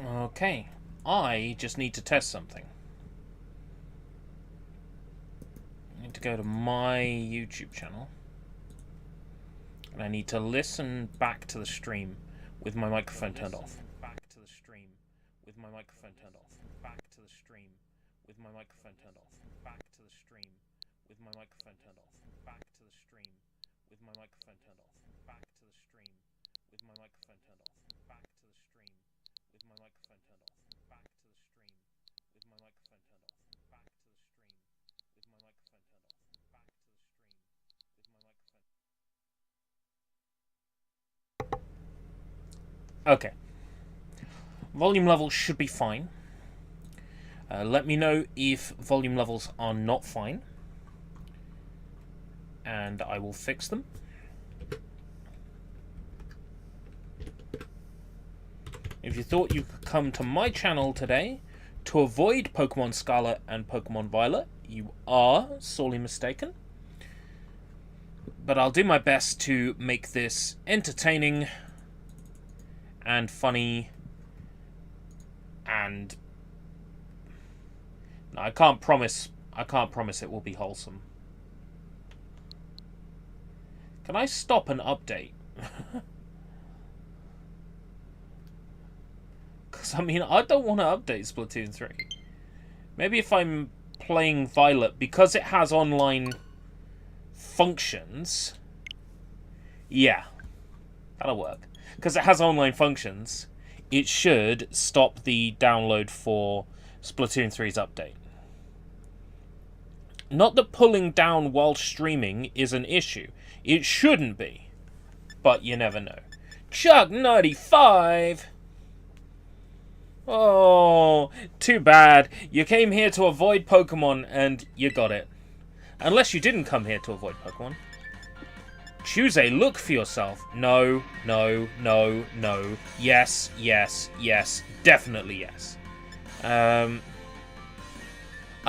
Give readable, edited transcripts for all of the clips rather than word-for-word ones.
Okay, I just need to test something. I need to go to my YouTube channel. And I need to listen back to the stream with my microphone turned off. Back to the stream with my microphone turned off. Back to the stream with my microphone turned off. Back to the stream with my microphone turned off. Back to the stream with my microphone turned off. Back to the stream with my microphone turned off. Back to the stream with my microphone turned off. Back to the stream with my microphone turned off. Back to the stream with my microphone turned off. Back to the stream with my microphone. Okay. Volume levels should be fine. Let me know if volume levels are not fine, and I will fix them. If you thought you could come to my channel today to avoid Pokemon Scarlet and Pokemon Violet, you are sorely mistaken. But I'll do my best to make this entertaining and funny, and no, I can't promise it will be wholesome. Can I stop and update? Because, I mean, I don't want to update Splatoon 3. Maybe if I'm playing Violet, because it has online functions. Yeah, that'll work. Because it has online functions, it should stop the download for Splatoon 3's update. Not that pulling down while streaming is an issue. It shouldn't be. But you never know. Chuck95! Oh, too bad. You came here to avoid Pokemon and you got it. Unless you didn't come here to avoid Pokemon. Choose a look for yourself. No, no, no, no. Yes, yes, yes. Definitely yes. I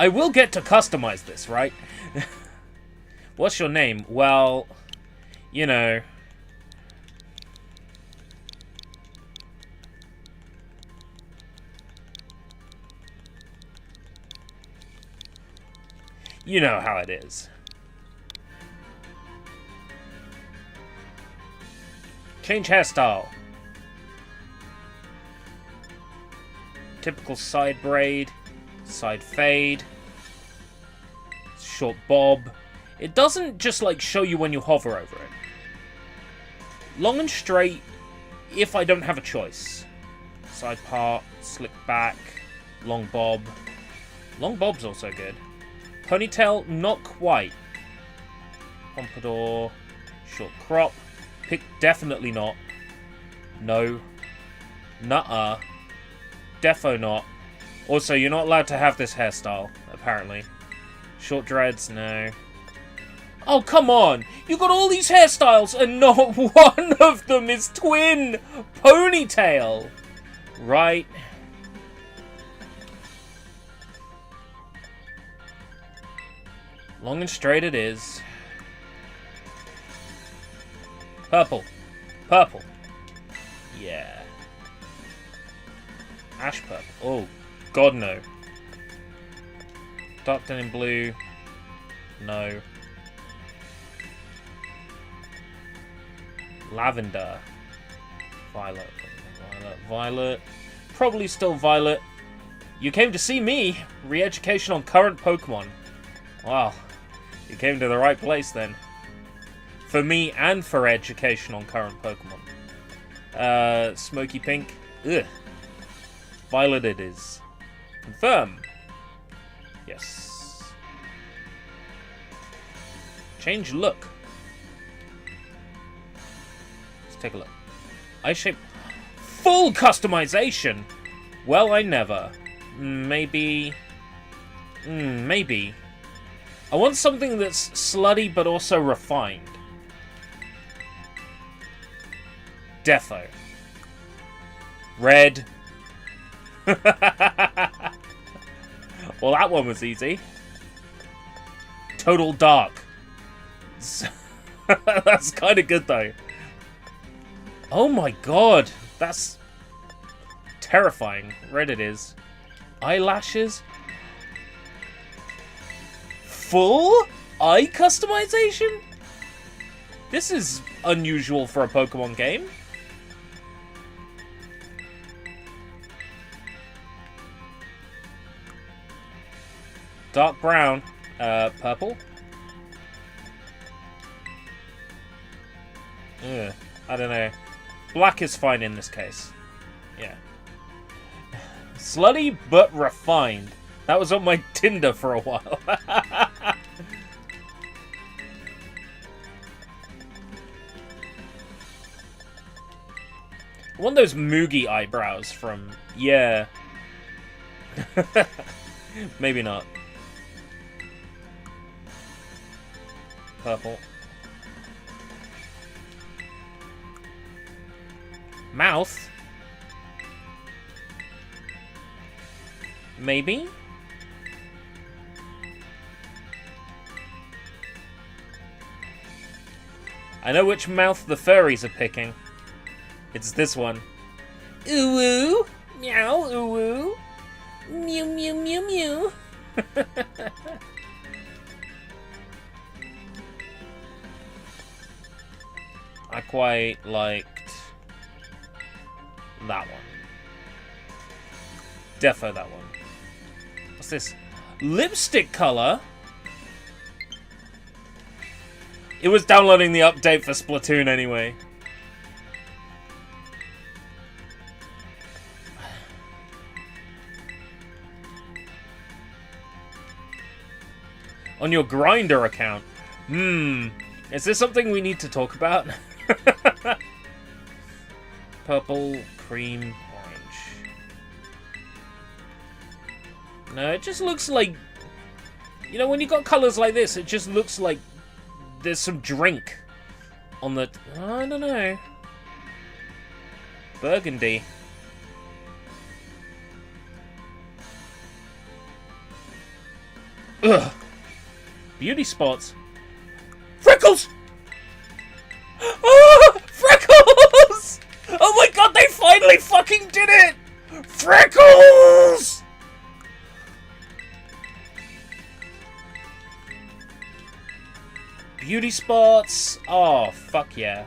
will get to customize this, right? What's your name? Well, you know. You know how it is. Change hairstyle. Typical side braid. Side fade. Short bob. It doesn't just like show you when you hover over it. Long and straight if I don't have a choice. Side part, slick back, long bob. Long bob's also good. Ponytail, not quite. Pompadour, short crop. Pick, definitely not. No. Nuh-uh. Defo not. Also, you're not allowed to have this hairstyle, apparently. Short dreads, no. Oh, come on! You got all these hairstyles and not one of them is twin ponytail! Right. Long and straight it is. Purple. Purple. Yeah. Ash purple. Oh, God, no. Dark denim blue. No. Lavender. Violet. Violet. Violet. Probably still violet. You came to see me. Re-education on current Pokemon. Wow. You came to the right place then. For me and for education on current Pokemon. Smoky pink. Ugh. Violet it is. Confirm. Yes. Change look. Let's take a look. Eye shape. Full customization! Well, I never. Maybe. Maybe. I want something that's slutty but also refined. Defo. Red. Well, that one was easy. Total dark. That's kind of good, though. Oh my god. That's terrifying. Red it is. Eyelashes. Full eye customization? This is unusual for a Pokemon game. Dark brown. Purple? Ugh, I don't know. Black is fine in this case. Yeah. Slutty but refined. That was on my Tinder for a while. One of those Moogie eyebrows from... Yeah. Maybe not. Purple. Mouth? Maybe? I know which mouth the furries are picking. It's this one. Ooh-woo! Meow, ooh-woo! Mew, mew, mew, mew! I quite liked that one. Defo that one. What's this? Lipstick color? It was downloading the update for Splatoon anyway. On your Grindr account. Is this something we need to talk about? Purple, cream, orange. No, it just looks like... You know, when you got colours like this, it just looks like there's some drink on the... I don't know. Burgundy. Ugh. Beauty spots. Freckles! Oh, Freckles! Oh my god, they finally fucking did it! Freckles! Beauty spots. Oh, fuck yeah.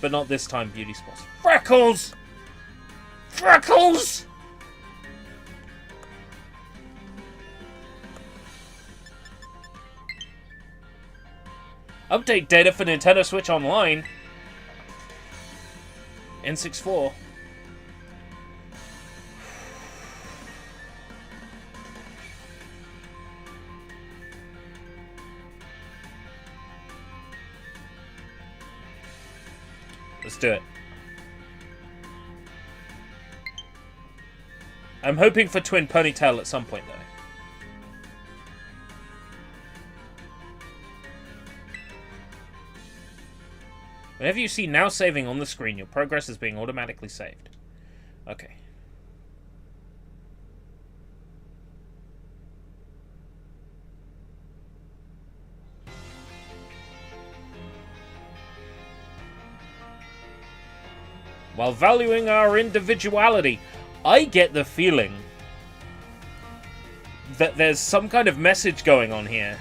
But not this time, beauty spots. Freckles! Freckles! Update data for Nintendo Switch Online. N64. Let's do it. I'm hoping for Twin Ponytail at some point, though. Whenever you see now saving on the screen, your progress is being automatically saved. Okay. While valuing our individuality, I get the feeling that there's some kind of message going on here.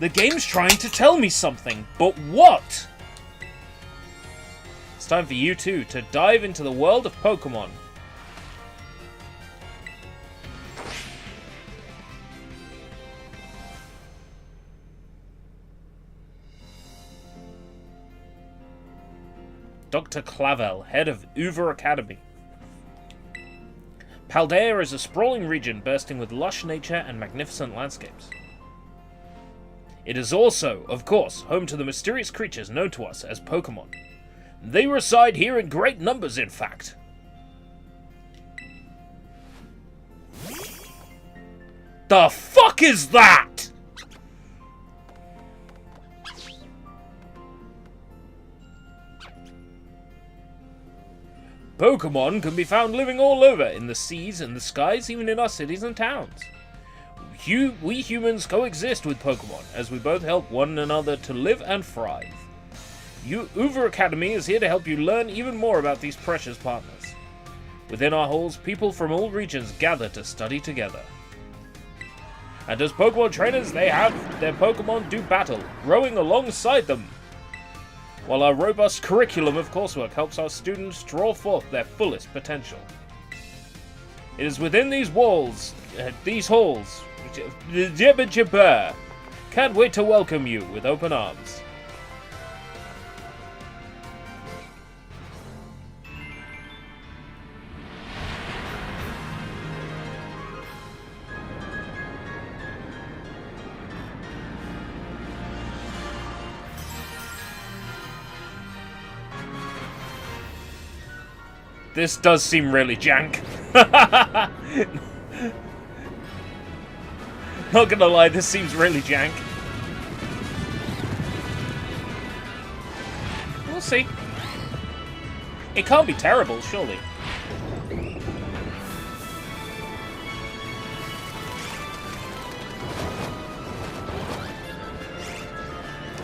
The game's trying to tell me something, but what? It's time for you two to dive into the world of Pokémon. Dr. Clavel, head of Uber Academy. Paldea is a sprawling region bursting with lush nature and magnificent landscapes. It is also, of course, home to the mysterious creatures known to us as Pokémon. They reside here in great numbers, in fact. The fuck is that?! Pokémon can be found living all over, in the seas and the skies, even in our cities and towns. We humans coexist with Pokémon, as we both help one another to live and thrive. Uber Academy is here to help you learn even more about these precious partners. Within our halls, people from all regions gather to study together. And as Pokemon trainers, they have their Pokemon do battle, growing alongside them. While our robust curriculum of coursework helps our students draw forth their fullest potential. It is within these halls, can't wait to welcome you with open arms. This does seem really jank. Not gonna lie, this seems really jank. We'll see. It can't be terrible, surely.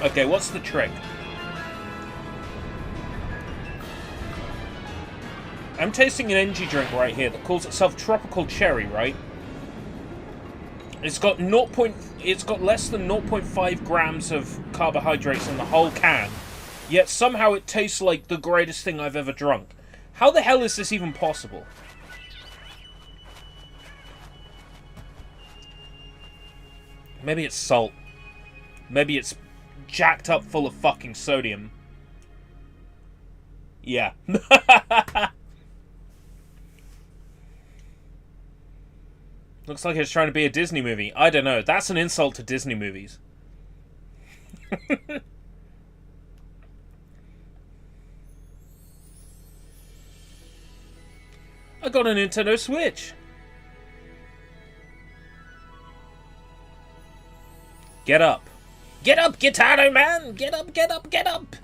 Okay, what's the trick? I'm tasting an energy drink right here that calls itself Tropical Cherry, right? It's got less than 0.5 grams of carbohydrates in the whole can, yet somehow it tastes like the greatest thing I've ever drunk. How the hell is this even possible? Maybe it's salt. Maybe it's jacked up full of fucking sodium. Yeah. Looks like it's trying to be a Disney movie. I don't know. That's an insult to Disney movies. I got a Nintendo Switch. Get up. Get up, Gitano man! Get up, get up, get up!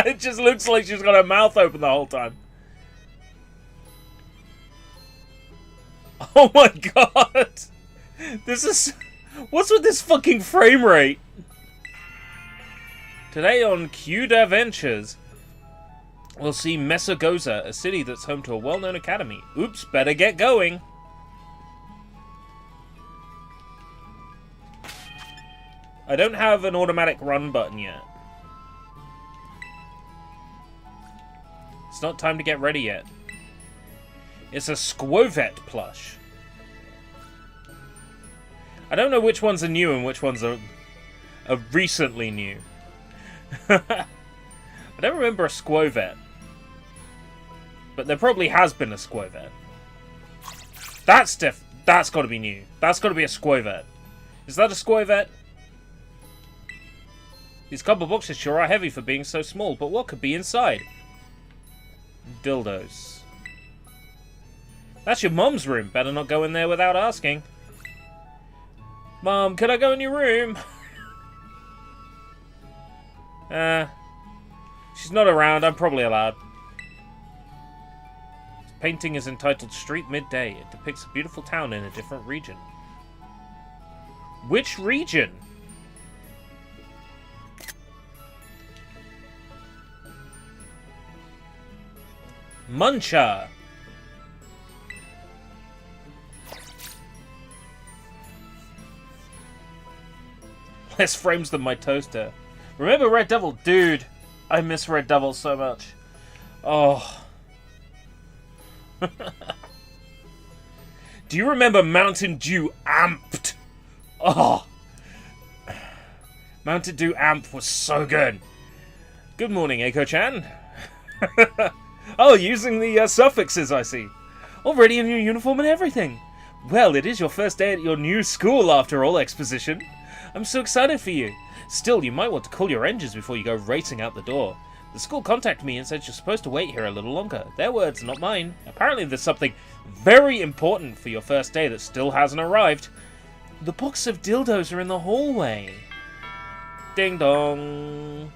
It just looks like she's got her mouth open the whole time. Oh my god! This is... What's with this fucking frame rate? Today on Kvtch Adventures, we'll see Mesagoza, a city that's home to a well-known academy. Oops, better get going. I don't have an automatic run button yet. It's not time to get ready yet. It's a Kvtch plush. I don't know which ones are new and which ones are recently new. I don't remember a Kvtch. But there probably has been a Kvtch. That's got to be new. That's got to be a Kvtch. Is that a Kvtch? These cardboard boxes sure are heavy for being so small, but what could be inside? Dildos. That's your mum's room. Better not go in there without asking. Mum, can I go in your room? She's not around. I'm probably allowed. This painting is entitled Street Midday. It depicts a beautiful town in a different region. Which region? Muncha. Less frames than my toaster. Remember Red Devil? Dude, I miss Red Devil so much. Oh. Do you remember Mountain Dew Amped? Oh. Mountain Dew Amp was so good. Good morning, Eiko-chan. Oh, using the suffixes, I see. Already in your uniform and everything. Well, it is your first day at your new school after all, exposition. I'm so excited for you. Still, you might want to cool your engines before you go racing out the door. The school contacted me and said you're supposed to wait here a little longer. Their words, not mine. Apparently there's something very important for your first day that still hasn't arrived. The box of dildos are in the hallway. Ding dong.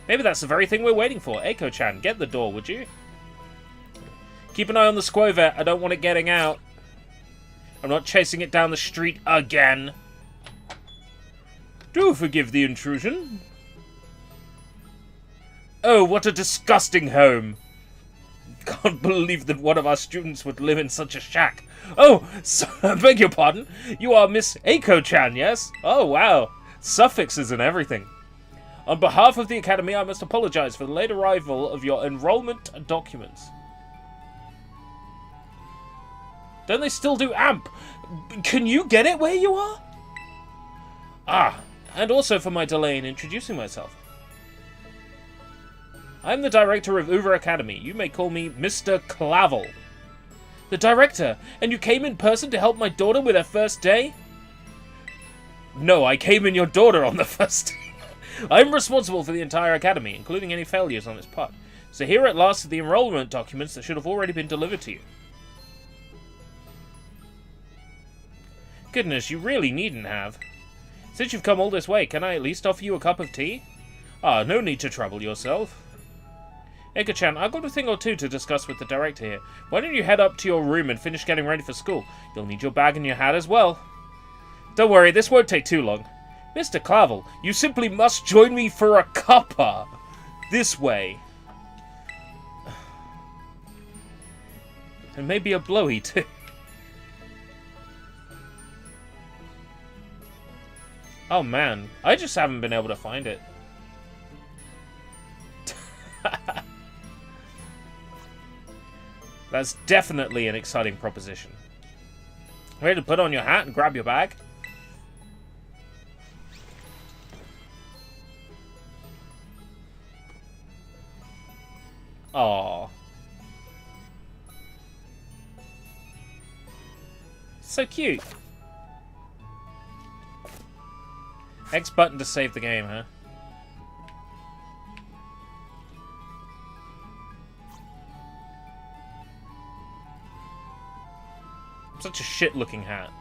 Maybe that's the very thing we're waiting for. Eiko-chan, get the door, would you? Keep an eye on the Kvtch. I don't want it getting out. I'm not chasing it down the street again. Do forgive the intrusion. Oh, what a disgusting home! Can't believe that one of our students would live in such a shack. Oh, I beg your pardon. You are Miss Aiko-chan, yes? Oh, wow. Suffixes and everything. On behalf of the Academy, I must apologize for the late arrival of your enrollment documents. Don't they still do AMP? Can you get it where you are? Ah, and also for my delay in introducing myself. I'm the director of Uber Academy. You may call me Mr. Clavel. The director? And you came in person to help my daughter with her first day? No, I came in your daughter on the first day. I'm responsible for the entire academy, including any failures on its part. So here at last are the enrollment documents that should have already been delivered to you. Goodness, you really needn't have. Since you've come all this way, can I at least offer you a cup of tea? Ah, no need to trouble yourself. Eiko-chan, I've got a thing or two to discuss with the director here. Why don't you head up to your room and finish getting ready for school? You'll need your bag and your hat as well. Don't worry, this won't take too long. Mr. Clavel, you simply must join me for a cuppa. This way. And maybe a blowy too. Oh man, I just haven't been able to find it. That's definitely an exciting proposition. Ready to put on your hat and grab your bag? Aww. So cute. X button to save the game, huh? Such a shit-looking hat.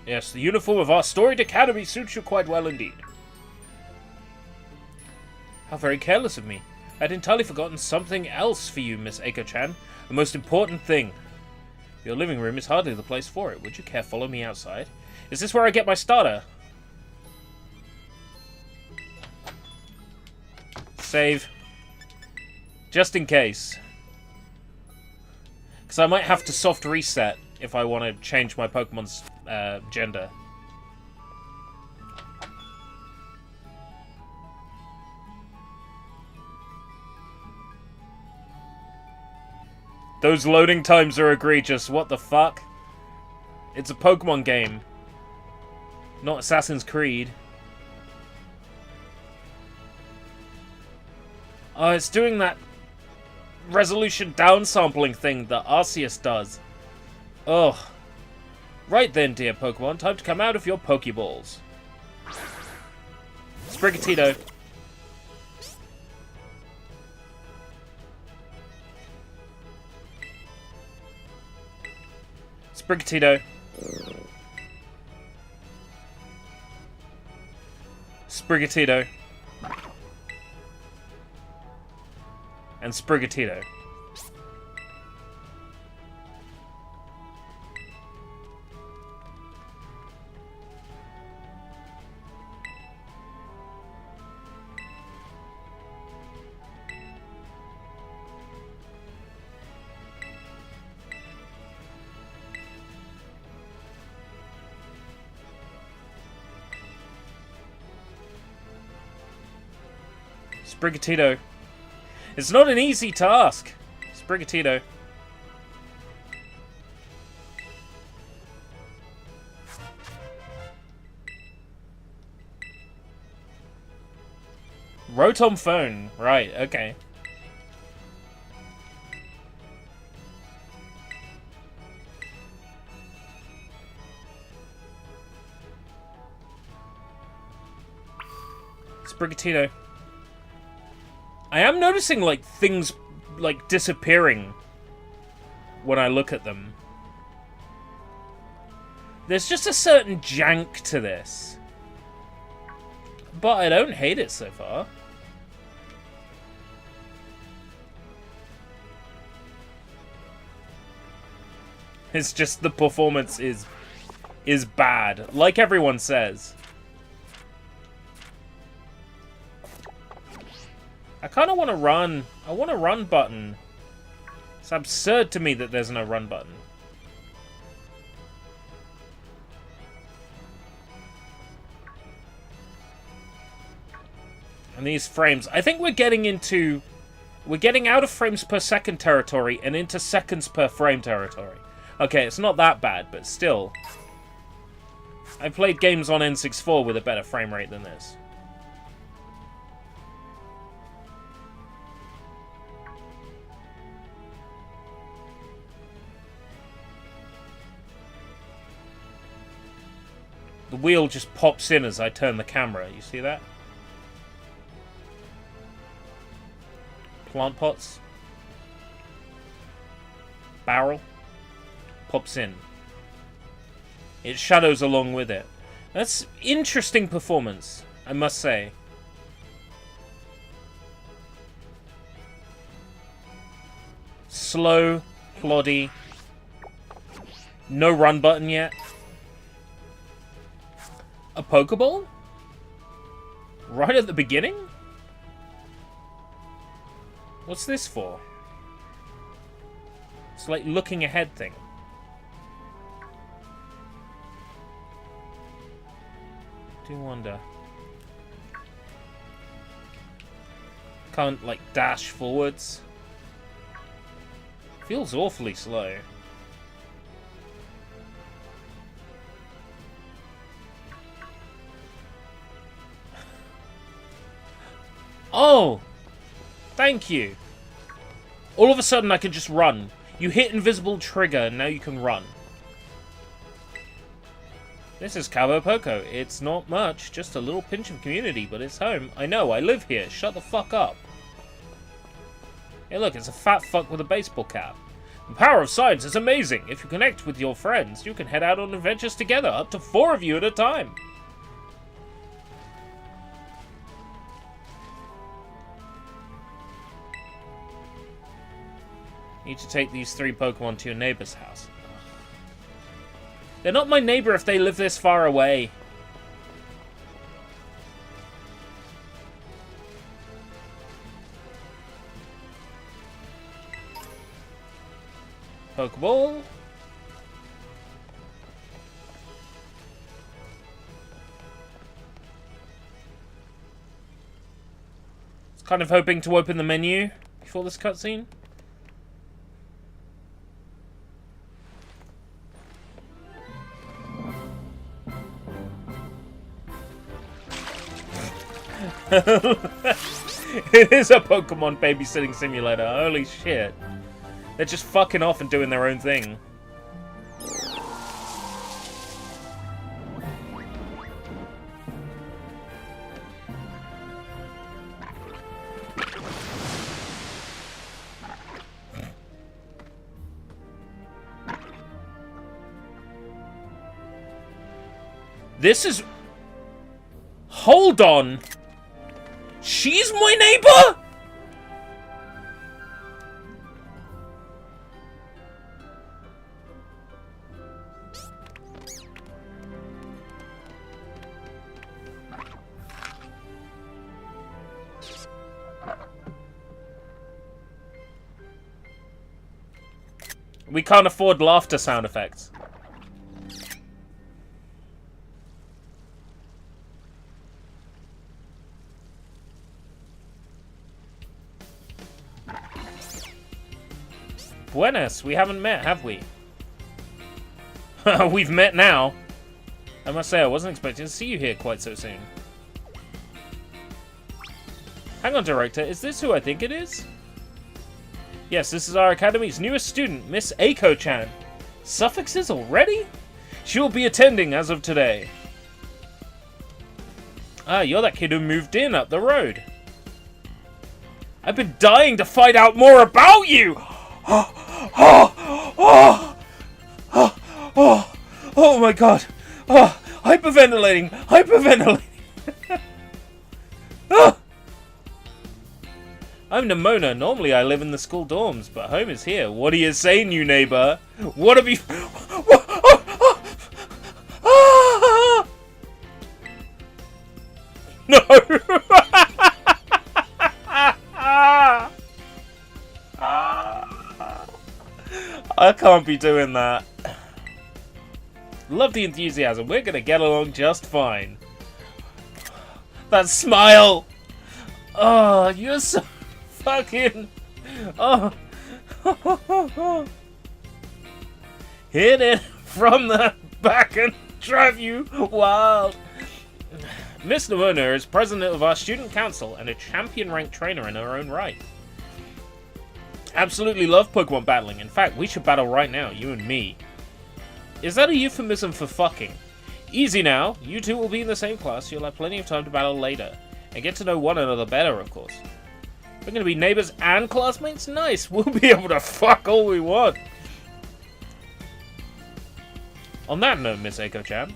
Yes, the uniform of our storied academy suits you quite well indeed. How very careless of me. I'd entirely forgotten something else for you, Miss Aiko-chan. The most important thing. Your living room is hardly the place for it. Would you care follow me outside? Is this where I get my starter? Save. Just in case. Because I might have to soft reset if I want to change my Pokemon's gender. Those loading times are egregious. What the fuck? It's a Pokemon game. Not Assassin's Creed. Oh, it's doing that resolution downsampling thing that Arceus does. Ugh. Right then, dear Pokemon. Time to come out of your Pokeballs. Sprigatito. Sprigatito. Sprigatito. And Sprigatito. Sprigatito. It's not an easy task. Sprigatito. Rotom phone. Right, okay. Sprigatito. I am noticing, like, things, like, disappearing when I look at them. There's just a certain jank to this. But I don't hate it so far. It's just the performance is is bad, like everyone says. I kind of want to run. I want a run button. It's absurd to me that there's no run button. And these frames, I think we're getting out of frames per second territory and into seconds per frame territory. Okay, it's not that bad, but still. I've played games on N64 with a better frame rate than this. The wheel just pops in as I turn the camera. You see that? Plant pots. Barrel. Pops in. It shadows along with it. That's interesting performance, I must say. Slow, ploddy. No run button yet. A Pokeball? Right at the beginning? What's this for? It's like looking ahead thing. Do wonder. Can't, like, dash forwards. Feels awfully slow. Oh! Thank you. All of a sudden I can just run. You hit invisible trigger and now you can run. This is Cabo Poco. It's not much, just a little pinch of community, but it's home. I know, I live here. Shut the fuck up. Hey look, it's a fat fuck with a baseball cap. The power of science is amazing. If you connect with your friends, you can head out on adventures together, up to 4 of you at a time. Need to take these 3 Pokemon to your neighbor's house. They're not my neighbor if they live this far away. Pokeball. I was kind of hoping to open the menu before this cutscene. It is a Pokemon babysitting simulator. Holy shit. They're just fucking off and doing their own thing. This is... Hold on! She's my neighbor?! We can't afford laughter sound effects. Buenas, we haven't met, have we? We've met now. I must say, I wasn't expecting to see you here quite so soon. Hang on, Director, is this who I think it is? Yes, this is our Academy's newest student, Miss Aiko-chan. Suffixes already? She will be attending as of today. Ah, you're that kid who moved in up the road. I've been dying to find out more about you! Oh my god! Hyperventilating! I'm Nimona. Normally I live in the school dorms, but home is here. What are you saying, you neighbor? What have you... can't be doing that. Love the enthusiasm. We're gonna get along just fine. That smile! Oh, you're so fucking... Oh. Hit it from the back and drive you wild. Miss Nomona is president of our student council and a champion-ranked trainer in her own right. Absolutely love Pokemon battling. In fact, we should battle right now, you and me. Is that a euphemism for fucking? Easy now. You two will be in the same class. You'll have plenty of time to battle later. And get to know one another better, of course. We're going to be neighbors and classmates? Nice. We'll be able to fuck all we want. On that note, Miss Eiko-chan.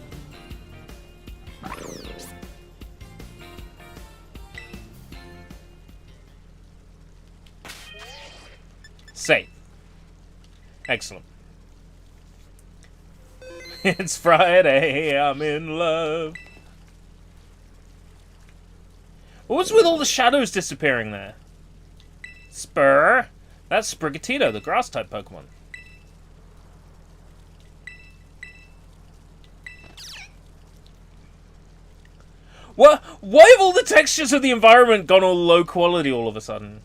Safe. Excellent. It's Friday, I'm in love. What was with all the shadows disappearing there? Spur? That's Sprigatito, the grass-type Pokemon. What? Why have all the textures of the environment gone all low quality all of a sudden?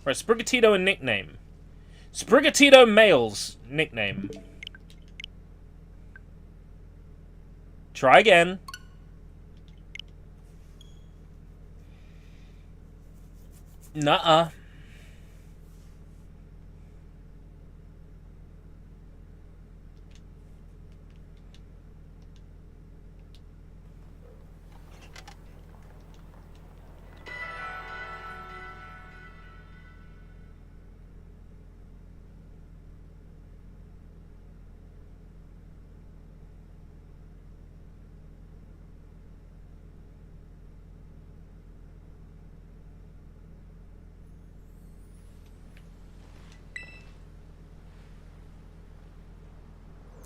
Right, Sprigatito and nickname. Sprigatito male's nickname. Try again. Nuh-uh.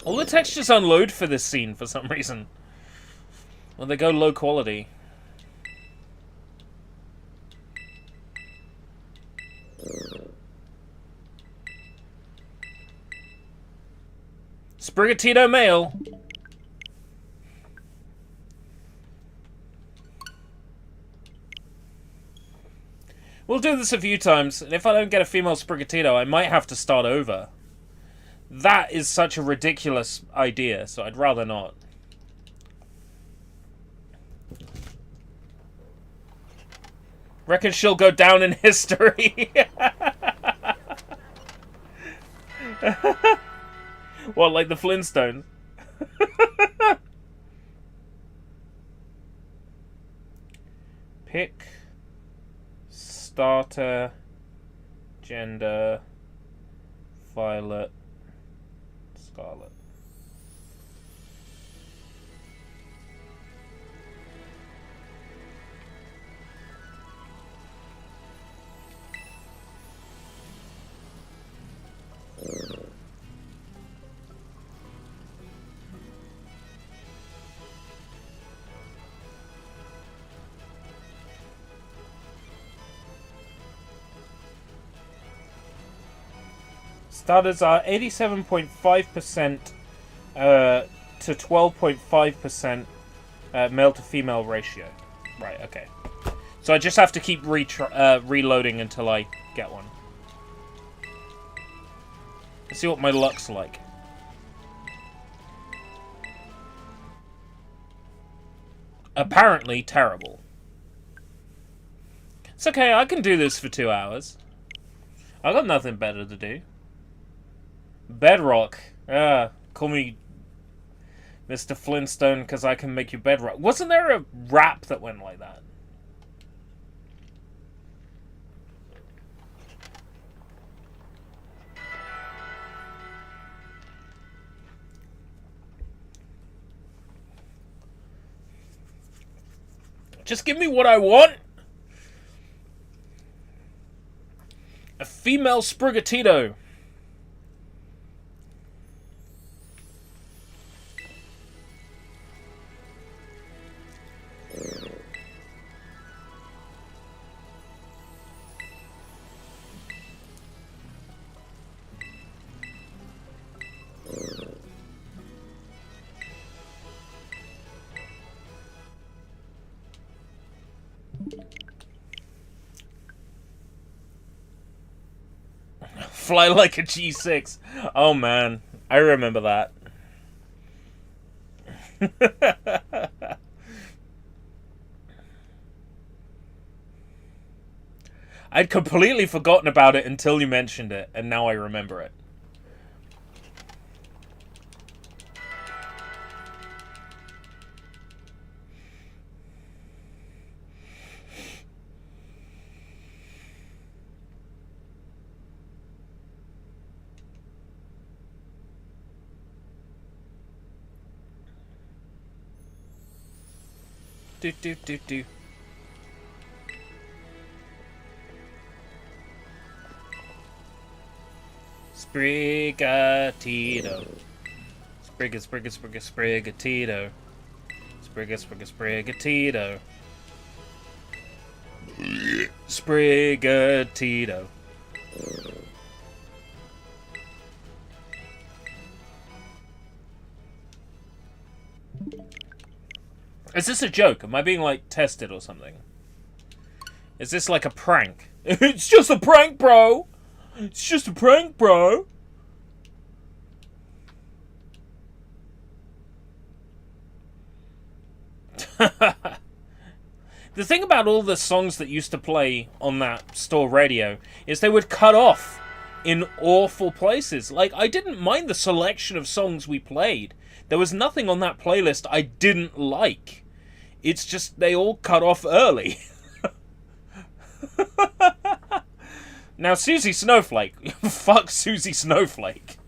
All the textures unload for this scene for some reason. Well, they go low quality. Sprigatito male. We'll do this a few times, and if I don't get a female Sprigatito, I might have to start over. That is such a ridiculous idea, so I'd rather not. Reckon she'll go down in history. What, like the Flintstones? Pick starter gender Violet Scarlet. Starters are 87.5% to 12.5% male to female ratio. Right, okay. So I just have to keep reloading until I get one. Let's see what my luck's like. Apparently terrible. It's okay, I can do this for 2 hours. I got nothing better to do. Bedrock. Call me Mr. Flintstone because I can make you bedrock. Wasn't there a rap that went like that? Just give me what I want. A female Sprigatito. Fly like a G6. Oh man, I remember that. I'd completely forgotten about it until you mentioned it, and now I remember it. Do do do do. Sprigatito. Sprigatito. Sprigatito. Sprigatito. Is this a joke? Am I being, like, tested or something? Is this like a prank? It's just a prank, bro! It's just a prank, bro! The thing about all the songs that used to play on that store radio is they would cut off in awful places. Like, I didn't mind the selection of songs we played. There was nothing on that playlist I didn't like. It's just they all cut off early. Now, Susie Snowflake. Fuck Susie Snowflake.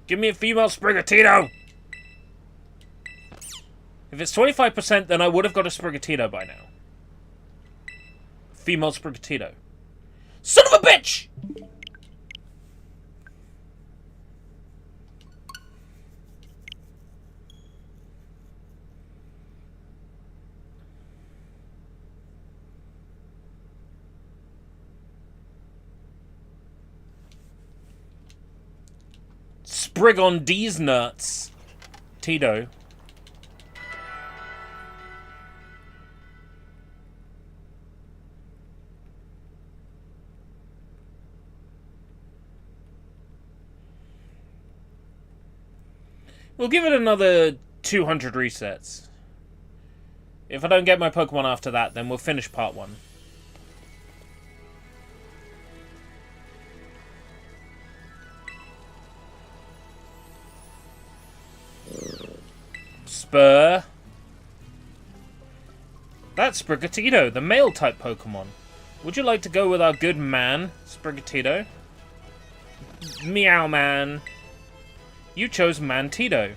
Give me a female Sprigatito! If it's 25%, then I would have got a Sprigatito by now. Female Sprigatito. Son of a bitch! Sprig on D's nuts. Tito. We'll give it another 200 resets. If I don't get my Pokemon after that, then we'll finish part 1. Spur. That's Sprigatito, the male-type Pokemon. Would you like to go with our good man, Sprigatito? Meow man. You chose Mantito.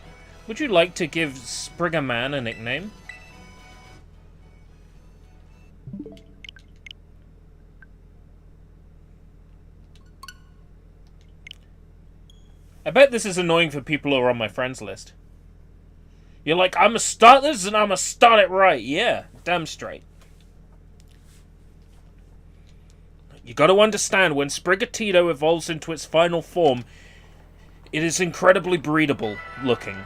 Would you like to give Sprigaman a nickname? I bet this is annoying for people who are on my friends list. You're like, I'm gonna start this and I'm gonna start it right. Yeah, damn straight. You gotta understand, when Sprigatito evolves into its final form, it is incredibly breedable looking.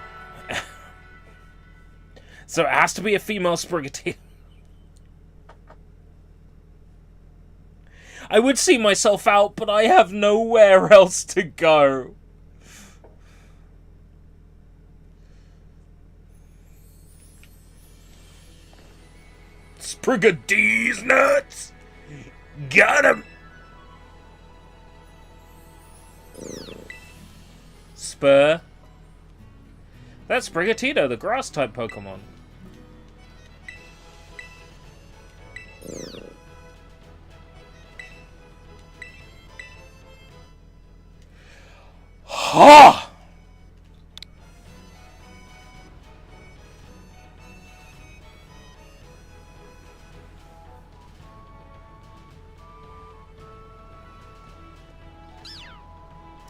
So it has to be a female Sprigatito. I would see myself out, but I have nowhere else to go. Sprigatito's nuts! Got him! Spur. That's Sprigatito, the grass-type Pokemon. Ha!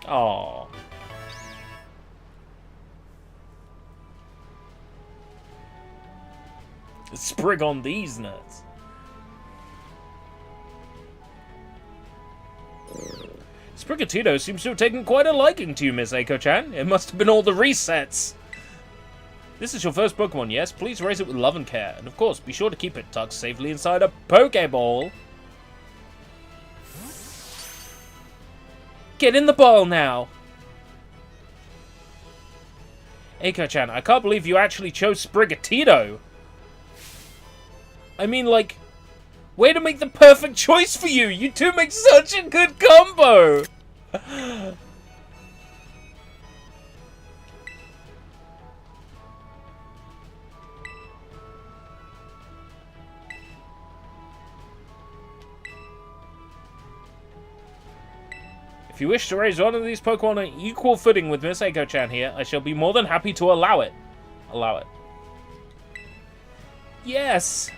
Aww. Sprig on these nuts. Sprigatito seems to have taken quite a liking to you, Miss Eiko-chan. It must have been all the resets. This is your first Pokemon, yes? Please raise it with love and care. And of course, be sure to keep it tucked safely inside a Pokeball. Get in the ball now. Eiko-chan, I can't believe you actually chose Sprigatito. I mean, like, way to make the perfect choice for you. You two make such a good combo. If you wish to raise one of these Pokemon on equal footing with Miss Eiko-chan here, I shall be more than happy to allow it. Allow it. Yes!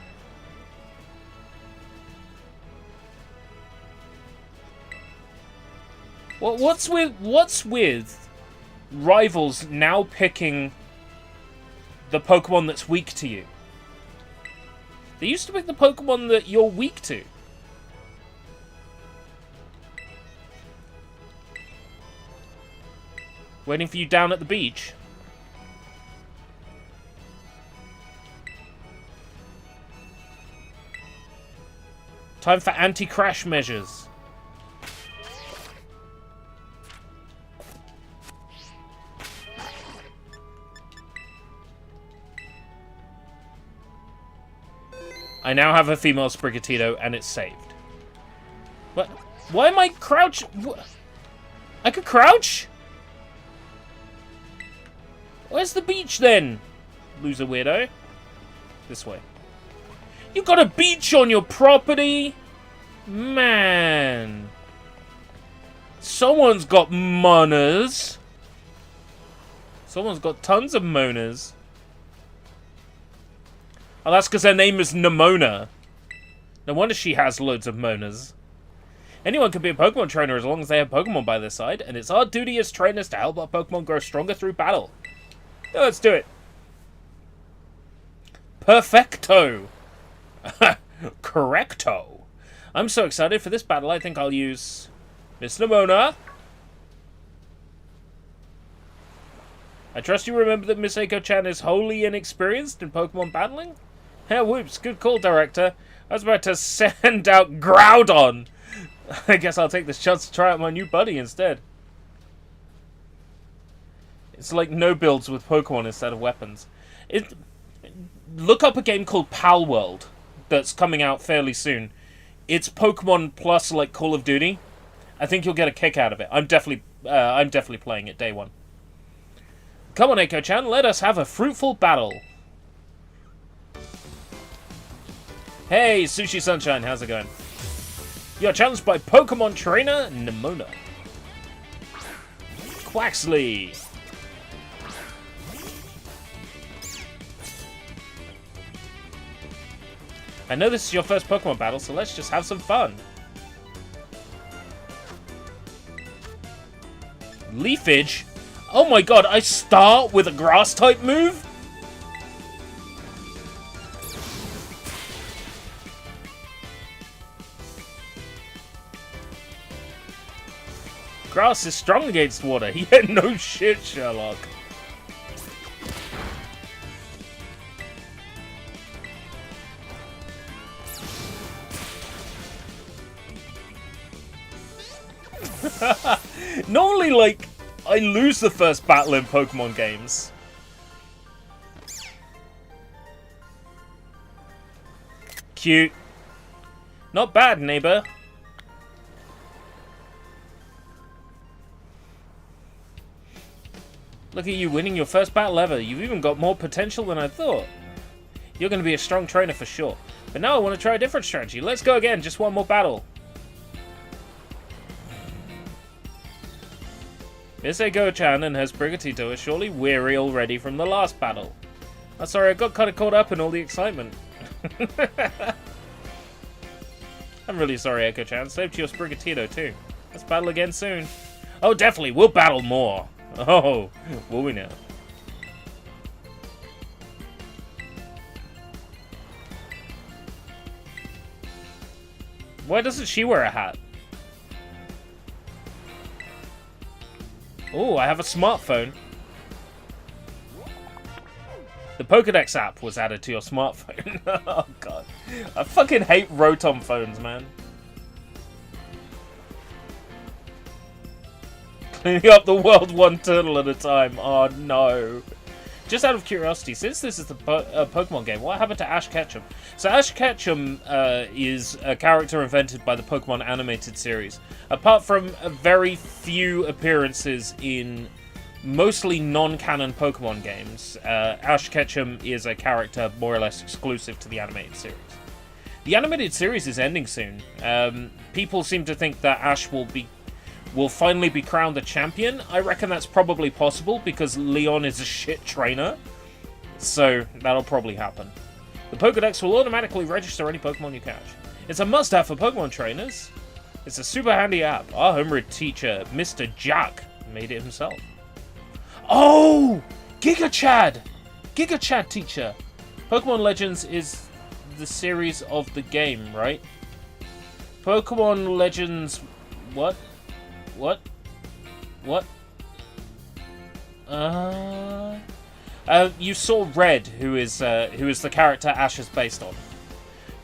Well, what's with rivals now picking the Pokemon that's weak to you? They used to pick the Pokemon that you're weak to. Waiting for you down at the beach. Time for anti-crash measures. I now have a female Sprigatito, and it's saved. What? Why am I crouch? I could crouch? Where's the beach, then? Loser weirdo. This way. You got a beach on your property? Man. Someone's got monners. Someone's got tons of moaners. Oh, that's because her name is Nimona. No wonder she has loads of moaners. Anyone can be a Pokemon trainer as long as they have Pokemon by their side, and it's our duty as trainers to help our Pokemon grow stronger through battle. Yeah, let's do it. Perfecto. Correcto. I'm so excited for this battle, I think I'll use Miss Nimona. I trust you remember that Miss Eiko-chan is wholly inexperienced in Pokemon battling? Heh, whoops, good call, Director. I was about to send out Groudon. I guess I'll take this chance to try out my new buddy instead. It's like no builds with Pokemon instead of weapons. Look up a game called Pal World that's coming out fairly soon. It's Pokemon plus like Call of Duty. I think you'll get a kick out of it. I'm definitely playing it day one. Come on, Eiko-chan, let us have a fruitful battle. Hey, Sushi Sunshine, how's it going? You're challenged by Pokemon Trainer Nimona. Quaxley. I know this is your first Pokemon battle, so let's just have some fun. Leafage? Oh my god, I start with a Grass-type move? Grass is strong against water. Yeah, no shit, Sherlock. Normally, like, I lose the first battle in Pokemon games. Cute. Not bad, neighbor. Look at you winning your first battle ever. You've even got more potential than I thought. You're going to be a strong trainer for sure. But now I want to try a different strategy. Let's go again. Just one more battle. Miss Eiko-chan and her Sprigatito are surely weary already from the last battle. I'm sorry, I got kind of caught up in all the excitement. I'm really sorry, Eiko-chan. Saved your Sprigatito too. Let's battle again soon. Oh, definitely. We'll battle more. Oh, will we now? Why doesn't she wear a hat? Oh, I have a smartphone. The Pokédex app was added to your smartphone. Oh, God. I fucking hate Rotom phones, man. Cleaning up the world one turtle at a time. Oh, no. Just out of curiosity, since this is the Pokemon game, what happened to Ash Ketchum? So Ash Ketchum is a character invented by the Pokemon animated series. Apart from very few appearances in mostly non-canon Pokemon games, Ash Ketchum is a character more or less exclusive to the animated series. The animated series is ending soon. People seem to think that Ash will finally be crowned the champion. I reckon that's probably possible because Leon is a shit trainer. So that'll probably happen. The Pokédex will automatically register any Pokemon you catch. It's a must-have for Pokemon trainers. It's a super handy app. Our homeroom teacher, Mr. Jack, made it himself. Oh! Giga Chad! Giga Chad teacher! Pokemon Legends is the series of the game, right? Pokemon Legends... What? What? You saw Red, who is the character Ash is based on.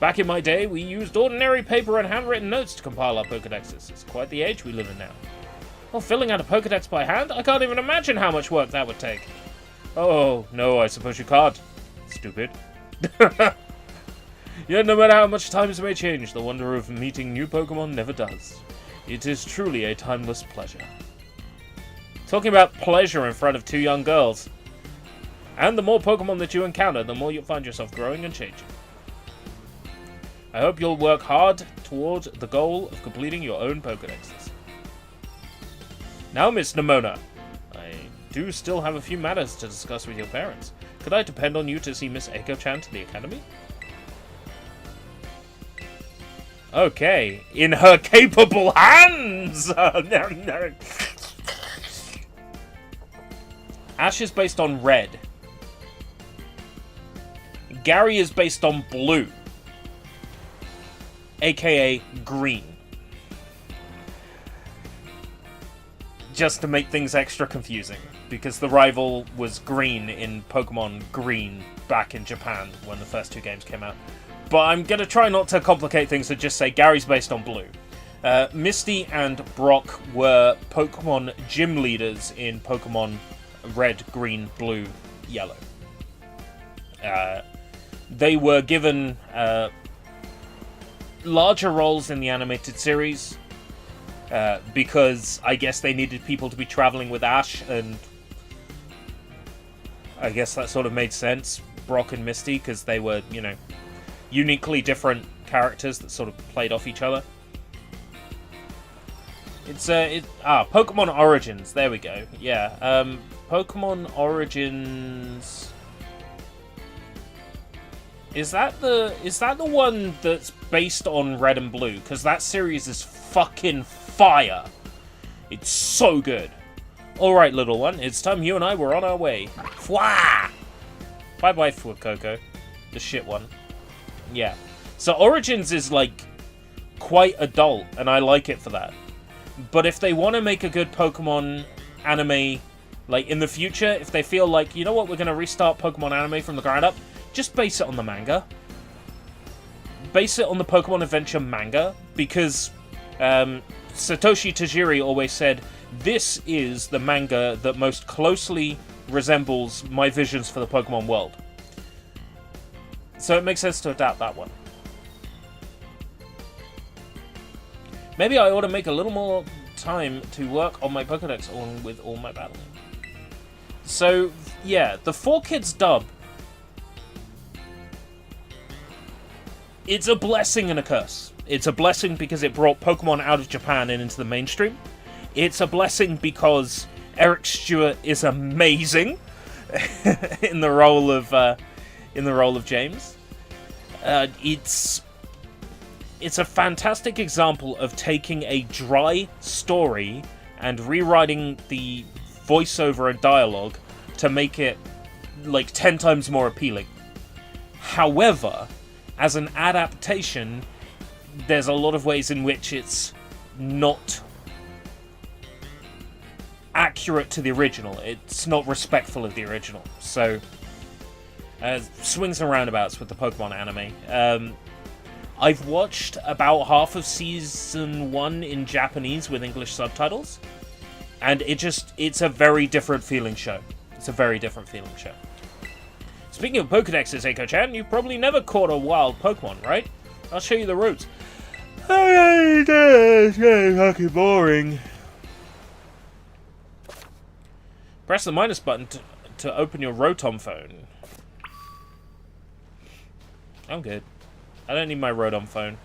Back in my day, we used ordinary paper and handwritten notes to compile our Pokédexes. It's quite the age we live in now. Oh, filling out a Pokédex by hand? I can't even imagine how much work that would take. Oh, no, I suppose you can't. Stupid. Yet no matter how much times may change, the wonder of meeting new Pokemon never does. It is truly a timeless pleasure. Talking about pleasure in front of two young girls. And the more Pokemon that you encounter, the more you'll find yourself growing and changing. I hope you'll work hard toward the goal of completing your own Pokédexes. Now, Miss Nimona, I do still have a few matters to discuss with your parents. Could I depend on you to see Miss Eiko-chan to the academy? Okay, in her capable hands! Ash is based on red. Gary is based on blue. AKA green. Just to make things extra confusing, because the rival was green in Pokemon Green back in Japan when the first two games came out. But I'm going to try not to complicate things and just say Gary's based on blue. Misty and Brock were Pokemon gym leaders in Pokemon Red, Green, Blue, Yellow. They were given larger roles in the animated series because I guess they needed people to be traveling with Ash, and I guess that sort of made sense, Brock and Misty, because they were, you know, uniquely different characters that sort of played off each other. It's Pokemon Origins. There we go. Yeah, Pokemon Origins. Is that the one that's based on Red and Blue? Because that series is fucking fire. It's so good. All right, little one. It's time you and I were on our way. Fwah! Bye bye, Fuecoco. The shit one. Yeah. So Origins is, like, quite adult, and I like it for that. But if they want to make a good Pokemon anime, like, in the future, if they feel like, you know what, we're going to restart Pokemon anime from the ground up, just base it on the manga. Base it on the Pokemon Adventure manga, because Satoshi Tajiri always said, this is the manga that most closely resembles my visions for the Pokemon world. So it makes sense to adapt that one. Maybe I ought to make a little more time to work on my Pokédex on with all my battling. So, yeah, the 4Kids dub. It's a blessing and a curse. It's a blessing because it brought Pokemon out of Japan and into the mainstream. It's a blessing because Eric Stewart is amazing in the role of James. It's a fantastic example of taking a dry story and rewriting the voiceover and dialogue to make it like 10 times more appealing. However, as an adaptation, there's a lot of ways in which it's not accurate to the original. It's not respectful of the original. So, swings and roundabouts with the Pokemon anime. I've watched about half of Season 1 in Japanese with English subtitles, and it's a very different feeling show. It's a very different feeling show. Speaking of Pokedexes, Eiko-chan, you've probably never caught a wild Pokemon, right? I'll show you the routes. It's fucking boring. Press the minus button to open your Rotom phone. I'm good. I don't need my Rotom phone.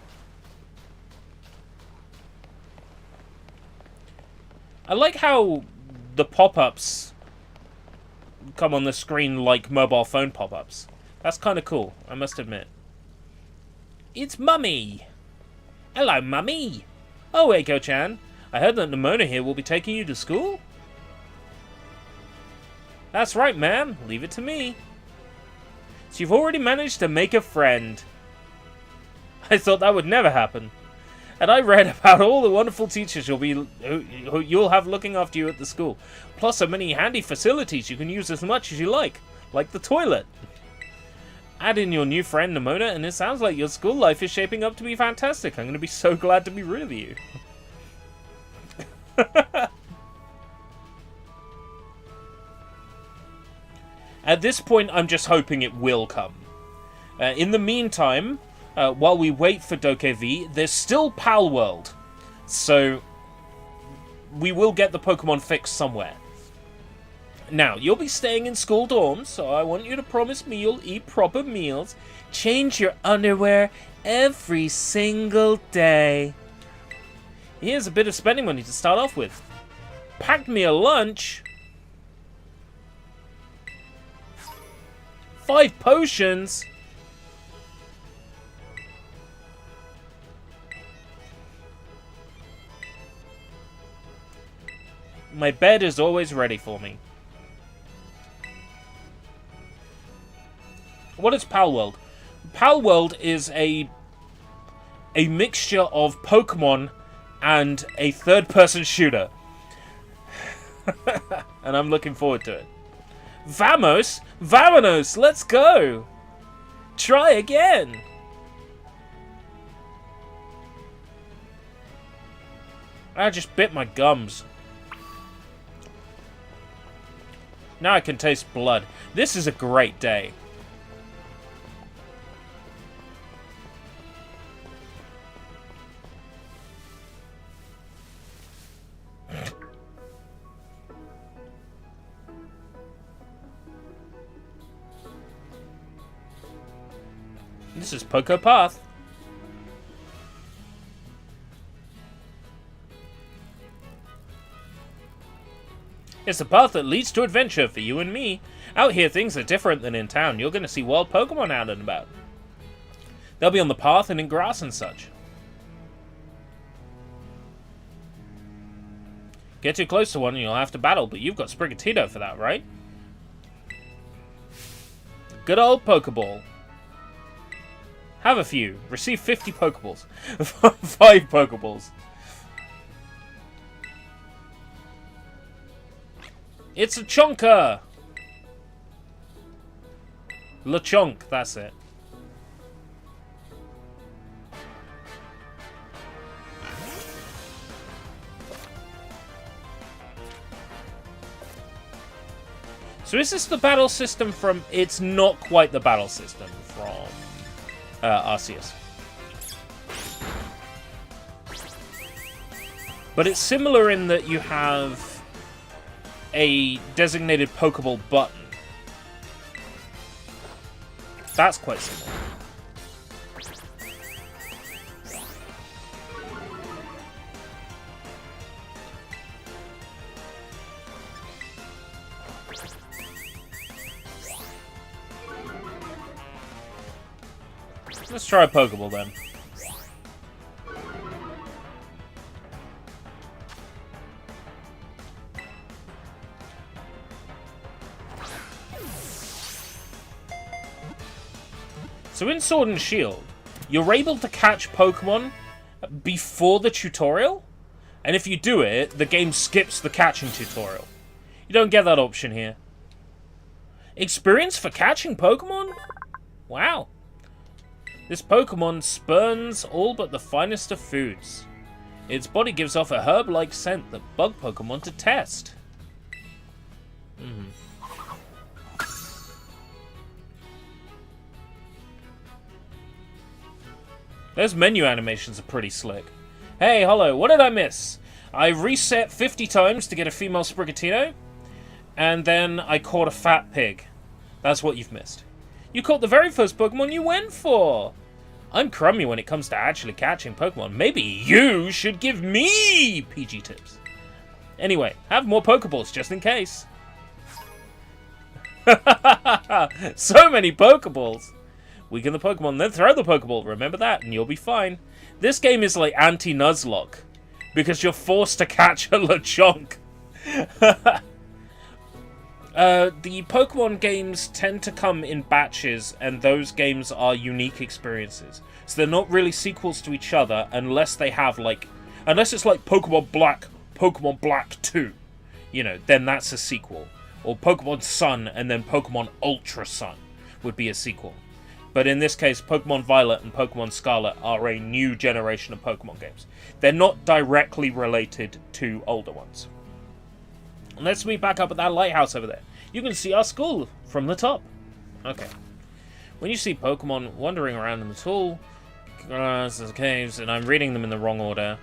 I like how the pop-ups come on the screen like mobile phone pop-ups. That's kind of cool, I must admit. It's Mummy! Hello, Mummy! Oh, Eiko-chan, I heard that Nimona here will be taking you to school? That's right, ma'am. Leave it to me. So you've already managed to make a friend. I thought that would never happen. And I read about all the wonderful teachers who you'll have looking after you at the school. Plus so many handy facilities you can use as much as you like the toilet. Add in your new friend Nimona, and it sounds like your school life is shaping up to be fantastic. I'm going to be so glad to be rid of you. At this point, I'm just hoping it will come. In the meantime, while we wait for Dokev, there's still Pal World. So, we will get the Pokemon fixed somewhere. Now, you'll be staying in school dorms, so I want you to promise me you'll eat proper meals, change your underwear every single day. Here's a bit of spending money to start off with. Packed me a lunch. 5 potions. My bed is always ready for me. What is Pal World? Pal World is a mixture of Pokemon and a third-person shooter. And I'm looking forward to it. Vamos! Vamonos! Let's go! Try again! I just bit my gums. Now I can taste blood. This is a great day. This is Poco Path. It's a path that leads to adventure for you and me. Out here, things are different than in town. You're going to see wild Pokemon out and about. They'll be on the path and in grass and such. Get too close to one and you'll have to battle, but you've got Sprigatito for that, right? Good old Pokeball. Have a few. Receive 50 Pokeballs. 5 Pokeballs. It's a Chonker! LeChonk, that's it. So is this the battle system from... It's not quite the battle system from Arceus. But it's similar in that you have a designated Pokeball button. That's quite similar. Let's try a Pokeball then. So in Sword and Shield, you're able to catch Pokemon before the tutorial, And if you do it, the game skips the catching tutorial. You don't get that option here. Experience for catching Pokemon? Wow. This Pokemon spurns all but the finest of foods. Its body gives off a herb-like scent that bug Pokemon to test. Those menu animations are pretty slick. Hey, hello, what did I miss? I reset 50 times to get a female Sprigatito, and then I caught a fat pig. That's what you've missed. You caught the very first Pokemon you went for! I'm crummy when it comes to actually catching Pokemon. Maybe you should give me PG tips. Anyway, have more Pokeballs just in case. So many Pokeballs! Weaken the Pokemon, then throw the Pokeball. Remember that, and you'll be fine. This game is like anti-Nuzlocke, because you're forced to catch a Lechonk. The Pokemon games tend to come in batches, and those games are unique experiences. So they're not really sequels to each other, unless they have, like... Unless it's like Pokemon Black 2. You know, then that's a sequel. Or Pokemon Sun, and then Pokemon Ultra Sun would be a sequel. But in this case, Pokemon Violet and Pokemon Scarlet are a new generation of Pokemon games. They're not directly related to older ones. Let's meet back up at that lighthouse over there. You can see our school from the top. Okay. When you see Pokemon wandering around in the tall grass, the caves, and I'm reading them in the wrong order.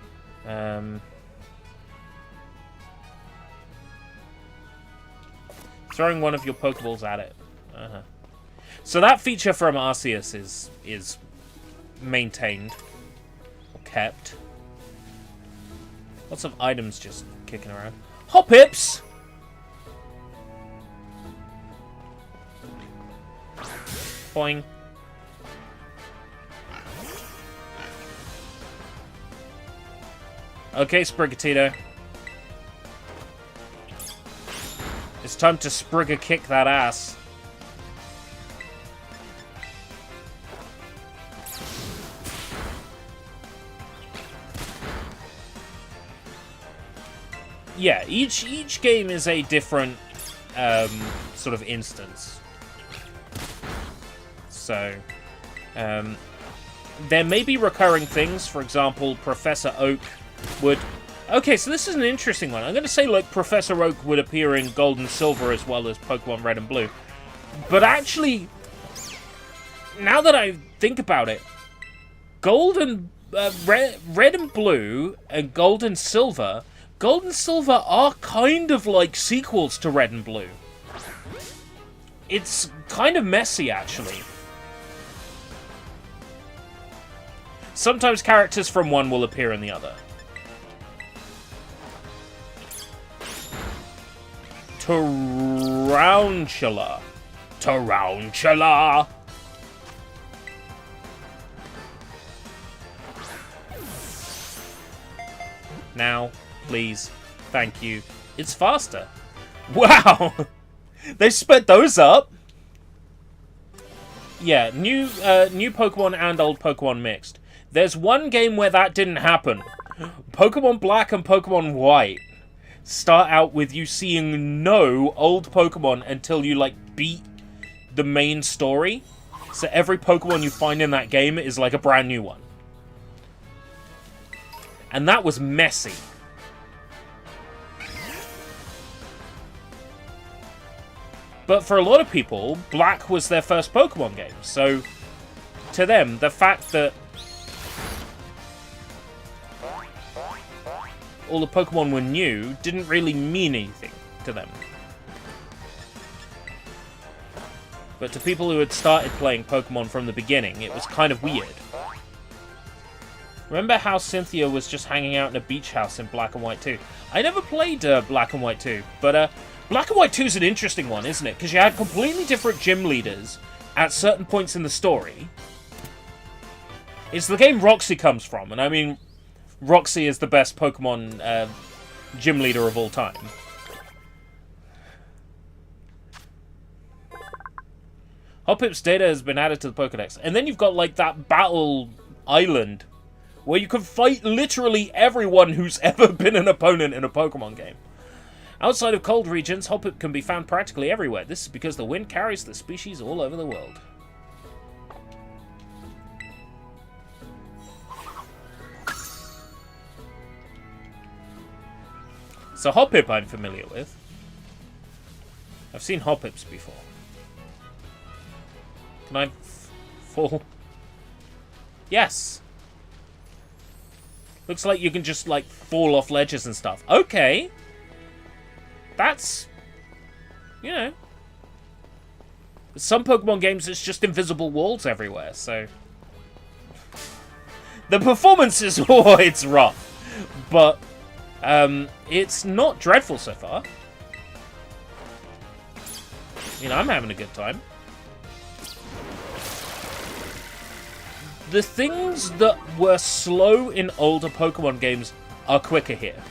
Throwing one of your Pokeballs at it. So that feature from Arceus is maintained. Or kept. Lots of items just kicking around. Hoppips! Boing. Okay, Sprigatito. It's time to Sprigga kick that ass. Yeah, each game is a different sort of instance. So, there may be recurring things. For example, Professor Oak would... Okay, so this is an interesting one. I'm going to say, like, Professor Oak would appear in Gold and Silver as well as Pokemon Red and Blue. But actually, now that I think about it, Gold and... Red and Blue and Gold and Silver are kind of like sequels to Red and Blue. It's kind of messy, actually. Sometimes characters from one will appear in the other. Tarantula. Tarantula! Now, please. Thank you. It's faster. Wow! They sped those up! Yeah, new Pokemon and old Pokemon mixed. There's one game where that didn't happen. Pokemon Black and Pokemon White start out with you seeing no old Pokemon until you, like, beat the main story. So every Pokemon you find in that game is like a brand new one. And that was messy. But for a lot of people, Black was their first Pokemon game. So, to them, the fact that all the Pokemon were new didn't really mean anything to them. But to people who had started playing Pokemon from the beginning, it was kind of weird. Remember how Cynthia was just hanging out in a beach house in Black and White 2? I never played Black and White 2, but Black and White 2 is an interesting one, isn't it? Because you had completely different gym leaders at certain points in the story. It's the game Roxy comes from, and I mean, Roxy is the best Pokemon gym leader of all time. Hoppip's data has been added to the Pokedex. And then you've got, like, that battle island where you can fight literally everyone who's ever been an opponent in a Pokemon game. Outside of cold regions, Hoppip can be found practically everywhere. This is because the wind carries the species all over the world. So Hoppip I'm familiar with. I've seen Hoppips before. Can I fall? Yes. Looks like you can just, like, fall off ledges and stuff. Okay. That's, you know. Some Pokemon games, it's just invisible walls everywhere, so. The performance is, oh, it's rough. But, it's not dreadful so far. You know, I'm having a good time. The things that were slow in older Pokemon games are quicker here.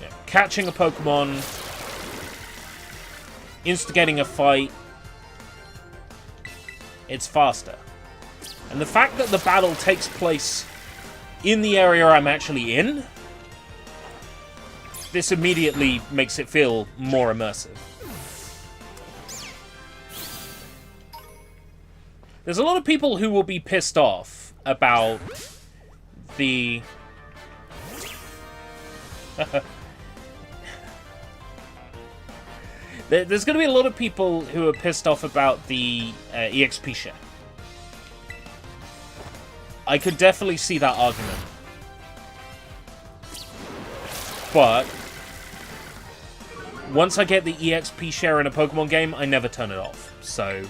Yeah, catching a Pokemon, instigating a fight, it's faster. And the fact that the battle takes place in the area I'm actually in, this immediately makes it feel more immersive. There's a lot of people who will be pissed off about the... There's going to be a lot of people who are pissed off about the EXP share. I could definitely see that argument. But once I get the EXP share in a Pokemon game, I never turn it off. So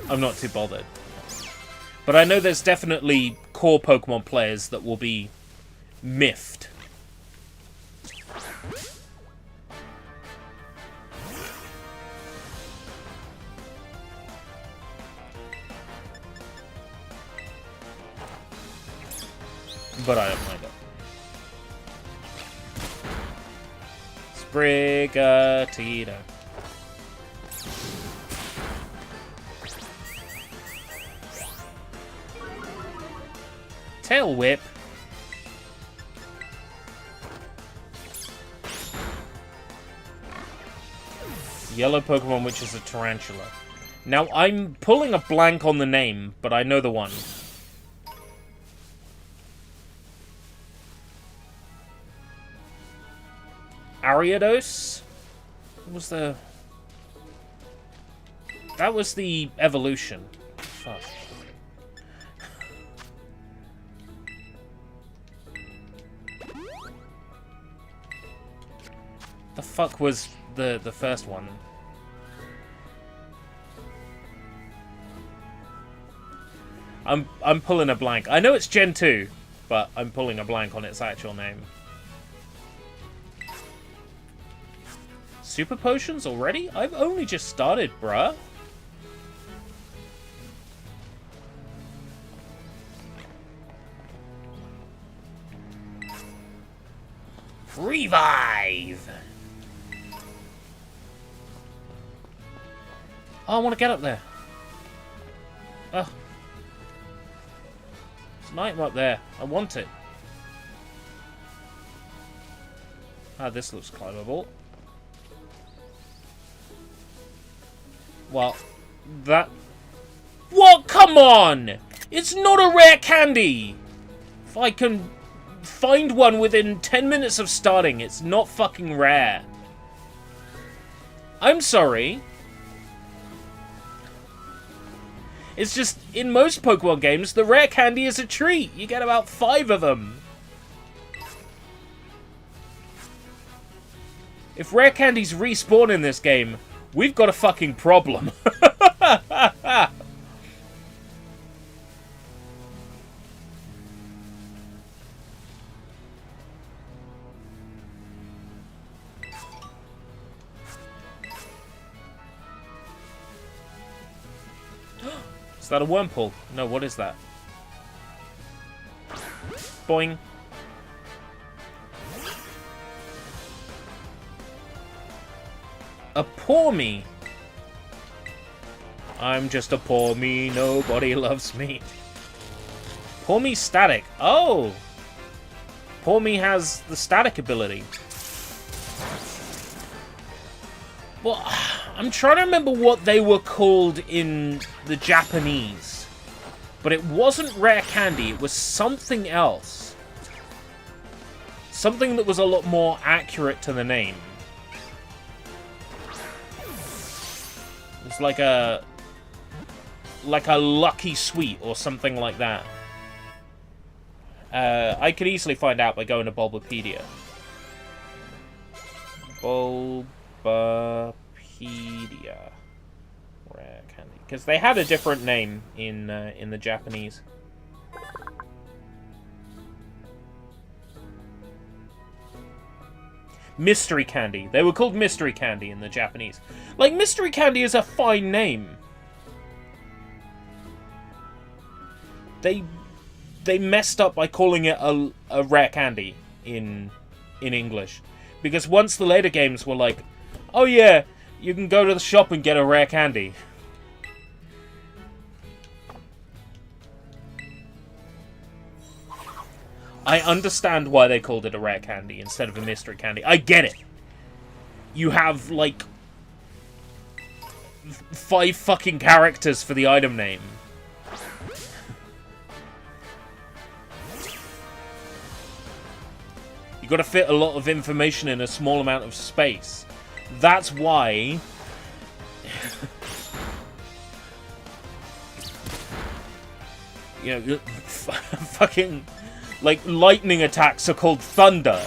I'm not too bothered. But I know there's definitely core Pokemon players that will be miffed. But I don't mind it. Sprigatito. Tail Whip. Yellow Pokemon, which is a tarantula. Now, I'm pulling a blank on the name, but I know the one. Ariados? What was the... That was the evolution. Fuck. The fuck was the first one? I'm pulling a blank. I know it's Gen 2, but I'm pulling a blank on its actual name. Super potions already? I've only just started, bruh. Revive! Oh, I want to get up there. Oh. There's an item up there. I want it. Ah, this looks climbable. Well, that... What? Come on! It's not a rare candy! If I can find one within 10 minutes of starting, it's not fucking rare. I'm sorry. It's just, in most Pokemon games, the rare candy is a treat. You get about 5 of them. If rare candies respawn in this game, we've got a fucking problem. Is that a Wurmple? No, what is that? Boing. A Pawmi. I'm just a poor me, nobody loves me. Poor me static. Oh! Poor me has the static ability. Well, I'm trying to remember what they were called in the Japanese. But it wasn't rare candy, it was something else. Something that was a lot more accurate to the name. It's like a lucky sweet or something like that. I could easily find out by going to Bulbapedia. Bulbapedia. Rare candy. Because they had a different name in the Japanese. Mystery candy. They were called mystery candy in the Japanese. Like, mystery candy is a fine name. They messed up by calling it a rare candy in English. Because once the later games were like, oh yeah, you can go to the shop and get a rare candy. I understand why they called it a rare candy instead of a mystery candy. I get it. You have, like, 5 fucking characters for the item name. You gotta fit a lot of information in a small amount of space. That's why... you know, fucking... like, lightning attacks are called thunder.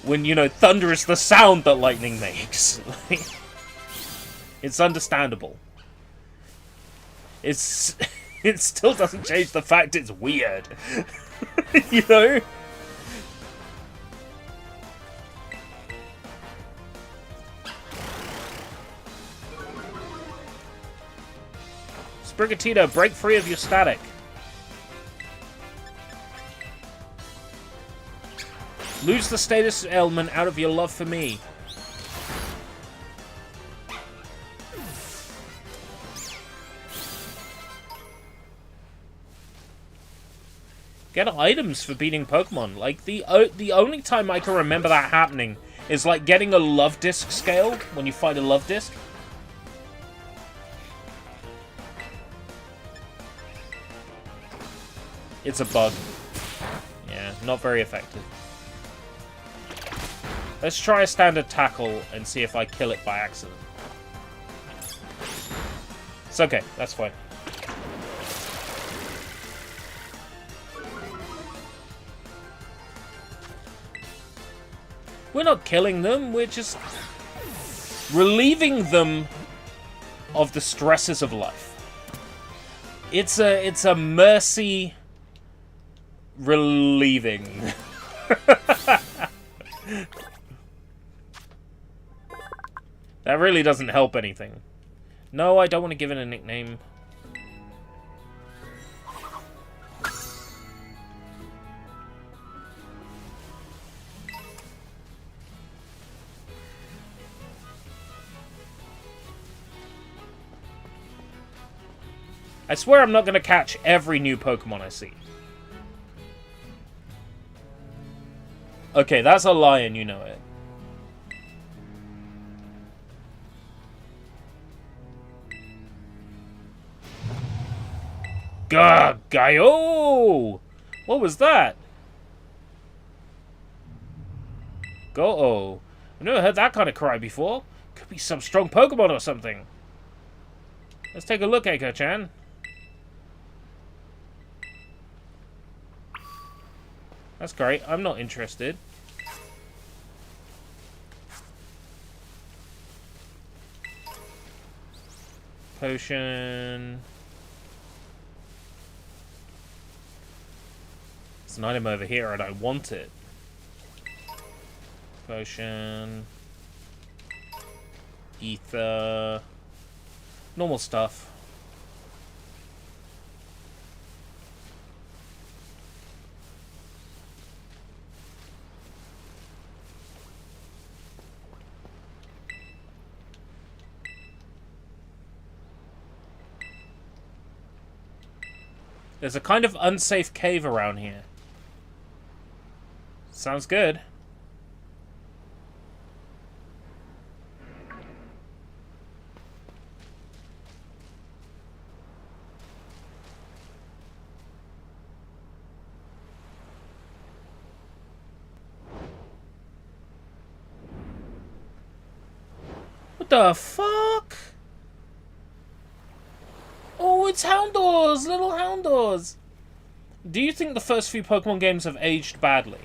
When, you know, thunder is the sound that lightning makes. It's understandable. It still doesn't change the fact it's weird. You know? Sprigatito, break free of your static. Lose the status element out of your love for me. Get items for beating Pokemon. Like, the only time I can remember that happening is, like, getting a love disc scale when you fight a love disc. It's a bug. Yeah, not very effective. Let's try a standard tackle and see if I kill it by accident. It's okay, that's fine. We're not killing them, we're just relieving them of the stresses of life. It's a mercy relieving. That really doesn't help anything. No, I don't want to give it a nickname. I swear I'm not going to catch every new Pokemon I see. Okay, that's a lion, you know it. Gah, Gaio! What was that? Go-oh. I've never heard that kind of cry before. Could be some strong Pokemon or something. Let's take a look, Eiko-chan. That's great. I'm not interested. Potion. There's an item over here and I want it. Potion. Ether. Normal stuff. There's a kind of unsafe cave around here. Sounds good. What the fuck? Oh, it's Houndours! Little Houndours! Do you think the first few Pokemon games have aged badly?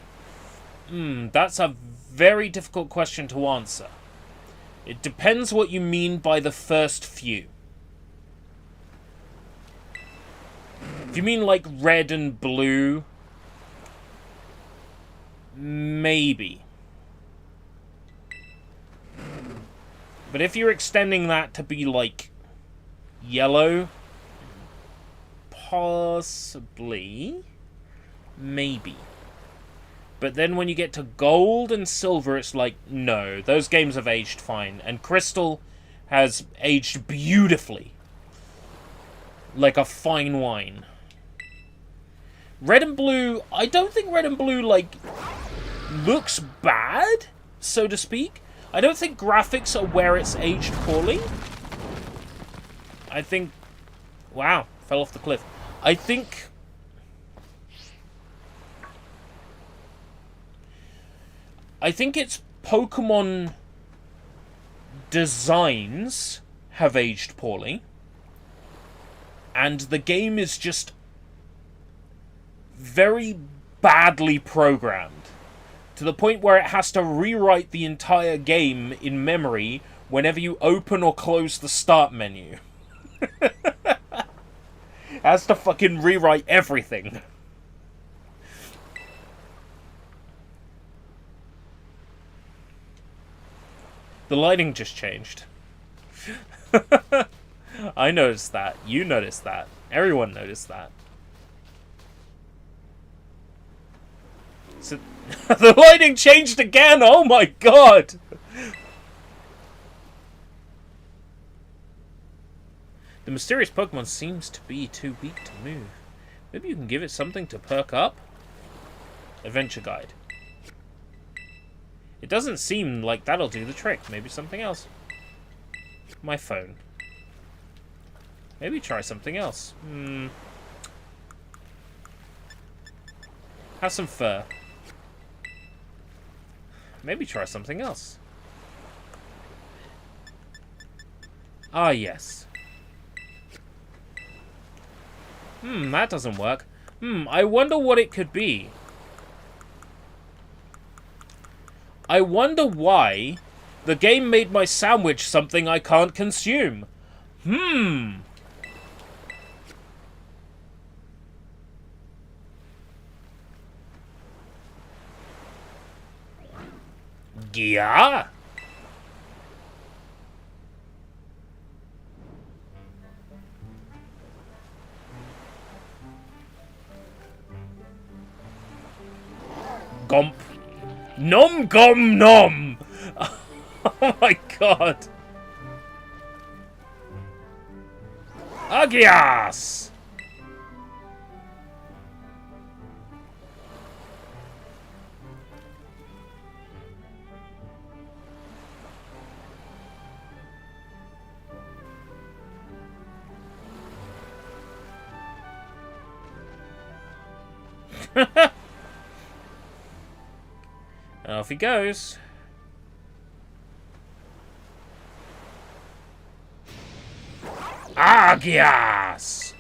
That's a very difficult question to answer. It depends what you mean by the first few. If you mean like red and blue, maybe. But if you're extending that to be like yellow, possibly, maybe. But then when you get to gold and silver, it's like, no, those games have aged fine. And Crystal has aged beautifully. Like a fine wine. Red and blue, I don't think red and blue, like, looks bad, so to speak. I don't think graphics are where it's aged poorly. I think... Wow, fell off the cliff. I think it's Pokemon designs have aged poorly. And the game is just very badly programmed. To the point where it has to rewrite the entire game in memory whenever you open or close the start menu. It has to fucking rewrite everything. The lighting just changed. I noticed that. You noticed that. Everyone noticed that. So, the lighting changed again! Oh my god! The mysterious Pokemon seems to be too weak to move. Maybe you can give it something to perk up? Adventure guide. It doesn't seem like that'll do the trick. Maybe something else. My phone. Maybe try something else. Have some fur. Maybe try something else. Ah, yes. That doesn't work. I wonder what it could be. I wonder why the game made my sandwich something I can't consume. Yeah. Gomp. Nom gom nom! Oh my god! Agias! Off he goes. Agias!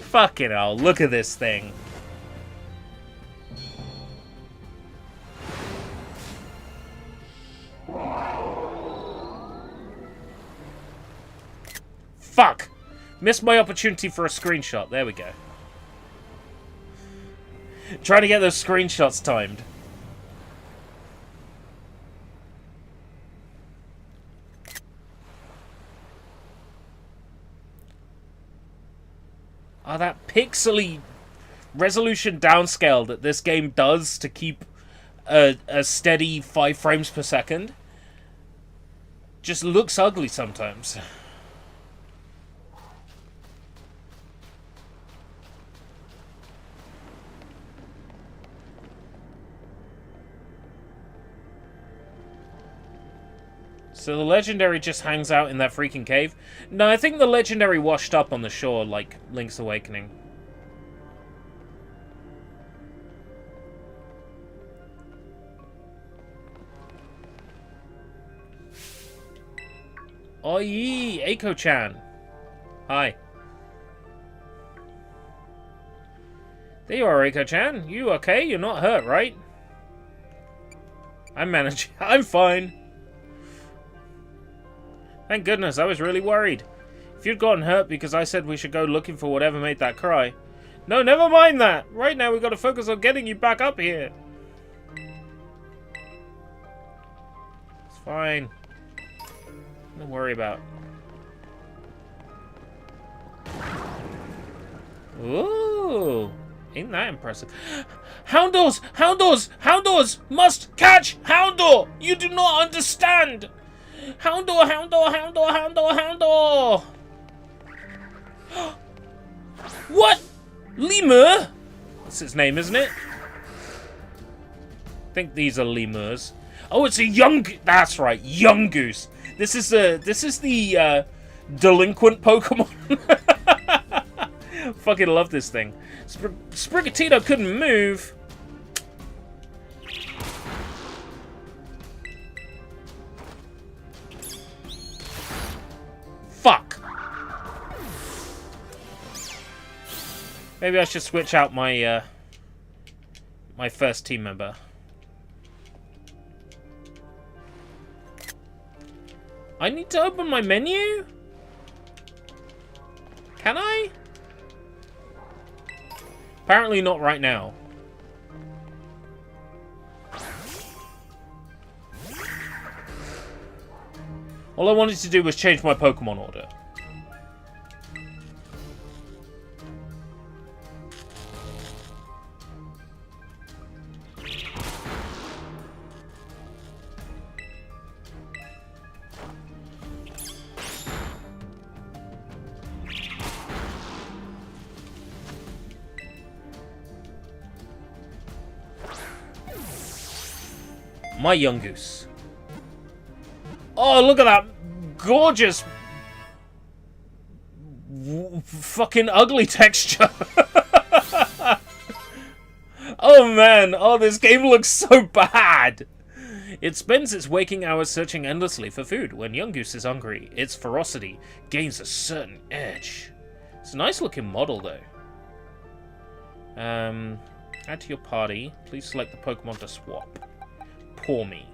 Fucking hell, look at this thing. Fuck! Missed my opportunity for a screenshot. There we go. Trying to get those screenshots timed. pixely resolution downscale that this game does to keep a steady 5 frames per second just looks ugly sometimes. So the legendary just hangs out in that freaking cave? No, I think the legendary washed up on the shore like Link's Awakening. Oi, Aiko-chan. Hi. There you are, Aiko-chan. You okay? You're not hurt, right? I'm managing. I'm fine. Thank goodness, I was really worried. If you'd gotten hurt because I said we should go looking for whatever made that cry. No, never mind that. Right now we've got to focus on getting you back up here. It's fine. Don't worry about. Ooh, ain't that impressive? Houndours! Houndours! Houndours must catch Houndour! You do not understand! Houndour! Houndour! Houndour! Houndour! Houndour! What? Lemur? That's his name, isn't it? I think these are lemurs. Oh, it's a young... That's right, young goose. This is the delinquent Pokemon. Fucking love this thing. Sprigatito couldn't move. Fuck. Maybe I should switch out my my first team member. I need to open my menu? Can I? Apparently not right now. All I wanted to do was change my Pokemon order. My young goose. Oh, look at that gorgeous fucking ugly texture. Oh man, oh this game looks so bad. It spends its waking hours searching endlessly for food. When young goose is hungry, its ferocity gains a certain edge. It's a nice looking model though. Add to your party. Please select the Pokemon to swap. Pour me.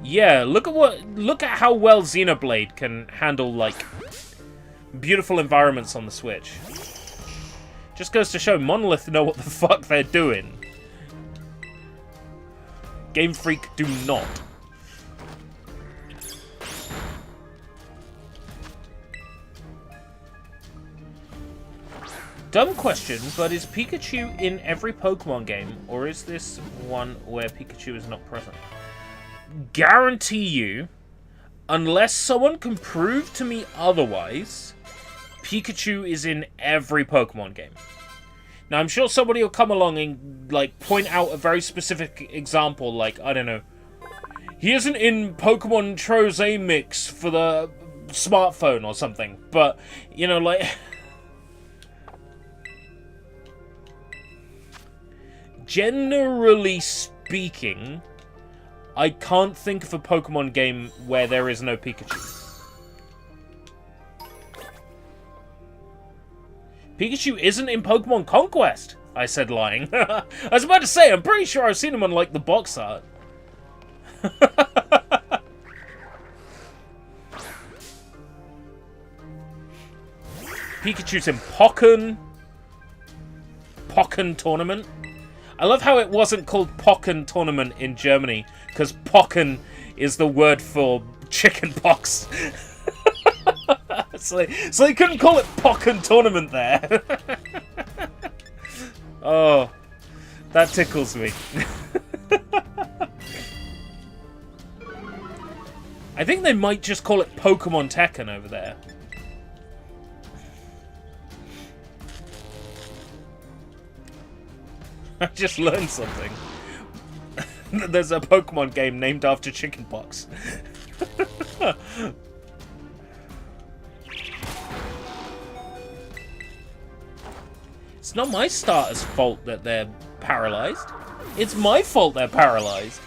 Yeah, look at how well Xenoblade can handle like beautiful environments on the Switch. Just goes to show Monolith know what the fuck they're doing. Game Freak do not. Dumb question, but is Pikachu in every Pokemon game, or is this one where Pikachu is not present? Guarantee you, unless someone can prove to me otherwise, Pikachu is in every Pokemon game. Now, I'm sure somebody will come along and, like, point out a very specific example, like, I don't know, he isn't in Pokemon Troze Mix for the smartphone or something, but, you know, like... Generally speaking, I can't think of a Pokemon game where there is no Pikachu. Pikachu isn't in Pokemon Conquest, I said lying. I was about to say, I'm pretty sure I've seen him on, like, the box art. Pikachu's in Pokken. Pokken Tournament. I love how it wasn't called Pokken Tournament in Germany, because Pokken is the word for chicken pox. So they couldn't call it Pokken Tournament there. Oh, that tickles me. I think they might just call it Pokemon Tekken over there. I just learned something. There's a Pokemon game named after chickenpox. It's not my starter's fault that they're paralyzed. It's my fault they're paralyzed.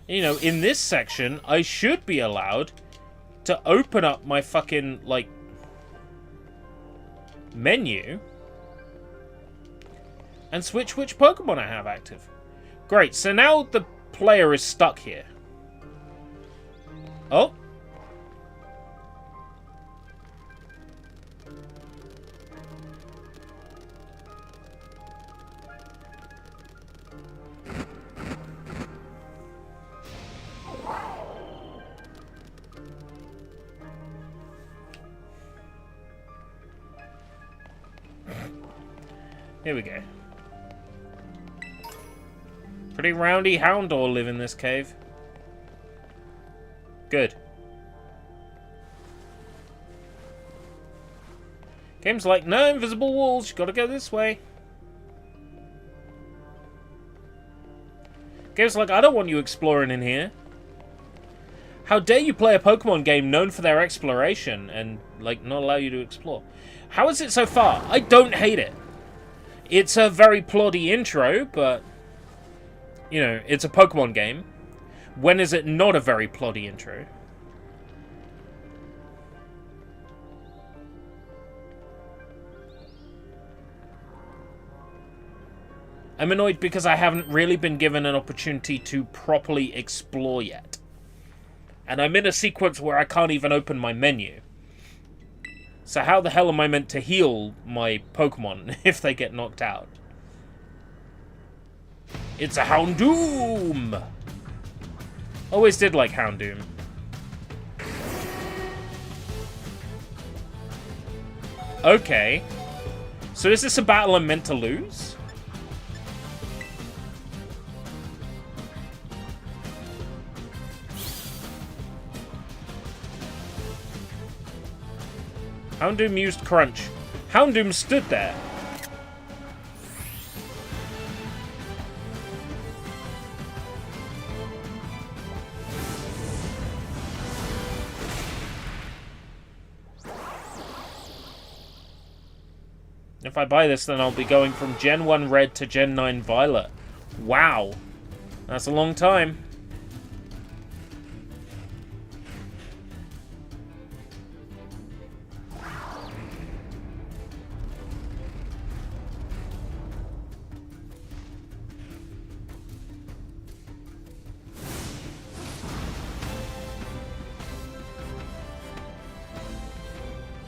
You know, in this section, I should be allowed to open up my fucking, like, menu and switch which Pokemon I have active. Great, so now the player is stuck here. Oh. Here we go. Pretty roundy Houndour live in this cave. Good. Game's like, no invisible walls, you gotta go this way. Game's like, I don't want you exploring in here. How dare you play a Pokemon game known for their exploration and, like, not allow you to explore? How is it so far? I don't hate it. It's a very ploddy intro, but, you know, it's a Pokemon game. When is it not a very ploddy intro? I'm annoyed because I haven't really been given an opportunity to properly explore yet. And I'm in a sequence where I can't even open my menu. So how the hell am I meant to heal my Pokemon if they get knocked out? It's a Houndoom! Always did like Houndoom. Okay. So is this a battle I'm meant to lose? Houndoom used Crunch. Houndoom stood there. If I buy this, then I'll be going from Gen 1 Red to Gen 9 Violet. Wow. That's a long time.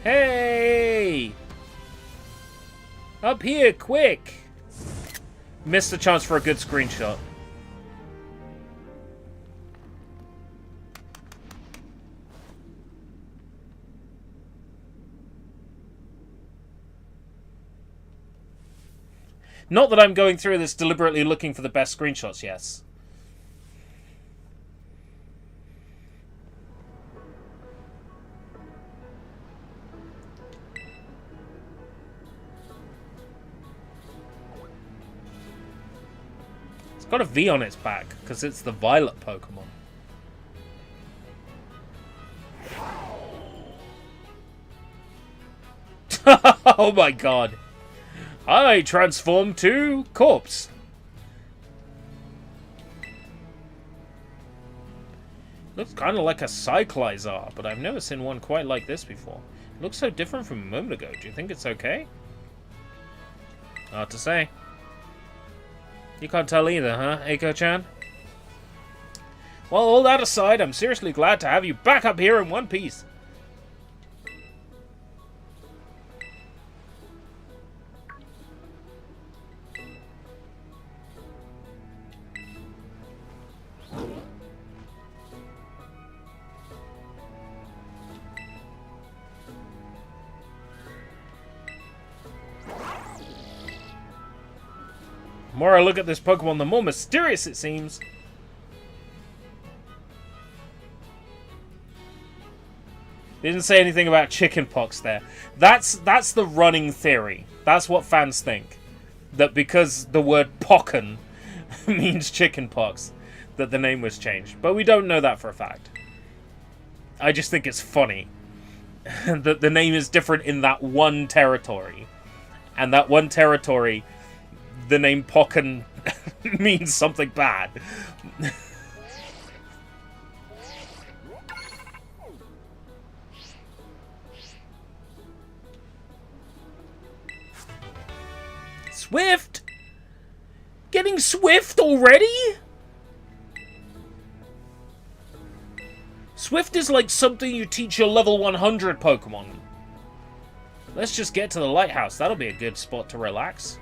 Hey! Up here, quick! Missed the chance for a good screenshot. Not that I'm going through this deliberately looking for the best screenshots, yes. It's got a V on its back, because it's the Violet Pokemon. Oh my god. I transform to corpse. Looks kind of like a Cyclizar, but I've never seen one quite like this before. It looks so different from a moment ago. Do you think it's okay? Hard to say. You can't tell either, huh, Eiko-chan? Well, all that aside, I'm seriously glad to have you back up here in one piece. The more I look at this Pokemon, the more mysterious it seems. They didn't say anything about chickenpox there. That's the running theory. That's what fans think. That because the word Pokken means chickenpox, that the name was changed. But we don't know that for a fact. I just think it's funny that the name is different in that one territory. And that one territory, the name Pokken means something bad. Swift? Getting Swift already? Swift is like something you teach your level 100 Pokemon. Let's just get to the lighthouse. That'll be a good spot to relax.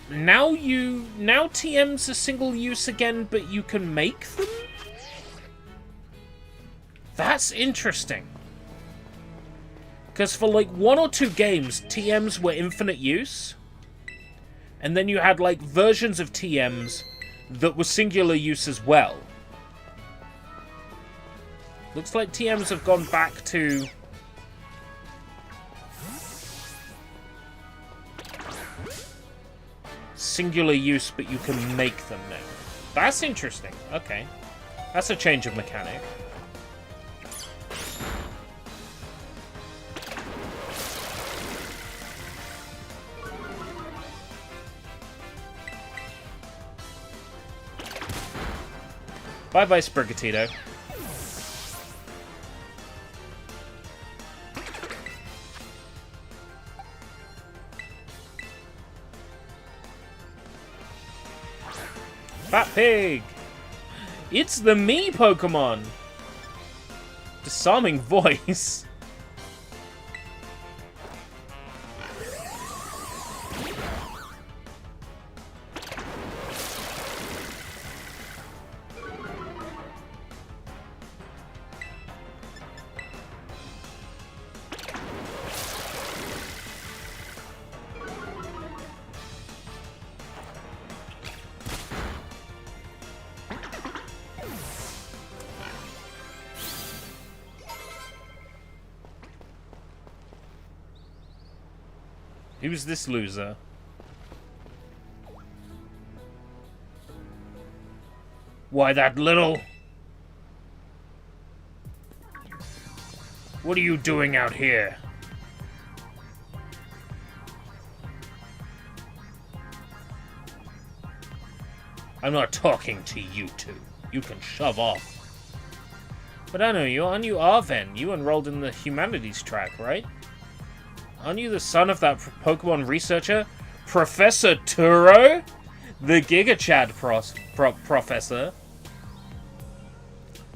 Now TM's a single use again, but you can make them? That's interesting. Because for like 1 or 2 games, TMs were infinite use. And then you had like versions of TMs that were singular use as well. Looks like TMs have gone back to... singular use, but you can make them now. That's interesting. Okay. That's a change of mechanic. Bye-bye, Sprigatito. Fat Pig! It's the me Pokemon! Disarming voice. Who's this loser? Why, that little... What are you doing out here? I'm not talking to you two. You can shove off. But I know you. Aren't you Arven? You enrolled in the humanities track, right? Aren't you the son of that Pokemon researcher, Professor Turo? The GigaChad professor.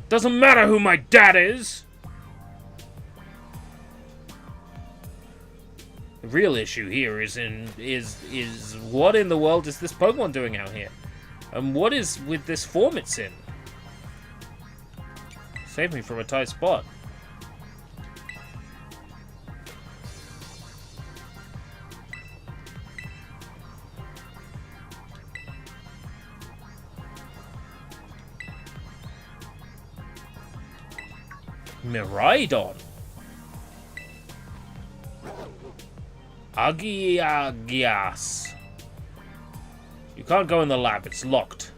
Doesn't matter who my dad is! The real issue here is what in the world is this Pokemon doing out here? And what is with this form it's in? Save me from a tight spot. Miraidon. Agiagias. You can't go in the lab, it's locked.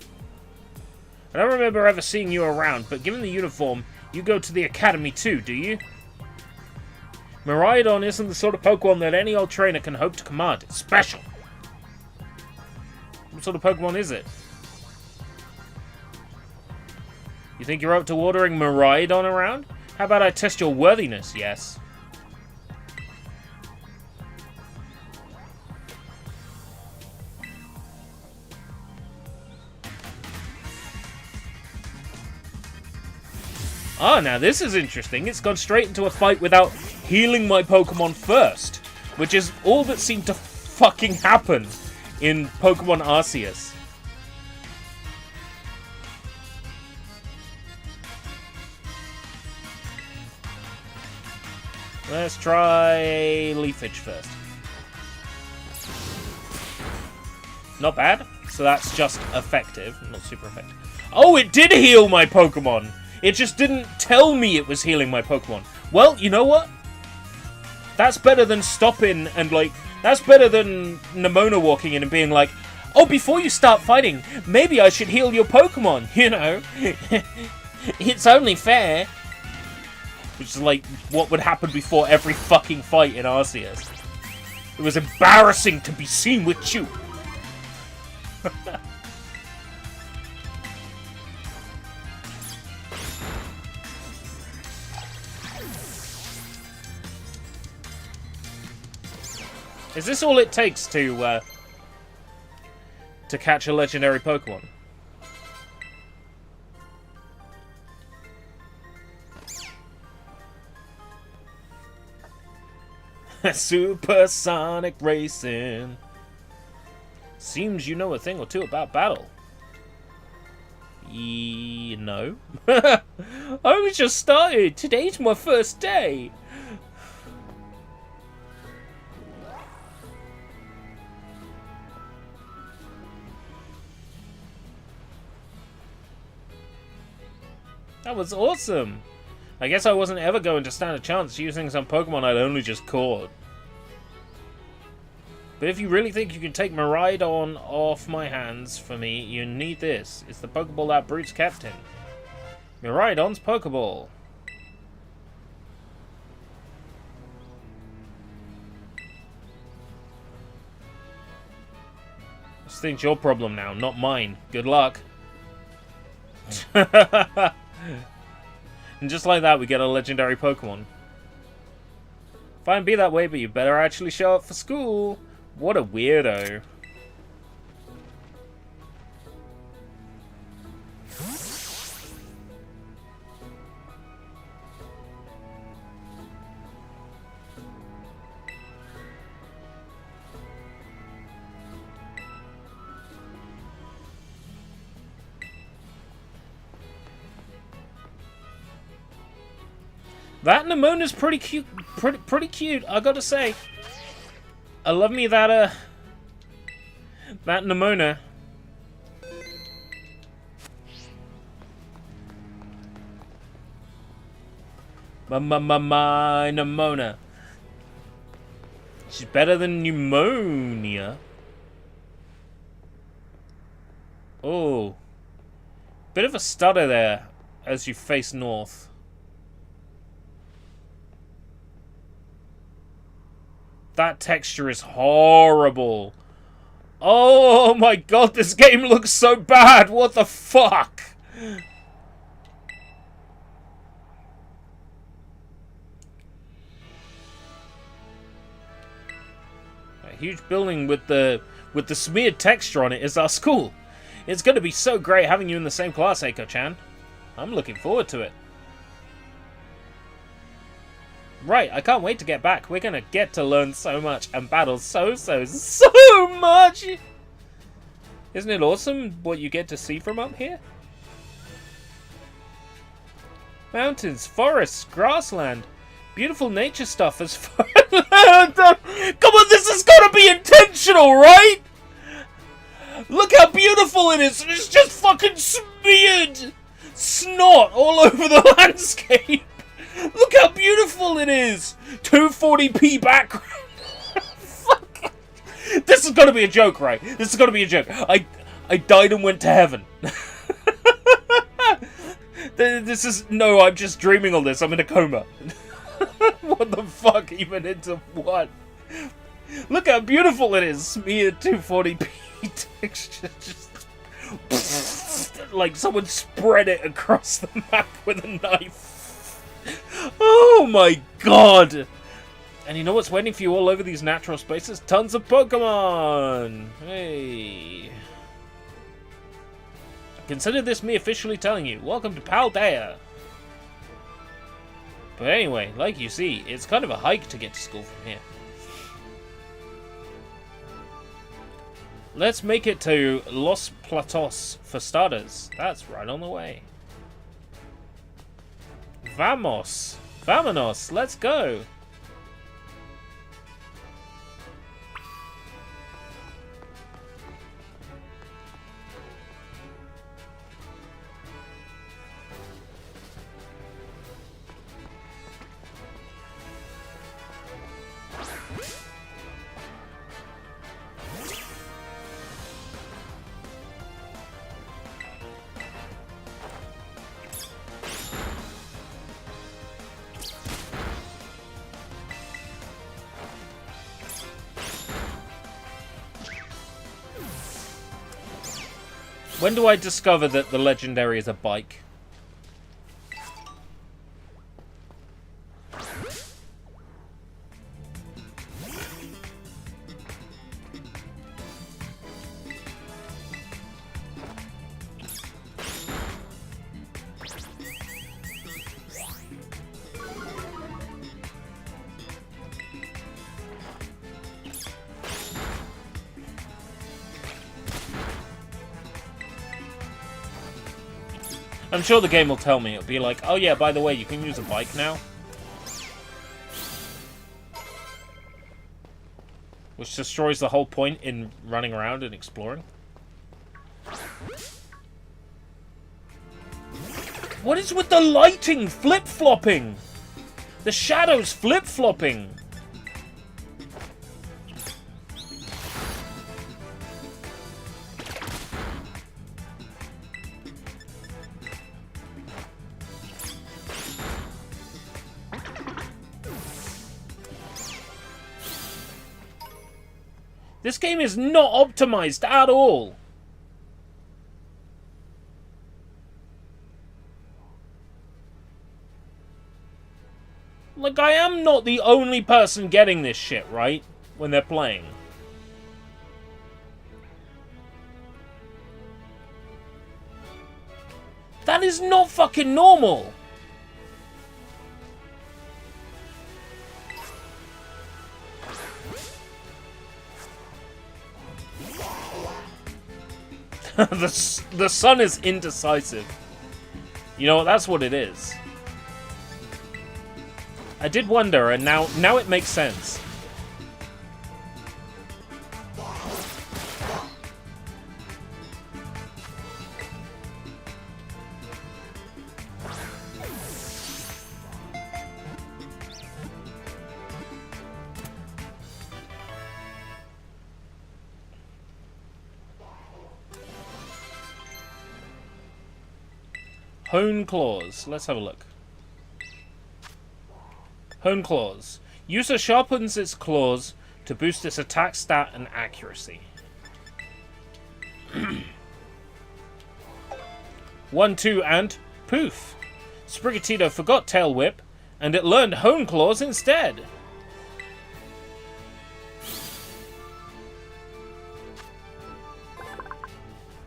I don't remember ever seeing you around, but given the uniform, you go to the academy too, do you? Miraidon isn't the sort of Pokemon that any old trainer can hope to command. It's special. What sort of Pokemon is it? You think you're up to ordering Miraidon around? How about I test your worthiness? Yes. Ah, now this is interesting. It's gone straight into a fight without healing my Pokemon first, which is all that seemed to fucking happen in Pokemon Arceus. Let's try Leafage first. Not bad. So that's just effective, not super effective. Oh, it did heal my Pokemon! It just didn't tell me it was healing my Pokemon. Well, you know what? That's better than stopping and, like... That's better than Nemona walking in and being like, oh, before you start fighting, maybe I should heal your Pokemon, you know? It's only fair. Which is, like, what would happen before every fucking fight in Arceus. It was embarrassing to be seen with you. Is this all it takes to catch a legendary Pokemon? Supersonic racing. Seems you know a thing or two about battle. No. I only just started. Today's my first day. That was awesome. I guess I wasn't ever going to stand a chance using some Pokemon I'd only just caught. But if you really think you can take Miraidon off my hands for me, you need this. It's the Pokeball that Brute's kept in. Miraidon's Pokeball. This thing's your problem now, not mine. Good luck. And just like that, we get a legendary Pokemon. Fine, be that way, but you better actually show up for school. What a weirdo. That Nemona's pretty cute. Pretty cute, I gotta say. I love me that that Nemona. My Nemona. She's better than pneumonia. Oh. Bit of a stutter there as you face north. That texture is horrible. Oh my god, this game looks so bad. What the fuck? A huge building with the smeared texture on it is our school. It's going to be so great having you in the same class, Eiko-chan. I'm looking forward to it. Right, I can't wait to get back. We're gonna get to learn so much and battle so much! Isn't it awesome what you get to see from up here? Mountains, forests, grassland. Beautiful nature stuff as far Come on, this has gotta be intentional, right? Look how beautiful it is! It's just fucking smeared snot all over the landscape! Look how beautiful it is! 240p background. Fuck. This is gonna be a joke, right? This is gonna be a joke. I died and went to heaven. This is... No, I'm just dreaming all this. I'm in a coma. What the fuck? Even into what? Look how beautiful it is! Smeared 240p texture. Just... like someone spread it across the map with a knife. Oh my god! And you know what's waiting for you all over these natural spaces? Tons of Pokemon! Hey. Consider this me officially telling you, welcome to Paldea! But anyway, like you see, it's kind of a hike to get to school from here. Let's make it to Los Platos for starters. That's right on the way. Vamos! Vamonos! Let's go! When do I discover that the legendary is a bike? I'm sure the game will tell me. It'll be like, oh yeah, by the way, you can use a bike now. Which destroys the whole point in running around and exploring. What is with the lighting flip-flopping? The shadows flip-flopping. This game is not optimized at all. Like, I am not the only person getting this shit, right? When they're playing. That is not fucking normal. The sun is indecisive. You know what? That's what it is. I did wonder, and now it makes sense. Hone Claws. Let's have a look. Hone Claws. User sharpens its claws to boost its attack stat and accuracy. 1, 2, and poof. Sprigatito forgot Tail Whip, and it learned Hone Claws instead.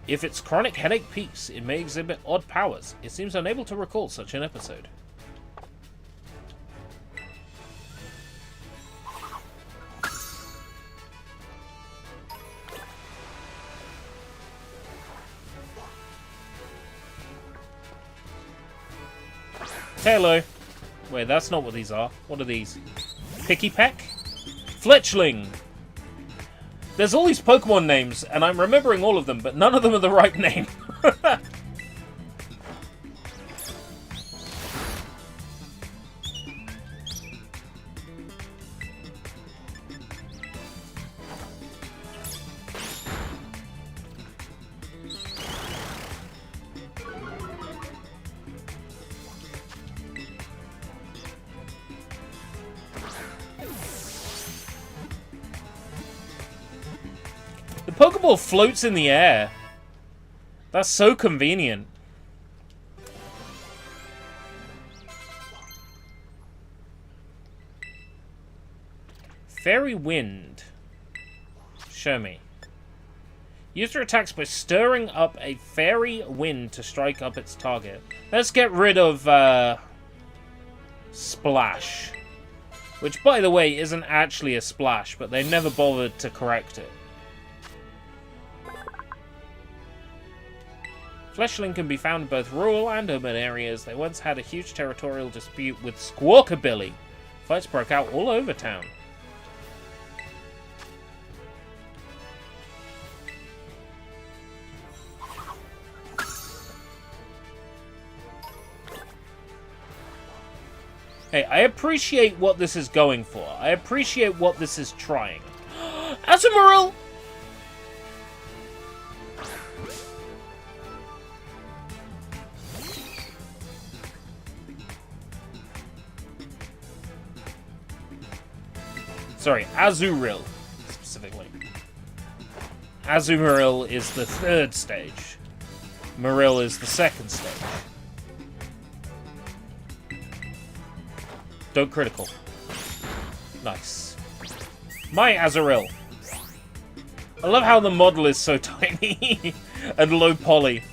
If its chronic headache peaks, it may exhibit odd powers. It seems unable to recall such an episode. Hello. Wait, that's not what these are. What are these? Picky Peck? Fletchling! There's all these Pokemon names, and I'm remembering all of them, but none of them are the right name. The Pokeball floats in the air. That's so convenient. Fairy Wind. Show me. User attacks by stirring up a fairy wind to strike up its target. Let's get rid of Splash. Which, by the way, isn't actually a splash, but they never bothered to correct it. Fletchling can be found in both rural and urban areas. They once had a huge territorial dispute with Squawkabilly. Fights broke out all over town. Hey, I appreciate what this is going for. I appreciate what this is trying. Azumarill! Sorry, Azurill, specifically. Azumarill is the third stage. Marill is the second stage. Don't critical. Nice. My Azurill. I love how the model is so tiny and low poly.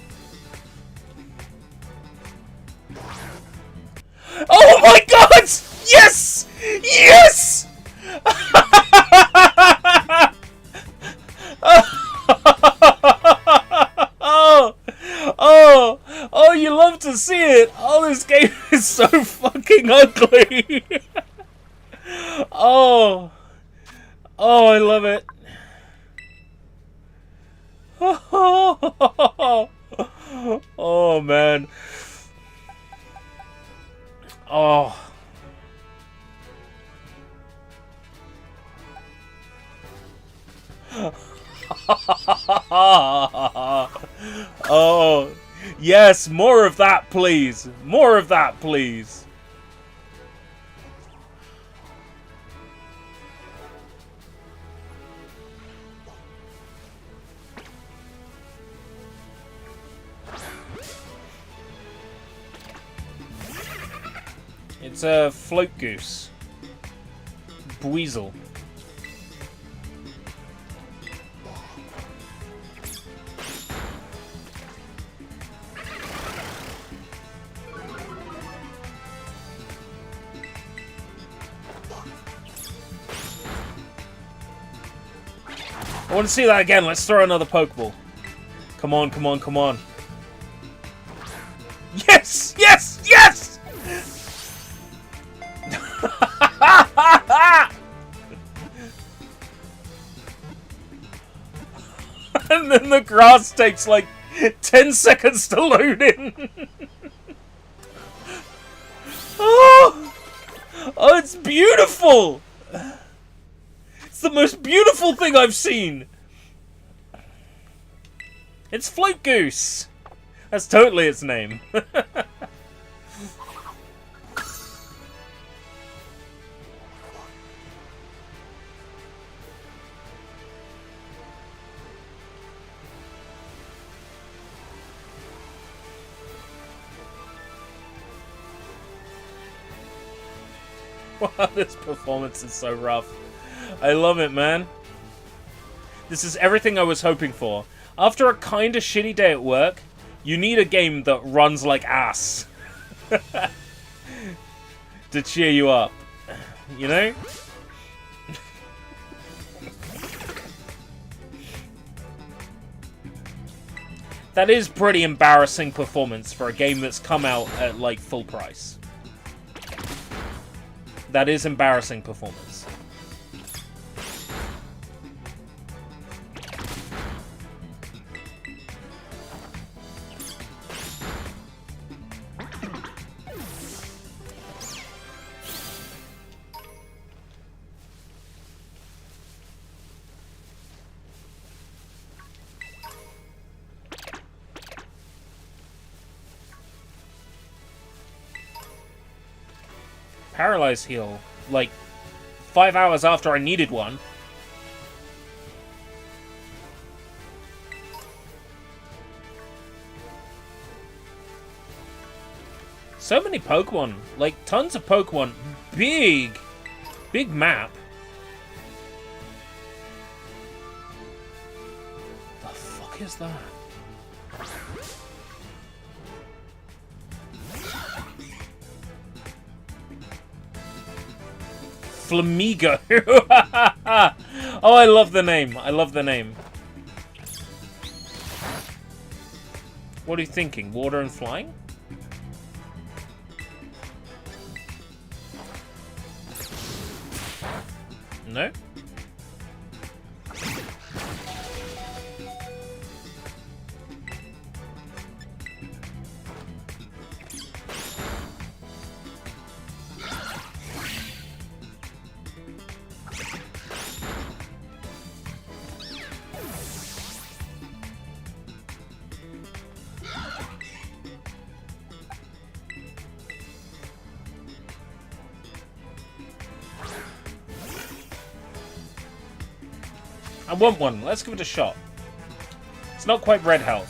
Oh my god! Yes! Yes! Oh, you love to see it! Oh, this game is so fucking ugly! Oh, I love it. Oh, man. Oh. Oh. Yes, more of that, please. More of that, please. It's a float goose. Buizel. I want to see that again. Let's throw another Pokeball. Come on, come on, come on. Yes! Yes! Yes! And then the grass takes like 10 seconds to load in. Oh, it's beautiful. It's the most beautiful thing I've seen. It's Float Goose. That's totally its name. Wow, this performance is so rough. I love it, man. This is everything I was hoping for. After a kinda shitty day at work, you need a game that runs like ass. To cheer you up. You know? That is pretty embarrassing performance for a game that's come out at, like, full price. That is embarrassing performance. Paralyze heal, like 5 hours after I needed one. So many Pokemon, like tons of Pokemon. Big map. The fuck is that? Flamigo. Oh, I love the name. I love the name. What are you thinking? Water and flying? No? I want one. Let's give it a shot. It's not quite red health.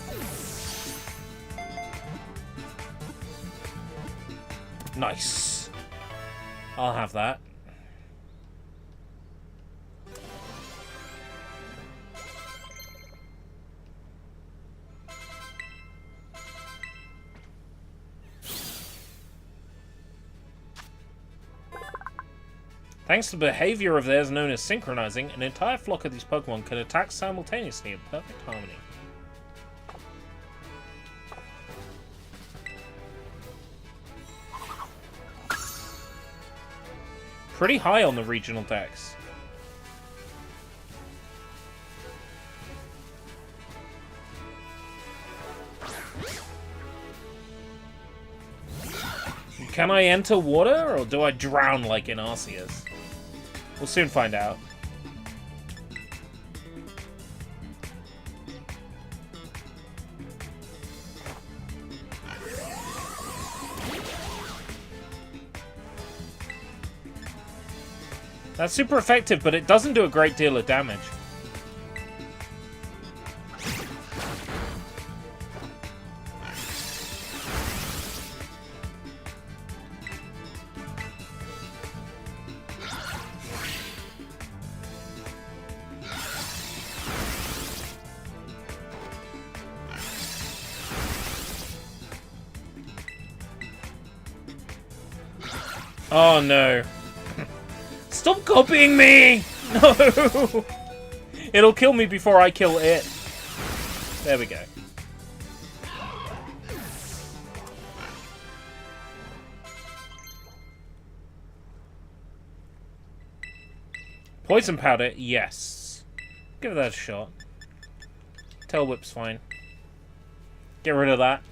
Nice. I'll have that. Thanks to the behavior of theirs known as synchronizing, an entire flock of these Pokemon can attack simultaneously in perfect harmony. Pretty high on the regional dex. Can I enter water, or do I drown like in Arceus? We'll soon find out. That's super effective, but it doesn't do a great deal of damage. Oh no. Stop copying me! No! It'll kill me before I kill it. There we go. Poison powder, yes. Give that a shot. Tail whip's fine. Get rid of that.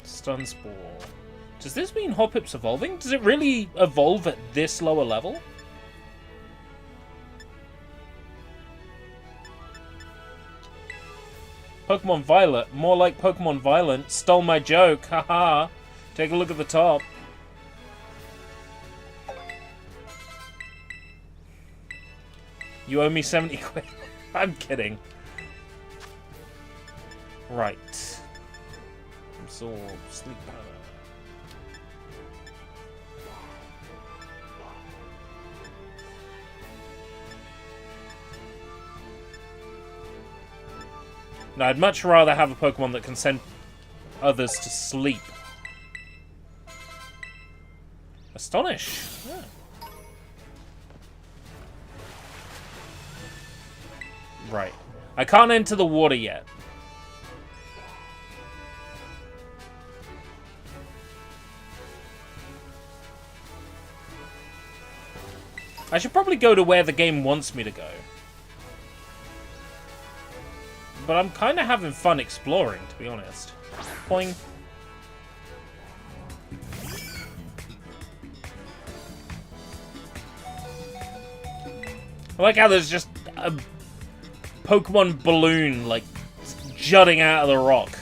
Stun Spore. Does this mean Hoppip's evolving? Does it really evolve at this lower level? Pokemon Violet. More like Pokemon Violent. Stole my joke. Haha. Take a look at the top. You owe me 70 quid. I'm kidding. Right. Absorb. Sleep powder. No, I'd much rather have a Pokemon that can send others to sleep. Astonish. Yeah. Right. I can't enter the water yet. I should probably go to where the game wants me to go. But I'm kind of having fun exploring, to be honest. Boing. I like how there's just a Pokemon balloon, like, jutting out of the rock.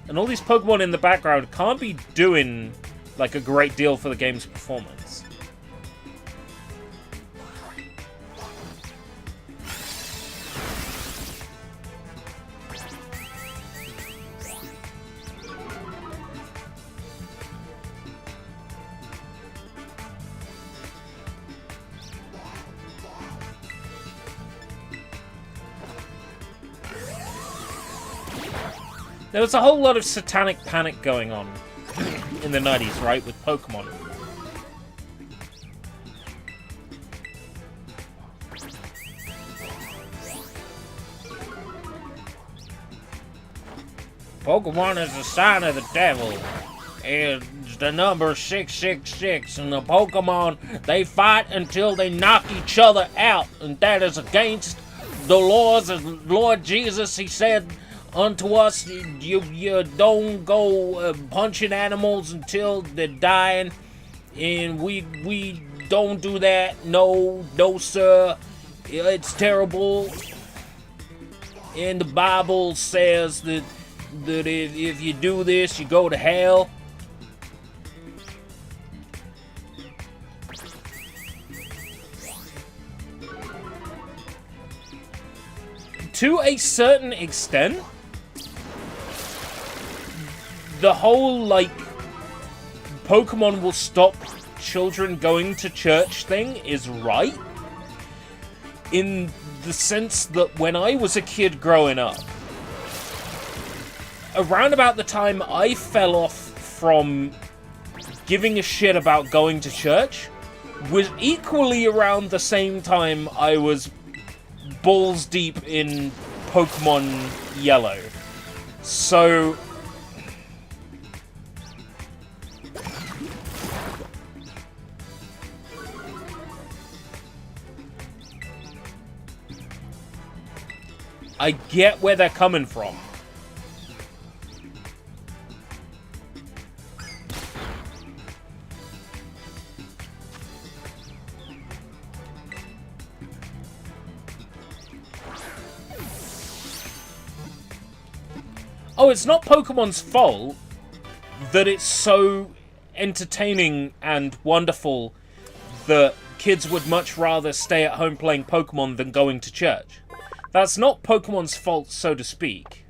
And all these Pokemon in the background can't be doing, like, a great deal for the game's performance. There was a whole lot of satanic panic going on in the 90s, right, with Pokemon. Pokemon is a sign of the devil. It's the number 666, and the Pokemon, they fight until they knock each other out, and that is against the laws of Lord Jesus. He said unto us, you don't go punching animals until they're dying, and we don't do that. No sir, it's terrible. And the Bible says that if you do this, you go to hell. to a certain extent, the whole, like, Pokemon will stop children going to church thing is right. In the sense that when I was a kid growing up, around about the time I fell off from giving a shit about going to church was equally around the same time I was balls deep in Pokemon Yellow. So I get where they're coming from. Oh, it's not Pokemon's fault that it's so entertaining and wonderful that kids would much rather stay at home playing Pokemon than going to church. That's not Pokemon's fault, so to speak.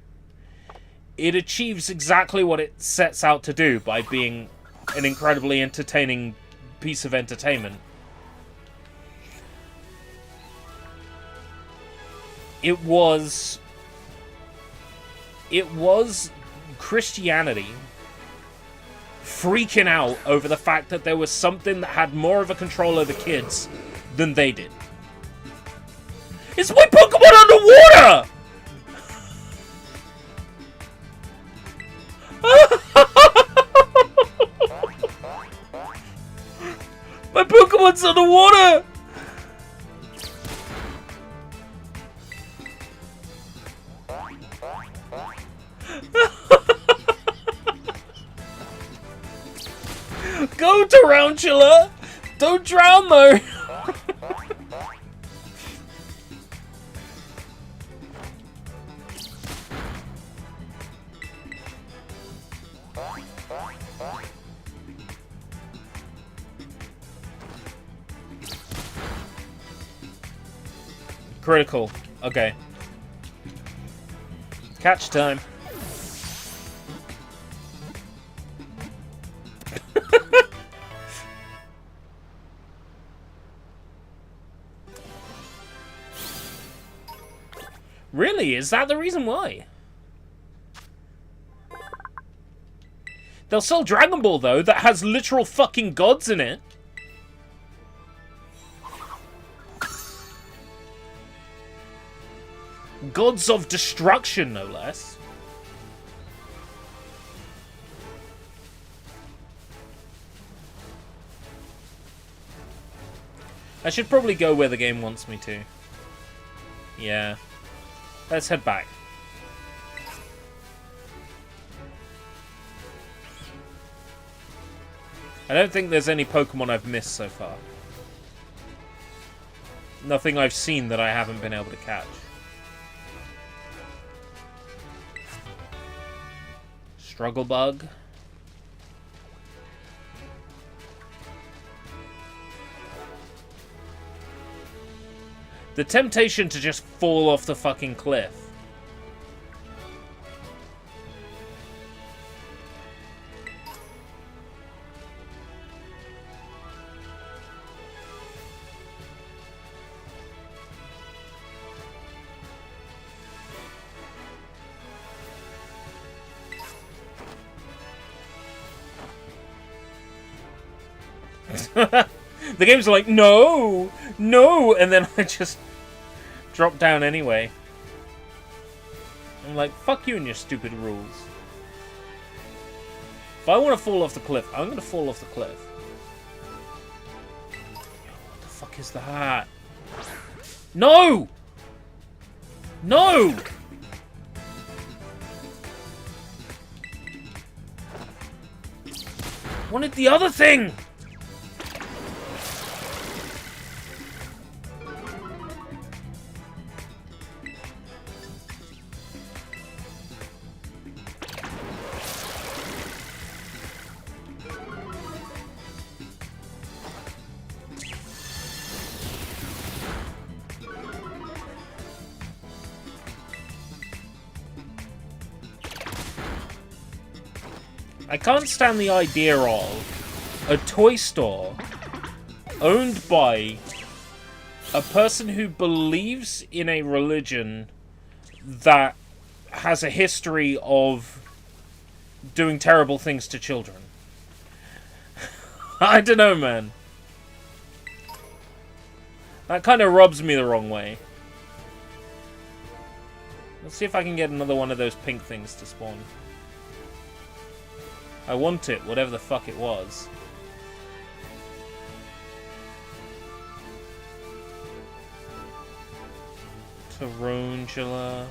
It achieves exactly what it sets out to do by being an incredibly entertaining piece of entertainment. It was Christianity freaking out over the fact that there was something that had more of a control over kids than they did. It's my Pokemon underwater! My Pokemon's underwater! Go, Tarantula! Don't drown, though! Critical. Okay. Catch time. Really? Is that the reason why? They'll sell Dragon Ball, though, that has literal fucking gods in it. Gods of destruction, no less. I should probably go where the game wants me to. Yeah. Let's head back. I don't think there's any Pokemon I've missed so far. Nothing I've seen that I haven't been able to catch. Struggle Bug. The temptation to just fall off the fucking cliff. The game's like, no, no, and then I just drop down anyway. I'm like, fuck you and your stupid rules. If I want to fall off the cliff, I'm going to fall off the cliff. What the fuck is that? No! No! I wanted the other thing! I can't stand the idea of a toy store owned by a person who believes in a religion that has a history of doing terrible things to children. I don't know, man. That kind of rubs me the wrong way. Let's see if I can get another one of those pink things to spawn. I want it, whatever the fuck it was. Tarantula.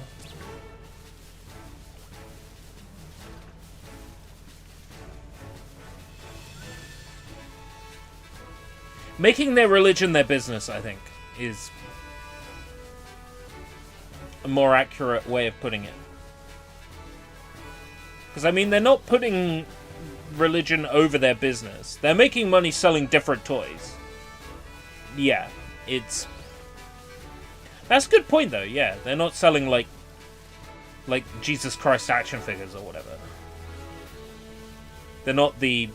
Making their religion their business, I think, is a more accurate way of putting it. Because, I mean, they're not putting religion over their business. They're making money selling different toys. Yeah, it's... That's a good point, though, yeah. They're not selling, like Jesus Christ action figures or whatever. They're not the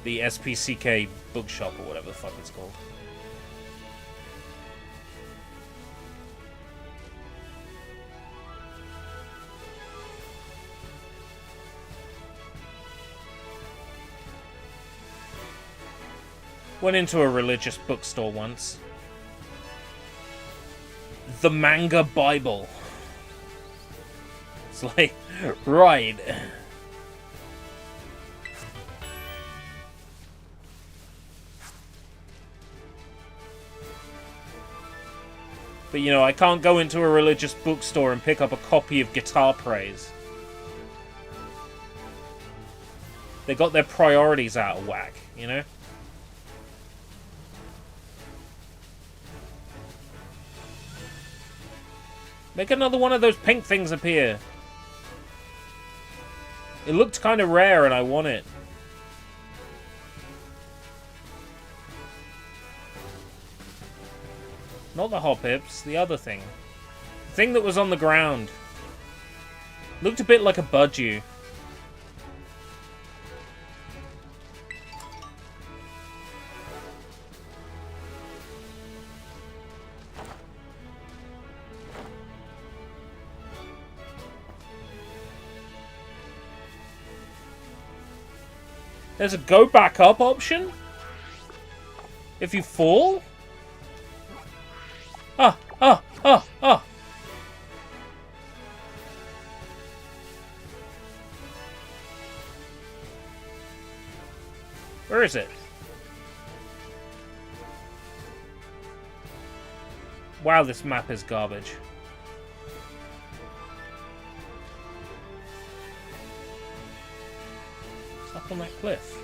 SPCK bookshop or whatever the fuck it's called. Went into a religious bookstore once. The Manga Bible. It's like, right. But, you know, I can't go into a religious bookstore and pick up a copy of Guitar Praise. They got their priorities out of whack, you know? Make another one of those pink things appear. It looked kind of rare and I want it. Not the Hoppips, the other thing. The thing that was on the ground. Looked a bit like a Budgie. There's a go back up option? If you fall? Ah! Where is it? Wow, this map is garbage. It's up on that cliff.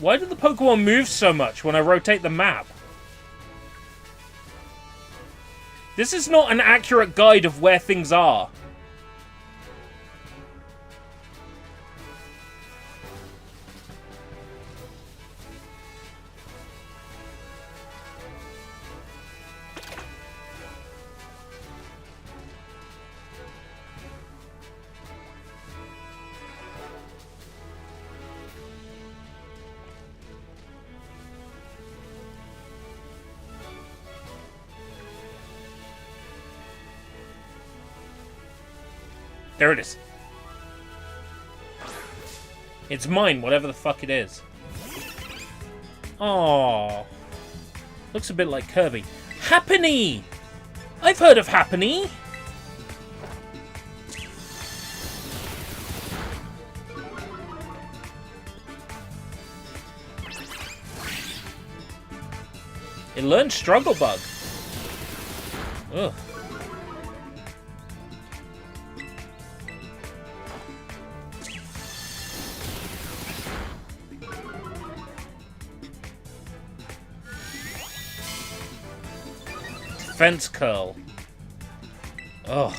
Why do the Pokemon move so much when I rotate the map? This is not an accurate guide of where things are. There it is. It's mine, whatever the fuck it is. Oh, looks a bit like Kirby. Happiny! I've heard of Happiny! It learned Struggle Bug. Ugh. Fence curl. Ugh.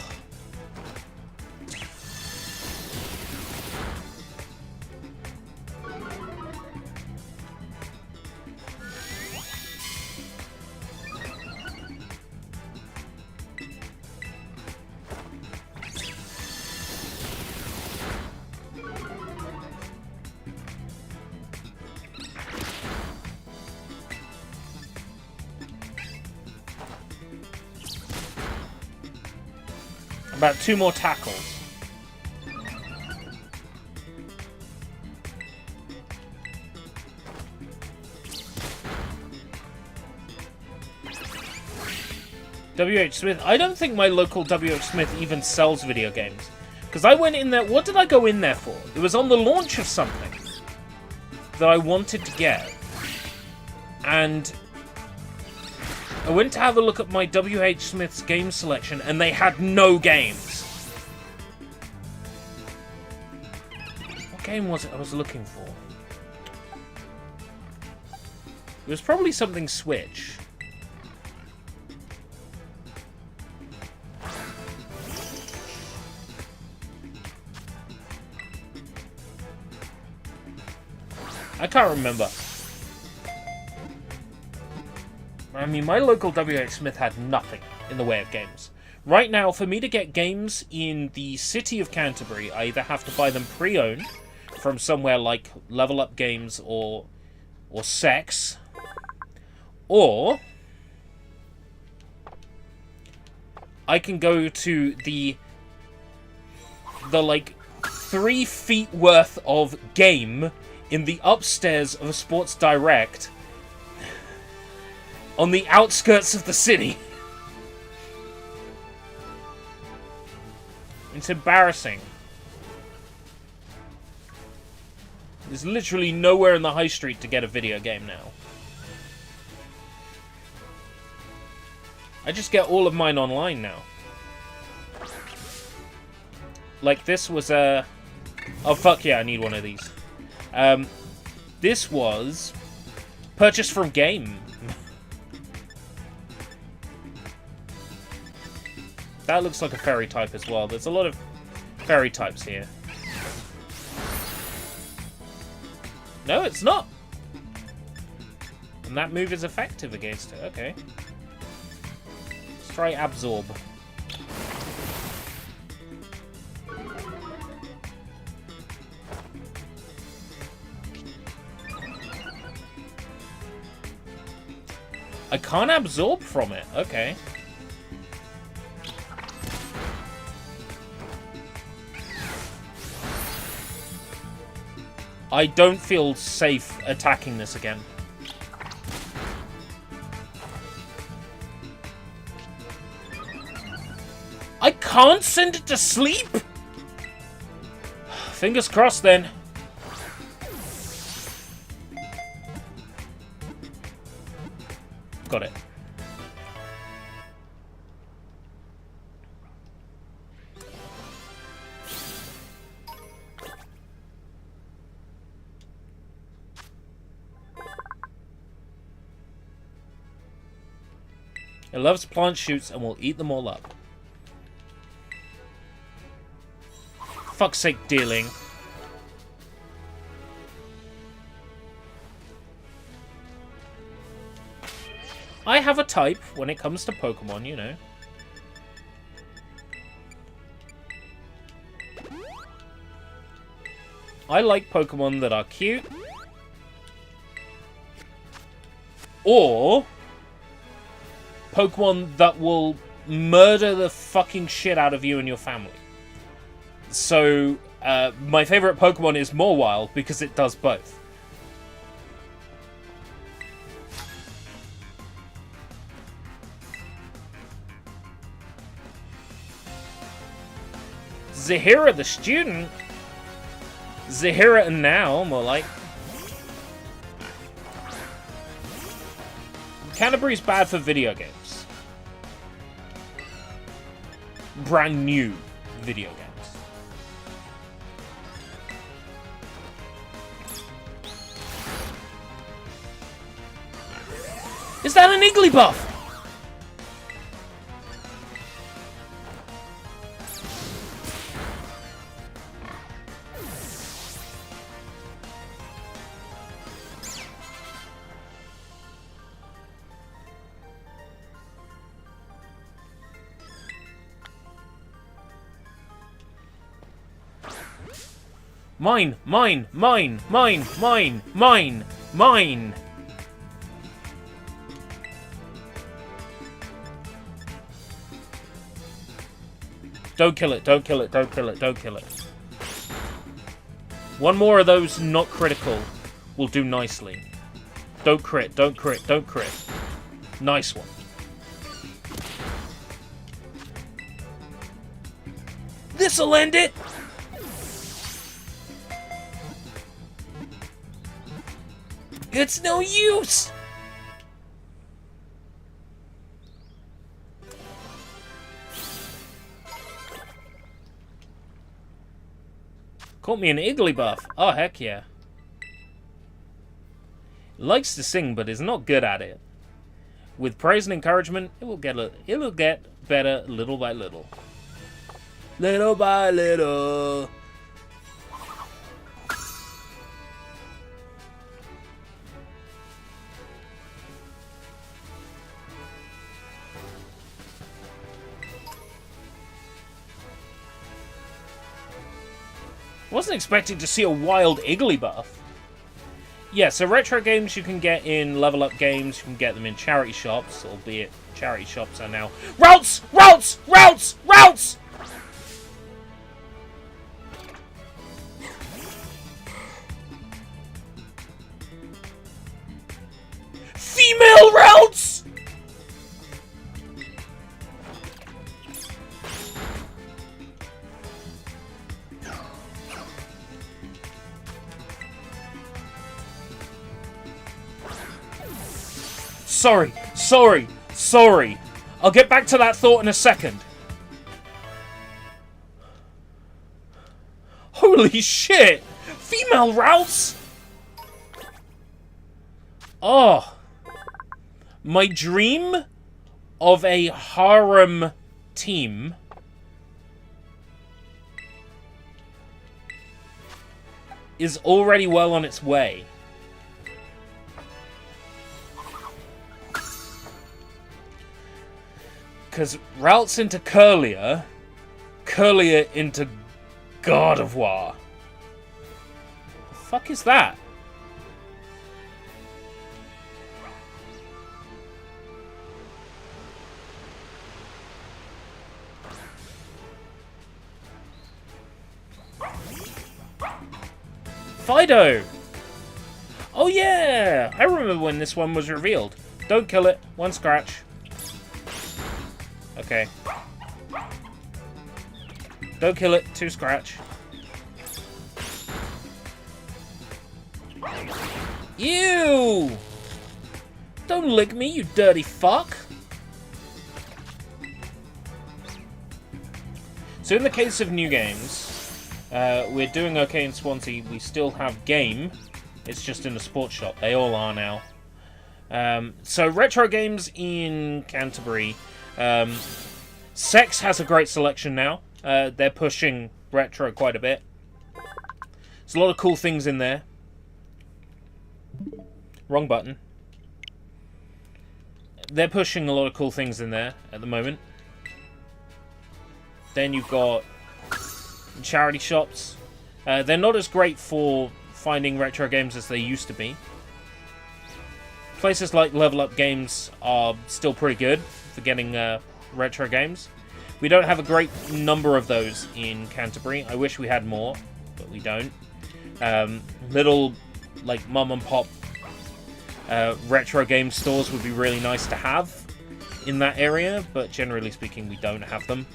About 2 more tackles. WH Smith. I don't think my local WH Smith even sells video games. Because I went in there... What did I go in there for? It was on the launch of something that I wanted to get. And I went to have a look at my WH Smith's game selection, and they had no games. What game was it I was looking for? It was probably something Switch. I can't remember. I mean, my local WH Smith had nothing in the way of games. Right now, for me to get games in the city of Canterbury, I either have to buy them pre-owned from somewhere like Level Up Games or Sex, or I can go to the like 3 feet worth of game in the upstairs of a Sports Direct on the outskirts of the city. It's embarrassing. There's literally nowhere in the high street to get a video game now. I just get all of mine online now. Like, this was a... Oh, fuck yeah, I need one of these. This was purchased from Game. That looks like a fairy type as well. There's a lot of fairy types here. No, it's not. And that move is effective against it. Okay. Let's try Absorb. I can't absorb from it. Okay. I don't feel safe attacking this again. I can't send it to sleep? Fingers crossed then. Got it. It loves plant shoots and will eat them all up. Fuck's sake, dealing. I have a type when it comes to Pokemon, you know. I like Pokemon that are cute. Or Pokemon that will murder the fucking shit out of you and your family. So, my favorite Pokemon is Mawile because it does both. Zahira the student? Zahira and now, more like. Canterbury's bad for video games. Brand new video games. Is that an Igglybuff? Mine, mine, mine, mine, mine, mine, mine. Don't kill it, don't kill it, don't kill it, don't kill it. One more of those not critical will do nicely. Don't crit, don't crit, don't crit. Nice one. This'll end it! It's no use! Caught me an Igglybuff. Oh, heck yeah. Likes to sing, but is not good at it. With praise and encouragement, it will get better little by little. Little by little. Wasn't expecting to see a wild Igglybuff. Yeah, so retro games you can get in level up games, you can get them in charity shops, albeit charity shops are now routes! Routes! Routes! Routes! Female routes! Sorry. I'll get back to that thought in a second. Holy shit! Female routes? Oh. My dream of a harem team is already well on its way. Because routes into Curlier, Curlier into God of War. The fuck is that? Fido! Oh yeah! I remember when this one was revealed. Don't kill it. One scratch. Okay. Don't kill it. Two scratch. Ew! Don't lick me, you dirty fuck! So in the case of new games, we're doing okay in Swansea. We still have game. It's just in the sports shop. They all are now. So retro games in Canterbury. Sex has a great selection now. They're pushing retro quite a bit. There's a lot of cool things in there. Wrong button. They're pushing a lot of cool things in there at the moment. Then you've got charity shops. They're not as great for finding retro games as they used to be. Places like Level Up Games are still pretty good for getting retro games. We don't have a great number of those in Canterbury. I wish we had more, but we don't. Little, like, mum and pop retro game stores would be really nice to have in that area, but generally speaking, we don't have them.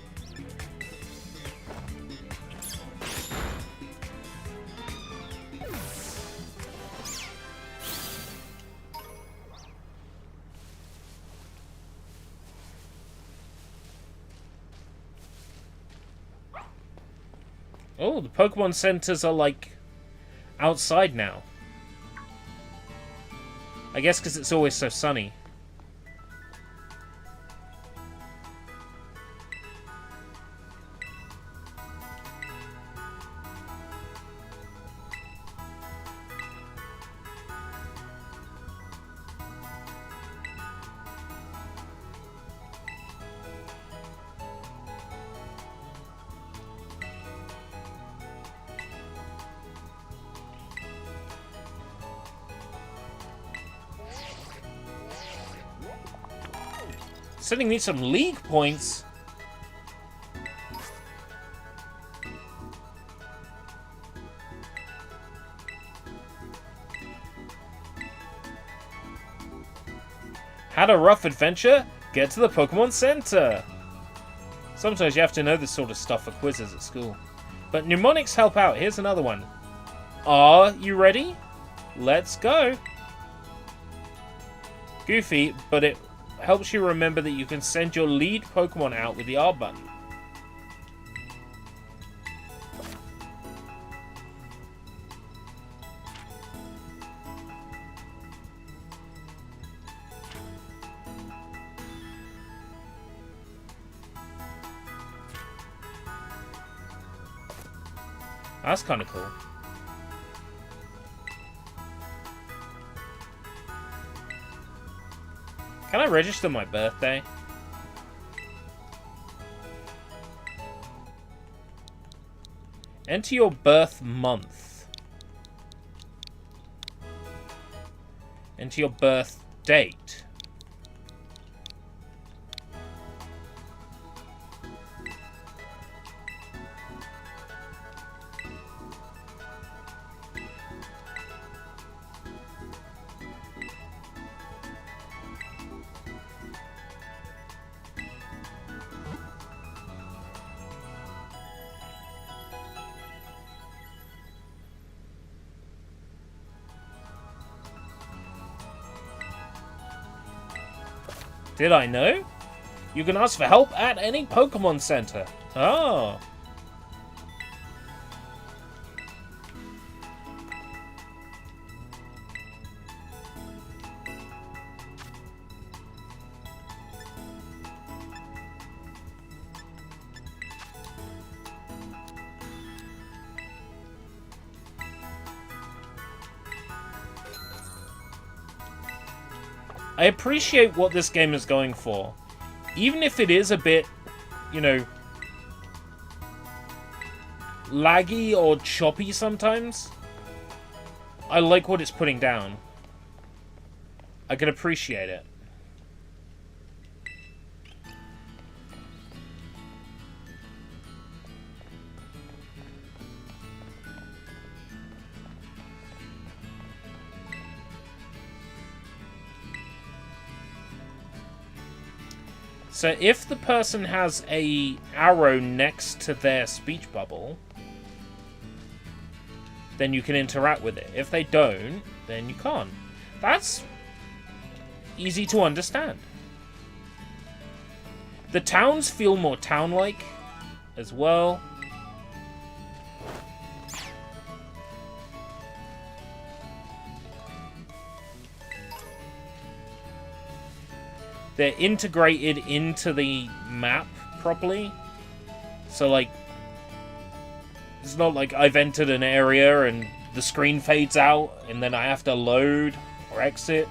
Oh, the Pokemon centers are, like, outside now. I guess because it's always so sunny. Sending me some league points. Had a rough adventure? Get to the Pokemon Center! Sometimes you have to know this sort of stuff for quizzes at school. But mnemonics help out. Here's another one. Are you ready? Let's go! Goofy, but it helps you remember that you can send your lead Pokemon out with the R button. That's kind of cool. Can I register my birthday? Enter your birth month. Enter your birth date. Did I know? You can ask for help at any Pokemon Center. Oh. I appreciate what this game is going for. Even if it is a bit, you know, laggy or choppy sometimes, I like what it's putting down. I can appreciate it. So if the person has a arrow next to their speech bubble, then you can interact with it. If they don't, then you can't. That's easy to understand. The towns feel more town-like as well. They're integrated into the map properly. So, like, it's not like I've entered an area and the screen fades out and then I have to load or exit.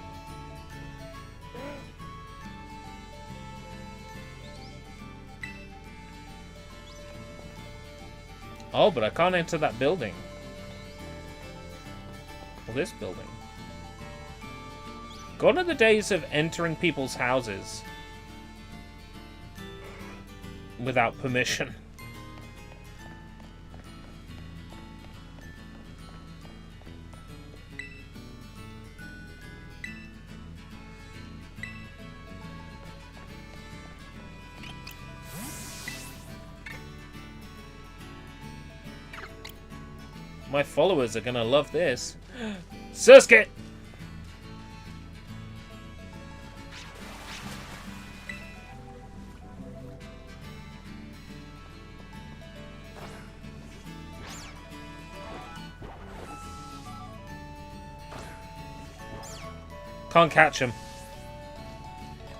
Oh, but I can't enter that building. Or this building. Gone are the days of entering people's houses without permission. My followers are gonna love this. Surskit! Can't catch him.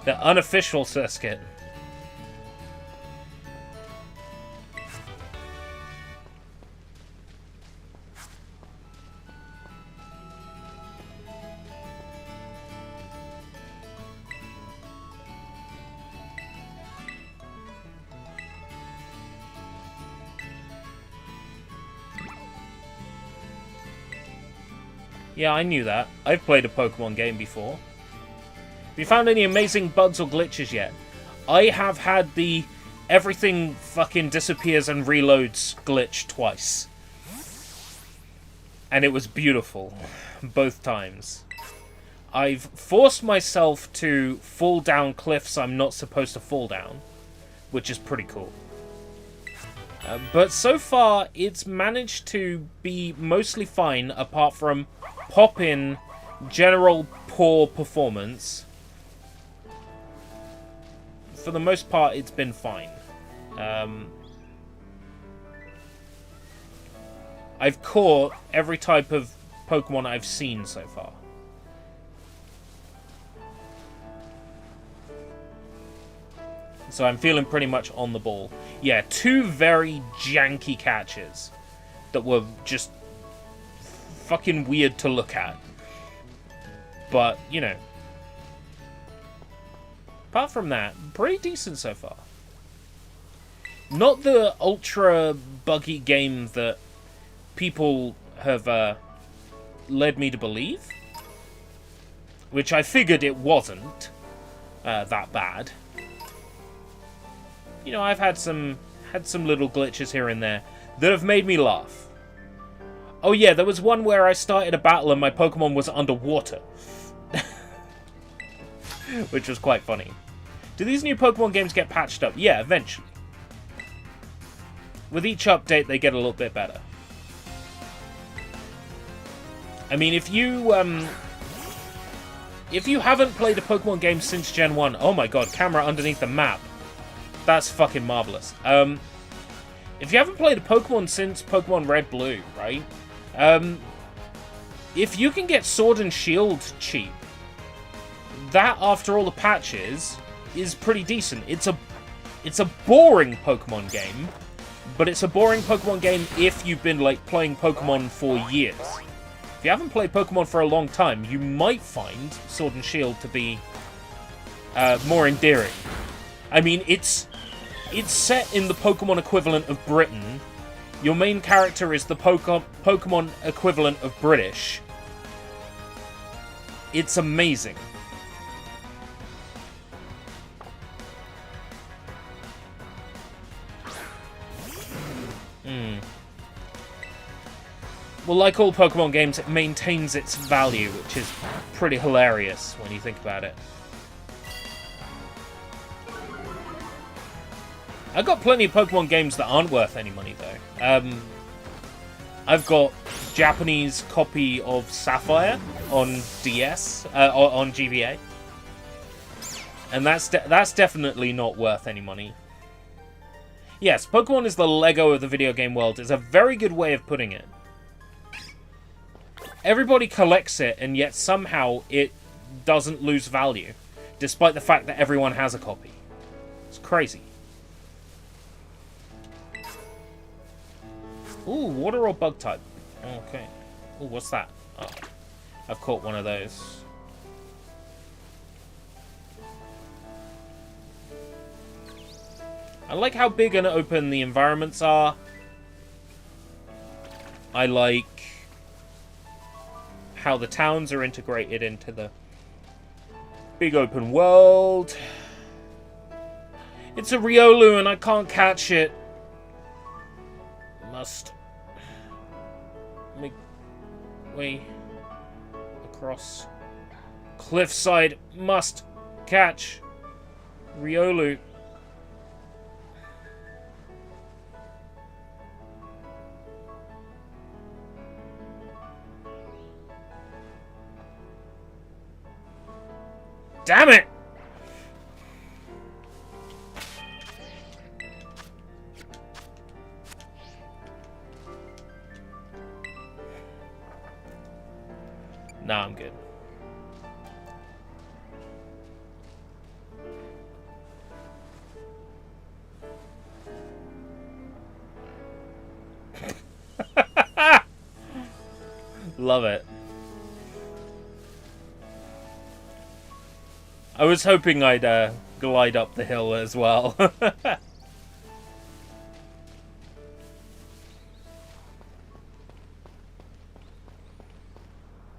The unofficial Surskit. Yeah, I knew that. I've played a Pokemon game before. Have you found any amazing bugs or glitches yet? I have had the everything fucking disappears and reloads glitch twice. And it was beautiful. Both times. I've forced myself to fall down cliffs I'm not supposed to fall down, which is pretty cool. But so far, it's managed to be mostly fine, apart from pop-in, general poor performance. For the most part, it's been fine. I've caught every type of Pokemon I've seen so far. So I'm feeling pretty much on the ball. Yeah, 2 very janky catches that were just fucking weird to look at. But, you know. Apart from that, pretty decent so far. Not the ultra buggy game that people have led me to believe. Which I figured it wasn't that bad. You know, I've had some little glitches here and there that have made me laugh. Oh yeah, there was one where I started a battle and my Pokemon was underwater. Which was quite funny. Do these new Pokemon games get patched up? Yeah, eventually. With each update, they get a little bit better. I mean, if you haven't played a Pokemon game since Gen 1, oh my god, camera underneath the map. That's fucking marvelous. If you haven't played a Pokemon since Pokemon Red Blue, right? If you can get Sword and Shield cheap, that, after all the patches, is pretty decent. It's a boring Pokemon game, but it's a boring Pokemon game if you've been like playing Pokemon for years. If you haven't played Pokemon for a long time, you might find Sword and Shield to be more endearing. I mean, it's set in the Pokemon equivalent of Britain. Your main character is the Pokemon equivalent of British. It's amazing. Well, like all Pokemon games, it maintains its value, which is pretty hilarious when you think about it. I've got plenty of Pokemon games that aren't worth any money, though. I've got Japanese copy of Sapphire on DS, on GBA. And that's definitely not worth any money. Yes, Pokemon is the Lego of the video game world. Is a very good way of putting it. Everybody collects it, and yet somehow it doesn't lose value, despite the fact that everyone has a copy. It's crazy. Ooh, water or bug type. Okay. Ooh, what's that? Oh, I've caught one of those. I like how big and open the environments are. I like how the towns are integrated into the big open world. It's a Riolu and I can't catch it. Must make way across cliffside. Must catch Riolu. Damn it! Nah, I'm good. Love it. I was hoping I'd glide up the hill as well.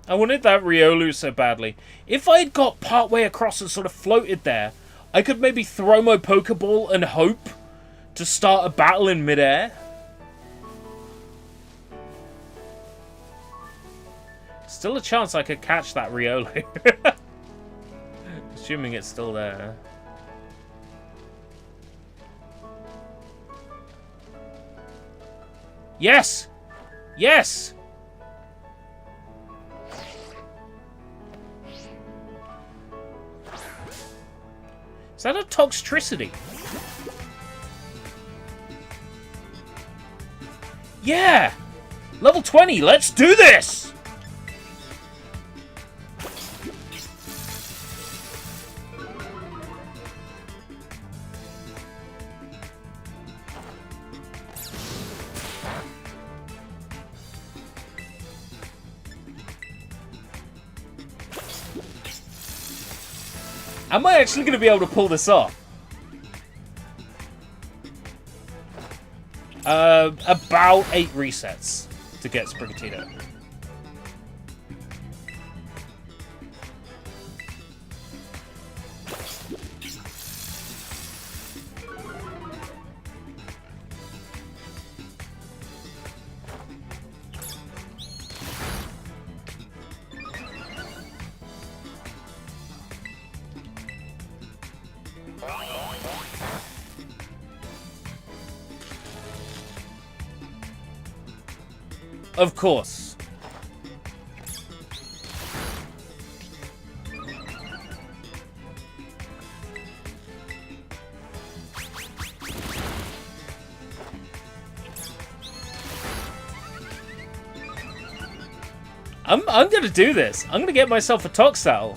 I wanted that Riolu so badly. If I'd got partway across and sort of floated there, I could maybe throw my Pokeball and hope to start a battle in midair. Still a chance I could catch that Riolu. Assuming it's still there. Yes! Yes! Is that a Toxtricity? Yeah! Level 20, let's do this! Am I actually going to be able to pull this off? About 8 resets to get Sprigatito. Of course. I'm gonna do this. I'm gonna get myself a Toxel.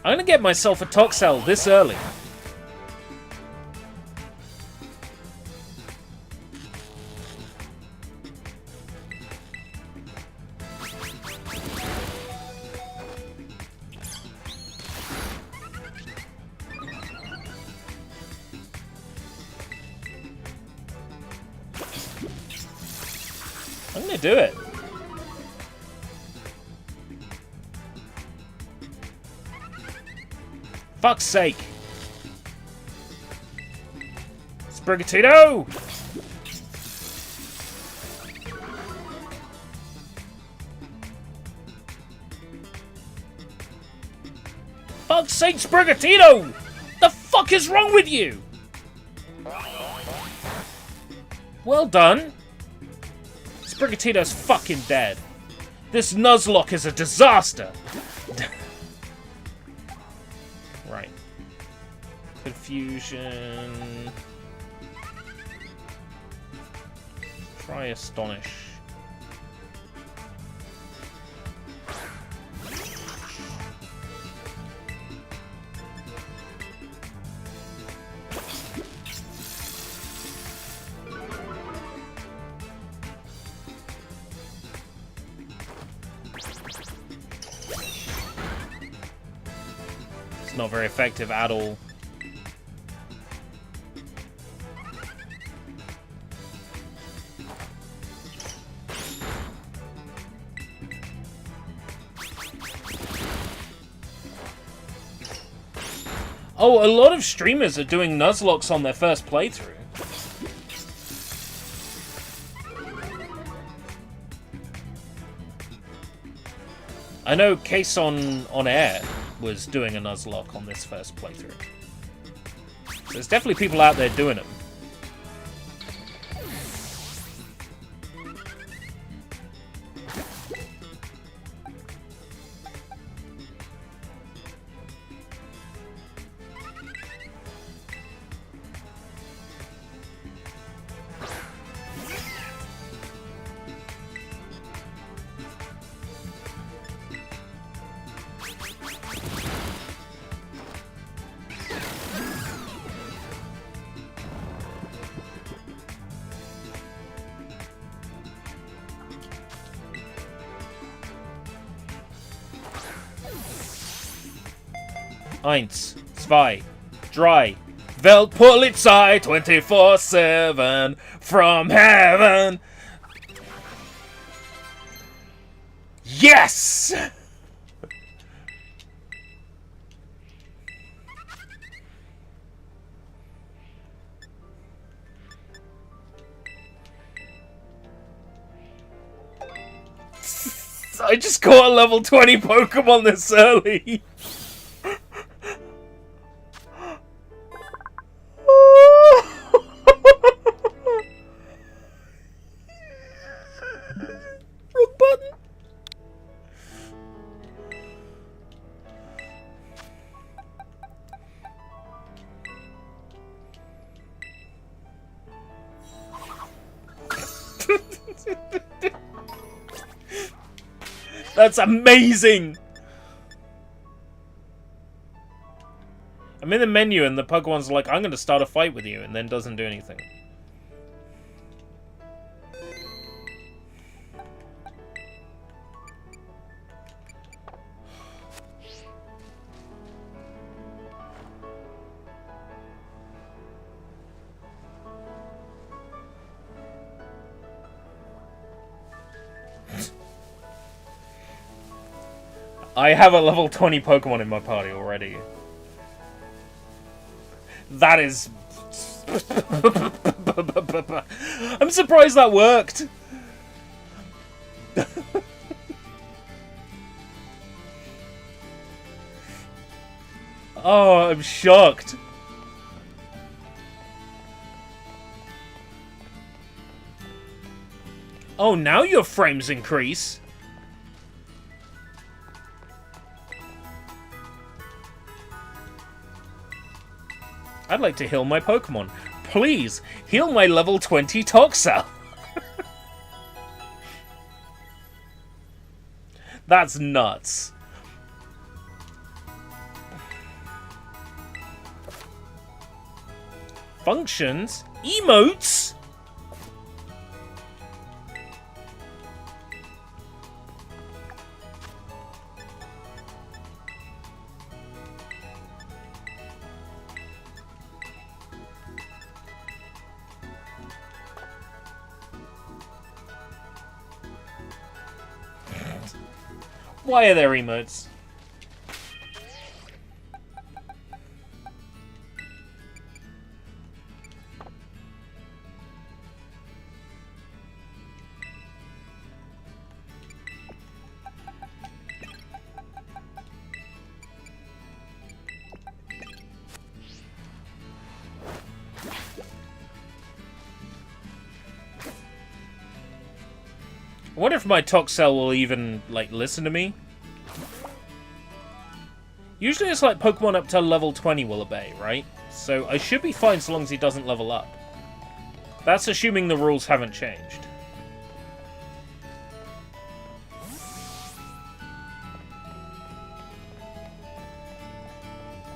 I'm gonna get myself a Toxel this early. I'm gonna do it. Fuck's sake. Sprigatito! Fuck's sake, Sprigatito! The fuck is wrong with you? Well done. Sprigatito's fucking dead. This Nuzlocke is a disaster. Right. Confusion. Try Astonish. Not very effective at all. Oh, a lot of streamers are doing Nuzlocks on their first playthrough. I know Case on Air was doing a Nuzlocke on this first playthrough. So there's definitely people out there doing them. Eins, zwei, drei. Weltpolizei 24/7 from heaven. Yes! I just caught a level 20 Pokemon this early. Wrong button. That's amazing! I'm in the menu and the Pokemon's like, I'm gonna start a fight with you, and then doesn't do anything. I have a level 20 Pokemon in my party already. That is... I'm surprised that worked! Oh, I'm shocked. Oh, now your frames increase. I'd like to heal my Pokemon. Please, heal my level 20 Toxel. That's nuts. Functions? Emotes? Why are there emotes? I wonder if my Toxel will even, like, listen to me. Usually it's like Pokemon up to level 20 will obey, right? So I should be fine so long as he doesn't level up. That's assuming the rules haven't changed.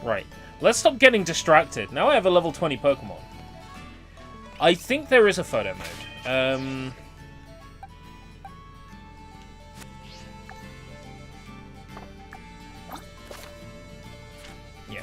Right. Let's stop getting distracted. Now I have a level 20 Pokemon. I think there is a photo mode. Yeah.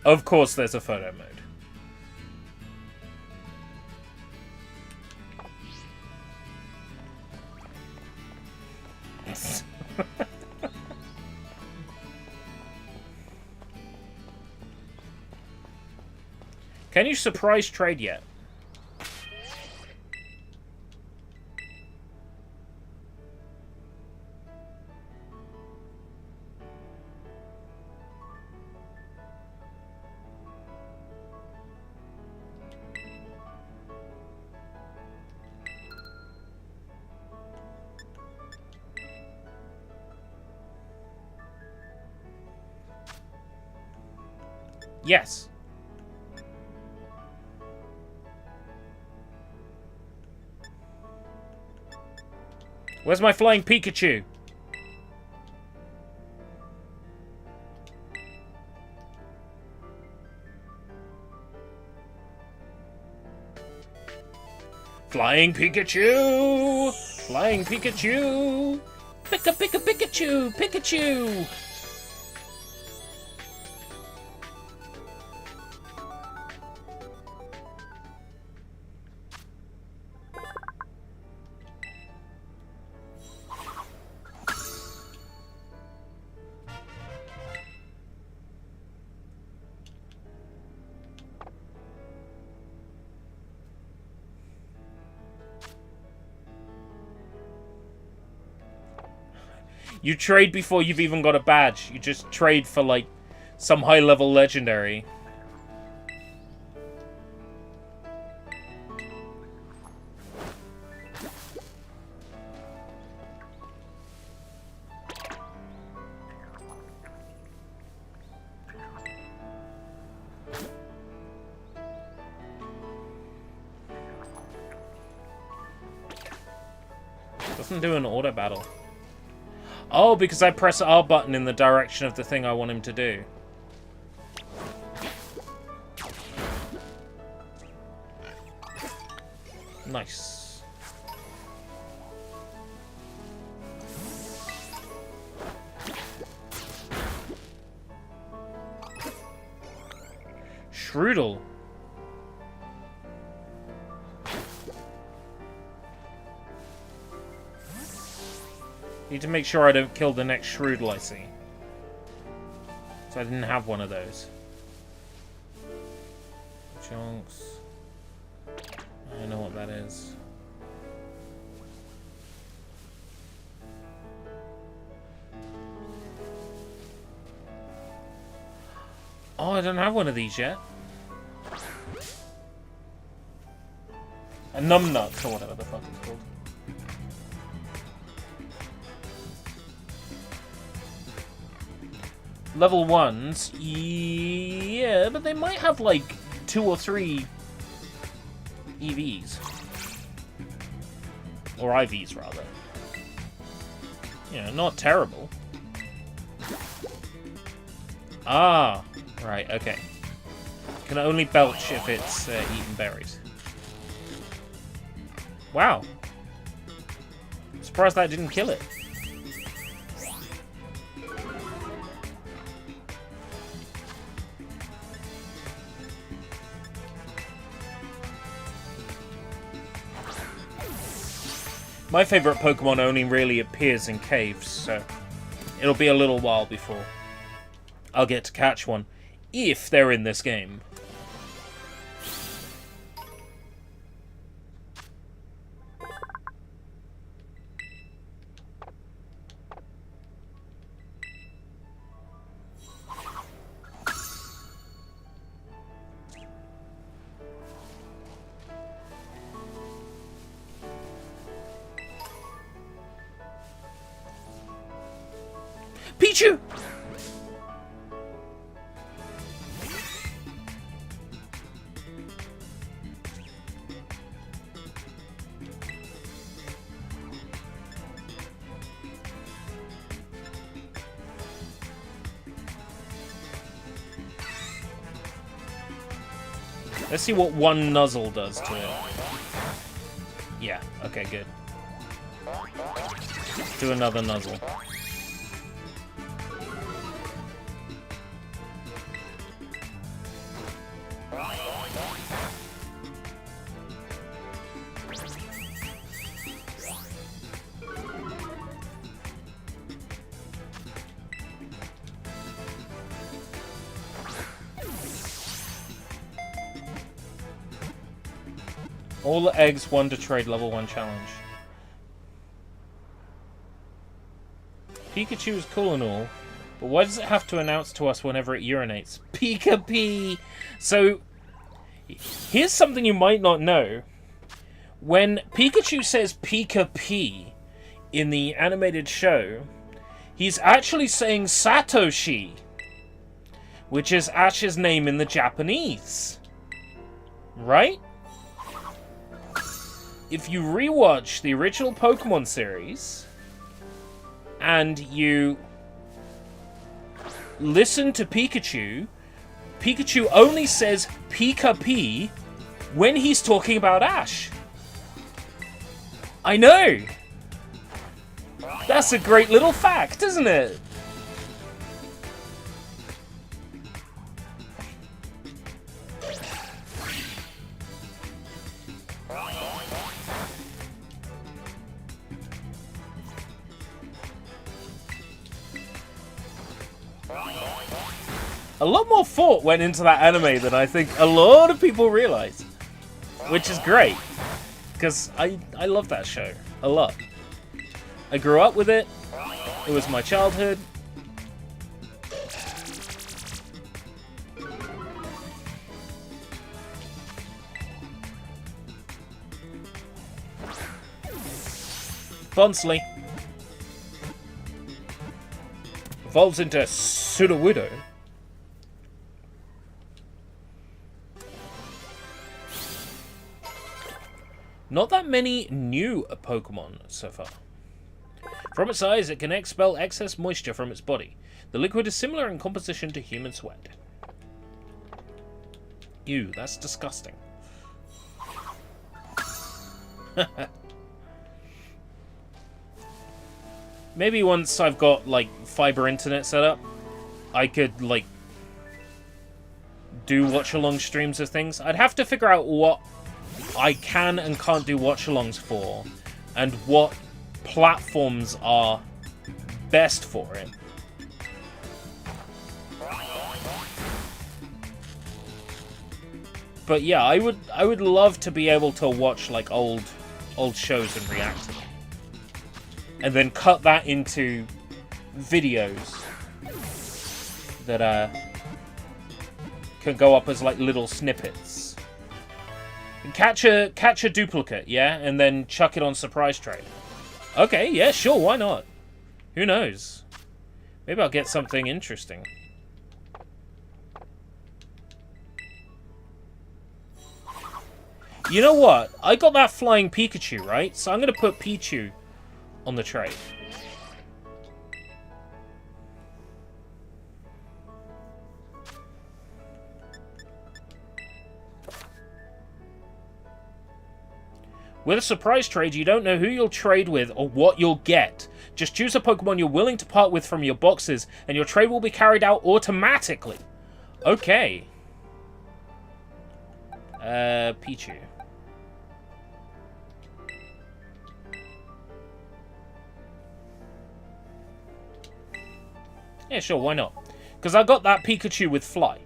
Of course there's a photo mode. Can you surprise trade yet? Yes. Where's my flying Pikachu? Flying Pikachu! Flying Pikachu! Pikachu! Pikachu! You trade before you've even got a badge. You just trade for, like, some high-level legendary. Doesn't do an auto battle. Oh, because I press R button in the direction of the thing I want him to do. Nice. Shroodle. Need to make sure I don't kill the next Shroodle I see. So I didn't have one of those. Chunks. I don't know what that is. Oh, I don't have one of these yet. A numbnut, or whatever the fuck it's called. Level 1s, yeah, but they might have like 2 or 3 EVs. Or IVs, rather. Yeah, not terrible. Ah, right, okay. Can only belch if it's eating berries. Wow. Surprised that didn't kill it. My favourite Pokemon only really appears in caves, so it'll be a little while before I'll get to catch one, if they're in this game. Pichu! Let's see what one nuzzle does to it. Yeah, okay, good. Let's do another nuzzle. All the eggs won to trade level 1 challenge. Pikachu is cool and all, but why does it have to announce to us whenever it urinates? Pika-Pee! So, here's something you might not know. When Pikachu says Pika-Pee in the animated show, he's actually saying Satoshi, which is Ash's name in the Japanese. Right? If you rewatch the original Pokemon series, and you listen to Pikachu, Pikachu only says Pika-Pee when he's talking about Ash. I know! That's a great little fact, isn't it? A lot more thought went into that anime than I think a lot of people realize. Which is great. Because I love that show. A lot. I grew up with it. It was my childhood. Bonsly evolves into Sudowoodo. Not that many new Pokemon so far. From its eyes, it can expel excess moisture from its body. The liquid is similar in composition to human sweat. Ew, that's disgusting. Maybe once I've got, like, fiber internet set up, I could, like, do watch-along streams of things. I'd have to figure out what I can and can't do watch-alongs for, and what platforms are best for it. But yeah, I would love to be able to watch, like, old shows and react to them. And then cut that into videos that can go up as, like, little snippets. And catch a duplicate, yeah, and then chuck it on Surprise Trade. Okay, yeah, sure, why not? Who knows? Maybe I'll get something interesting. You know what? I got that flying Pikachu, right? So I'm gonna put Pichu on the trade. With a surprise trade, you don't know who you'll trade with or what you'll get. Just choose a Pokemon you're willing to part with from your boxes, and your trade will be carried out automatically. Okay. Pichu. Yeah, sure, why not? Because I got that Pikachu with Fly.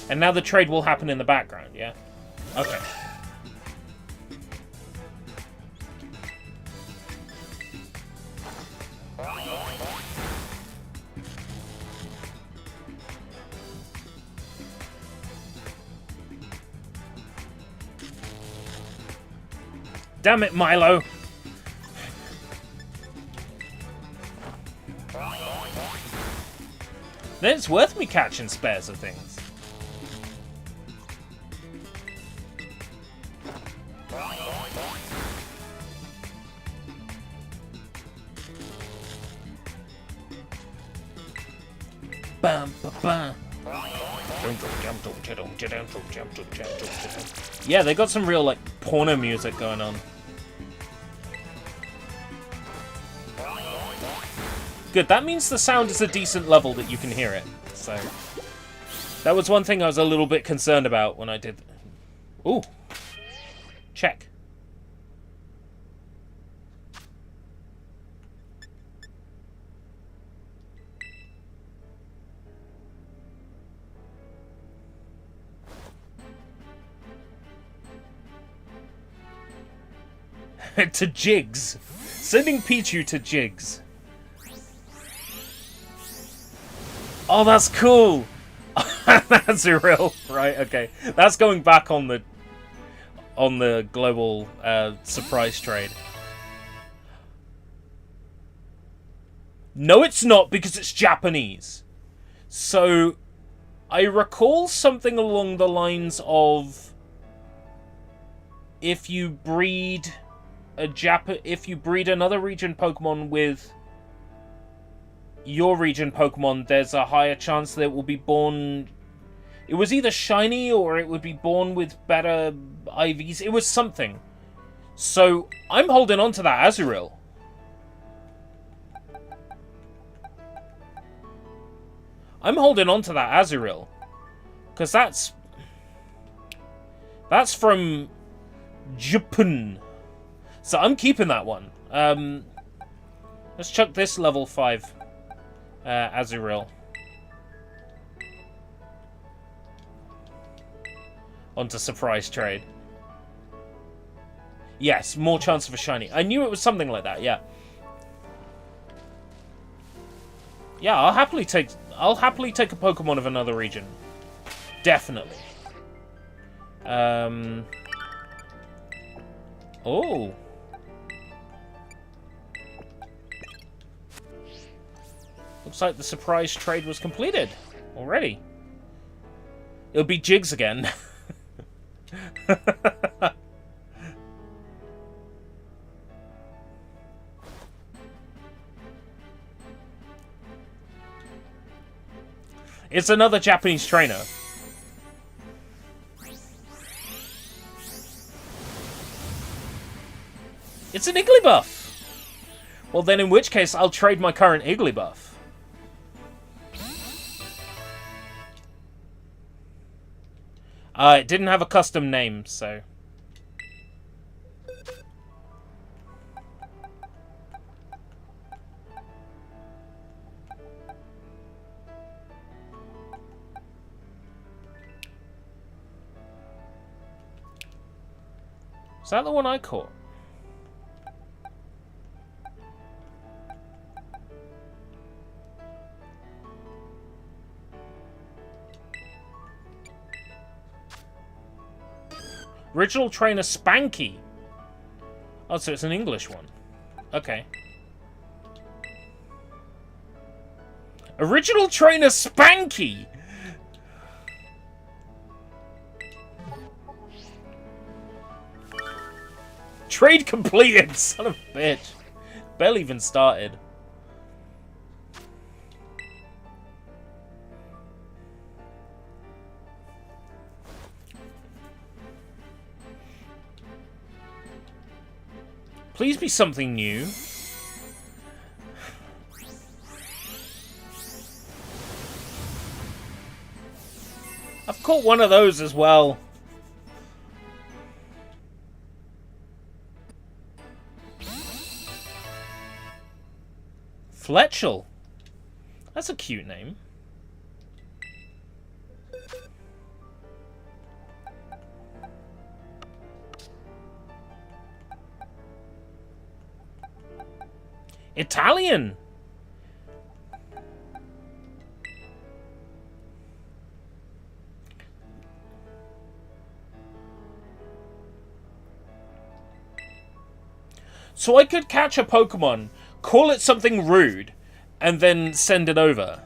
And now the trade will happen in the background, yeah? Okay. Damn it, Milo! Then it's worth me catching spares of things. Yeah, they got some real, like, porno music going on. Good, that means the sound is a decent level that you can hear it. So, that was one thing I was a little bit concerned about when I did... Ooh. Check. To Jigs. Sending Pichu to Jigs. Oh, that's cool! That's real. Right, okay. That's going back on the global surprise trade. No, it's not, because it's Japanese. So, I recall something along the lines of... If you breed another region Pokemon with your region Pokemon, there's a higher chance that it will be born... It was either shiny or it would be born with better IVs. It was something. So, I'm holding on to that Azurill. I'm holding on to that Azurill. Because that's from Japan. So I'm keeping that one. Let's chuck this level 5 Azurill. onto surprise trade. Yes, more chance of a shiny. I knew it was something like that, yeah. Yeah, I'll happily take a Pokemon of another region. Definitely. Oh. Looks like the surprise trade was completed already. It'll be Jigs again. It's another Japanese trainer. It's an Igglybuff! Well then, in which case, I'll trade my current Igglybuff. It didn't have a custom name, so... Is that the one I caught? Original trainer Spanky. Oh, so it's an English one. Okay. Original trainer Spanky! Trade completed, son of a bitch. Barely even started. Please be something new. I've caught one of those as well. Fletchel. That's a cute name. Italian. So I could catch a Pokemon, call it something rude, and then send it over.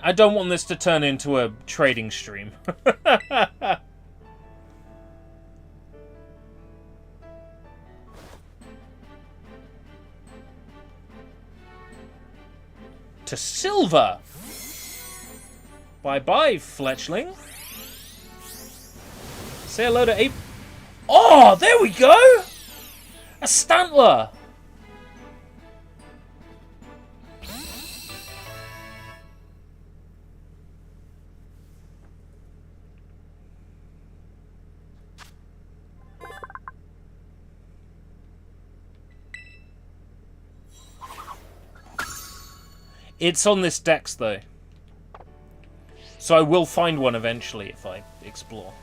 I don't want this to turn into a trading stream. To silver. Bye-bye, Fletchling. Say hello to Ape. Oh, there we go! A Stantler. It's on this dex, though. So I will find one eventually if I explore.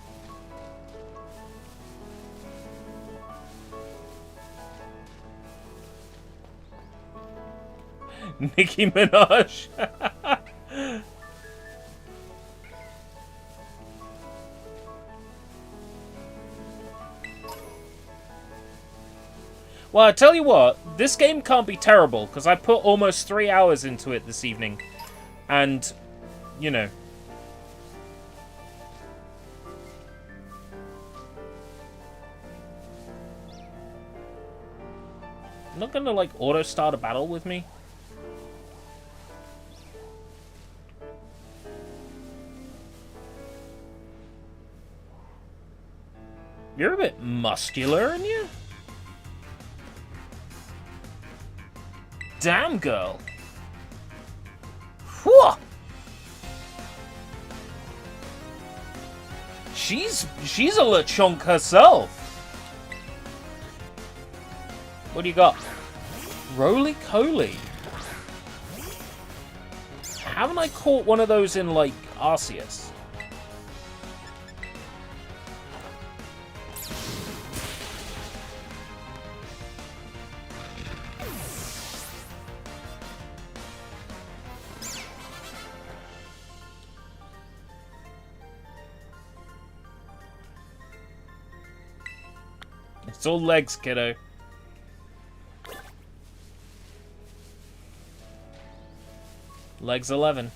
Nicki Minaj. Well, I tell you what, this game can't be terrible, because I put almost 3 hours into it this evening. And, you know. I'm not gonna, like, auto-start a battle with me. You're a bit muscular, aren't you? Damn, girl. Whew. She's a LeChonk herself. What do you got? Roly-Coly. haven't I caught one of those in, like, Arceus? It's all legs, kiddo. Legs 11.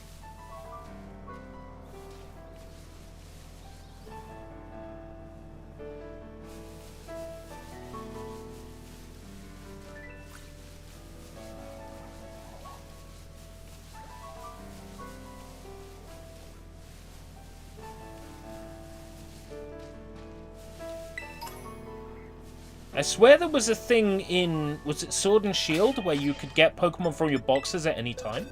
I swear there was a thing in... Was it Sword and Shield where you could get Pokemon from your boxes at any time?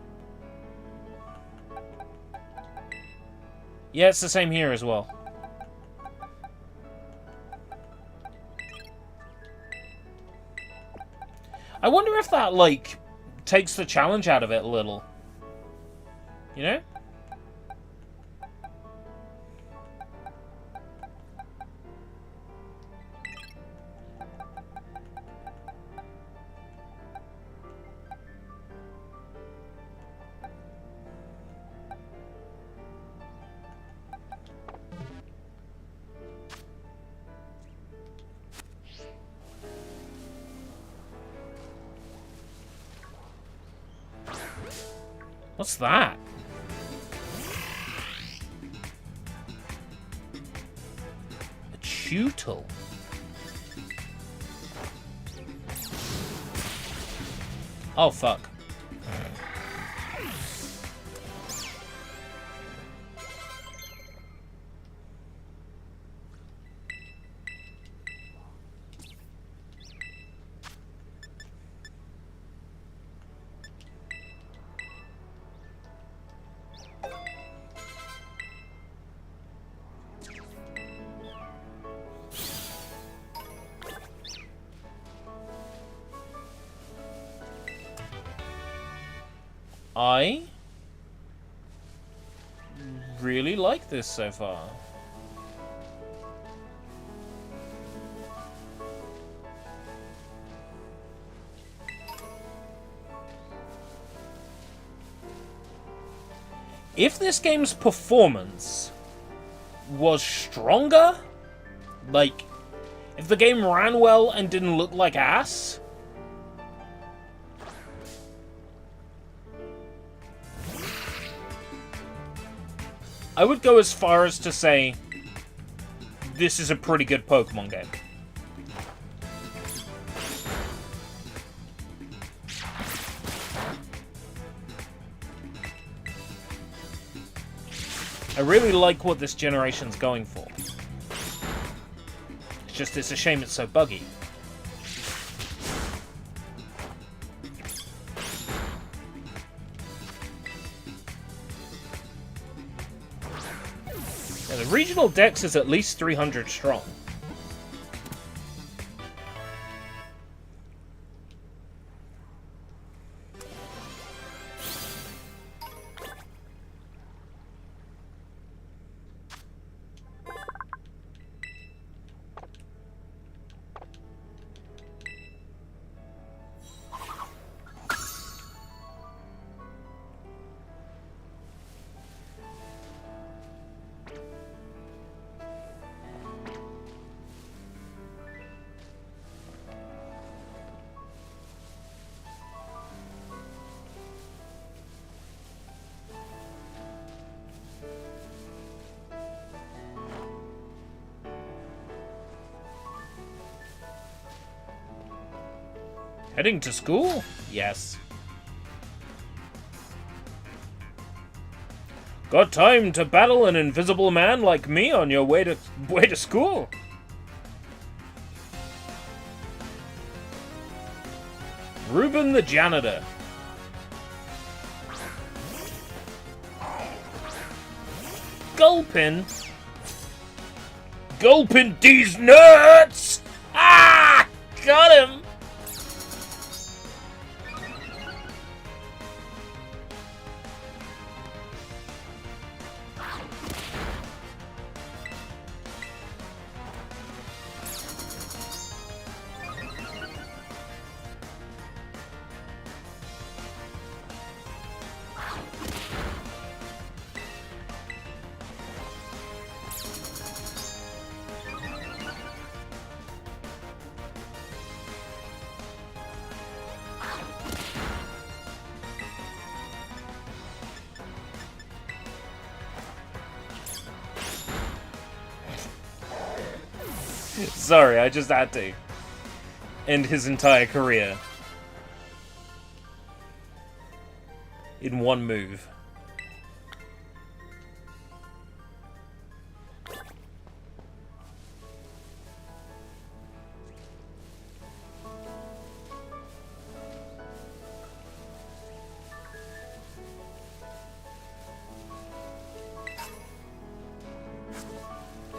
Yeah, it's the same here as well. I wonder if that, like, takes the challenge out of it a little. You know? What's that? A Tutel. Oh, fuck. I really like this so far. If this game's performance was stronger, like, if the game ran well and didn't look like ass, I would go as far as to say this is a pretty good Pokemon game. I really like what this generation's going for. It's a shame it's so buggy. Now, the regional dex is at least 300 strong. Heading to school? Yes. Got time to battle an invisible man like me on your way to school? Ruben the janitor. Gulpin? Gulpin these nuts! Ah! Got him! Sorry, I just had to. End his entire career. In one move.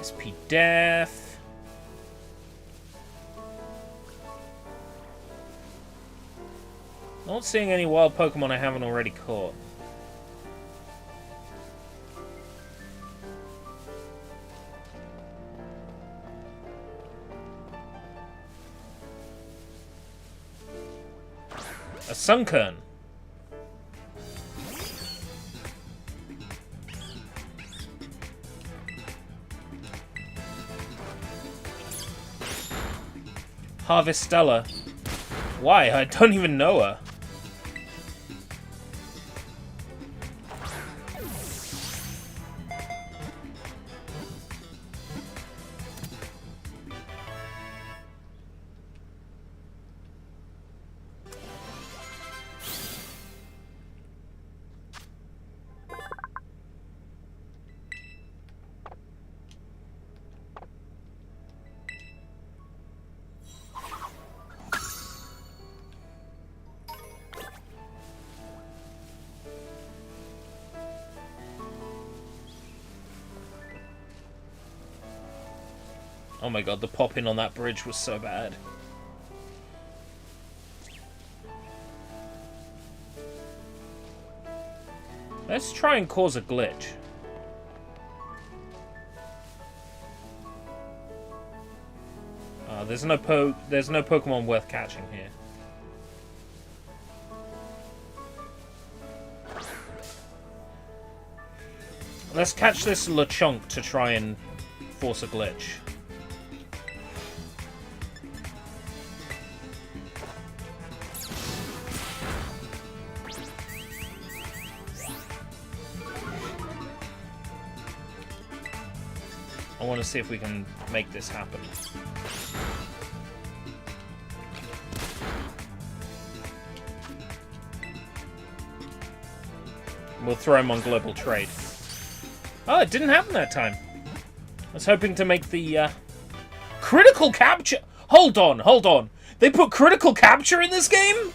SP Death. Not seeing any wild Pokemon I haven't already caught. A Sunkern. Harvestella. Why? I don't even know her. Oh my god, the pop-in on that bridge was so bad. Let's try and cause a glitch. There's no Pokemon worth catching here. Let's catch this Lechonk to try and force a glitch. I want to see if we can make this happen. We'll throw him on global trade. Oh, it didn't happen that time. I was hoping to make the critical capture. Hold on, hold on. They put critical capture in this game?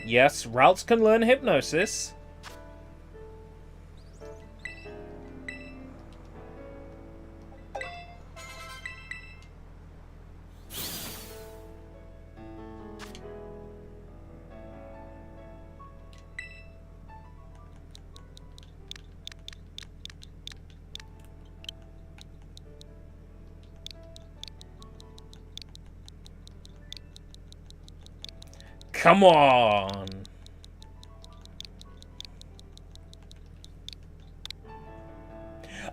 Yes, routes can learn hypnosis. Come on!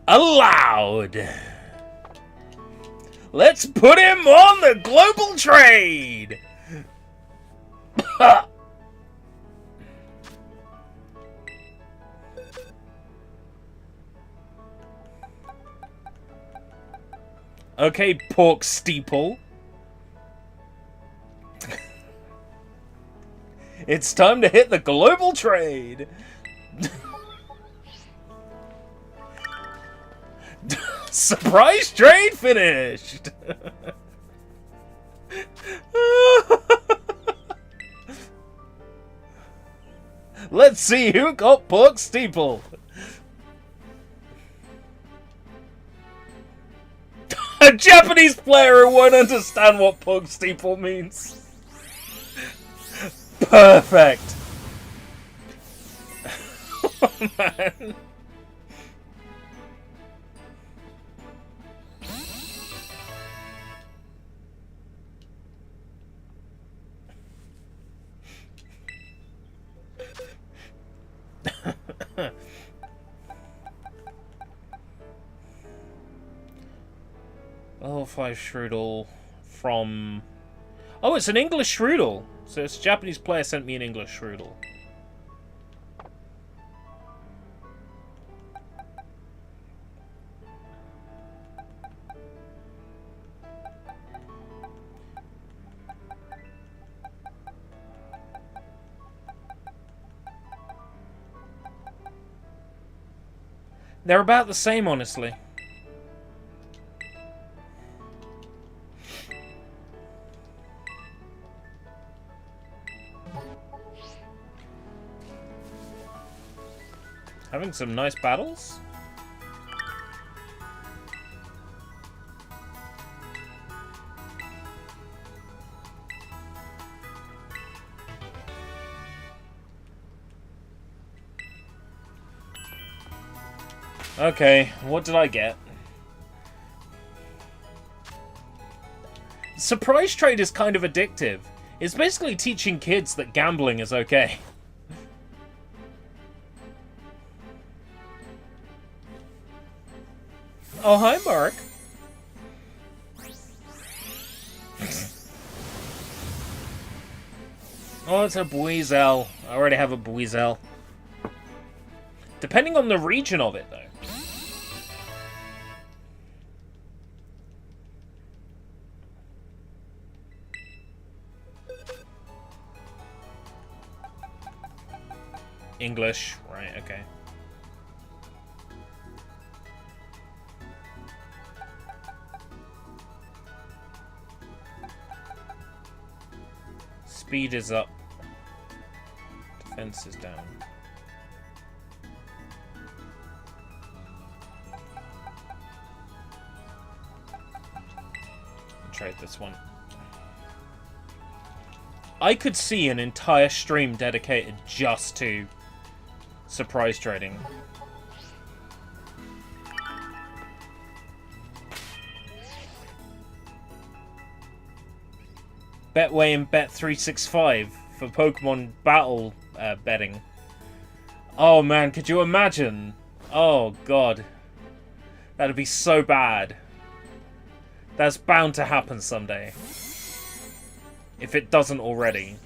Allowed! Let's put him on the global trade! Okay, pork steeple. It's time to hit the global trade! Surprise trade finished! Let's see who got pork steeple! A Japanese player who won't understand what pork steeple means. Perfect! Oh, man. Level 5 Strudel from... Oh, it's an English Strudel! So it's a Japanese player sent me an English Strudel. They're about the same, honestly. Having some nice battles. Okay, what did I get? Surprise trade is kind of addictive. It's basically teaching kids that gambling is okay. Oh, hi, Mark. Oh, it's a Buizel. I already have a Buizel. Depending on the region of it, though. English, right, okay. Speed is up. Defense is down. Trade this one. I could see an entire stream dedicated just to surprise trading. Betway and Bet365 for Pokemon battle betting. Oh man, could you imagine? Oh god. That'd be so bad. That's bound to happen someday. If it doesn't already.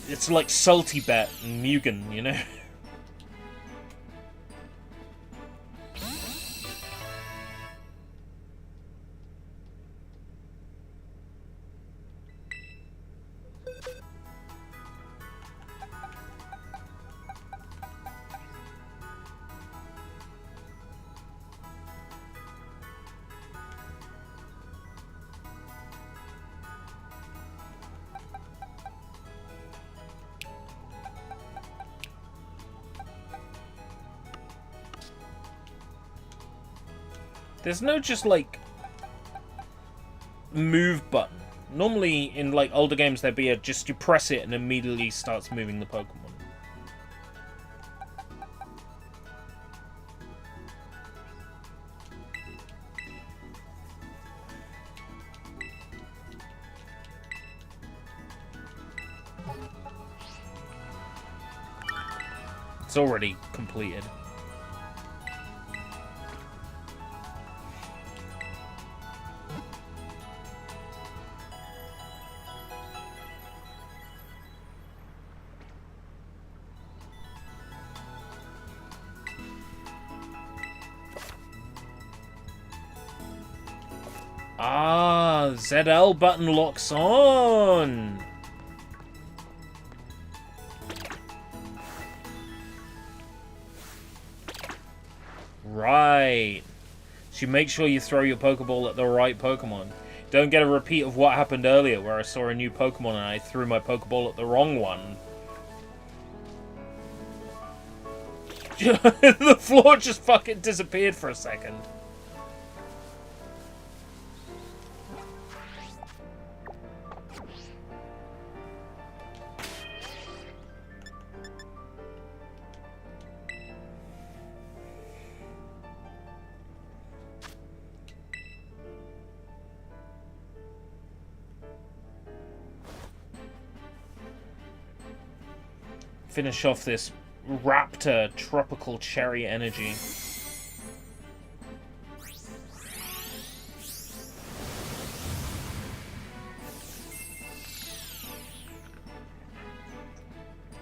It's like Salty Bet and Mugen, you know? There's no just, like, move button. Normally, in, like, older games, there'd be a just you press it and immediately starts moving the Pokemon. It's already completed. Ah, ZL button locks on. Right. So you make sure you throw your Pokeball at the right Pokemon. Don't get a repeat of what happened earlier where I saw a new Pokemon and I threw my Pokeball at the wrong one. The floor just fucking disappeared for a second. Finish off this Raptor Tropical Cherry Energy.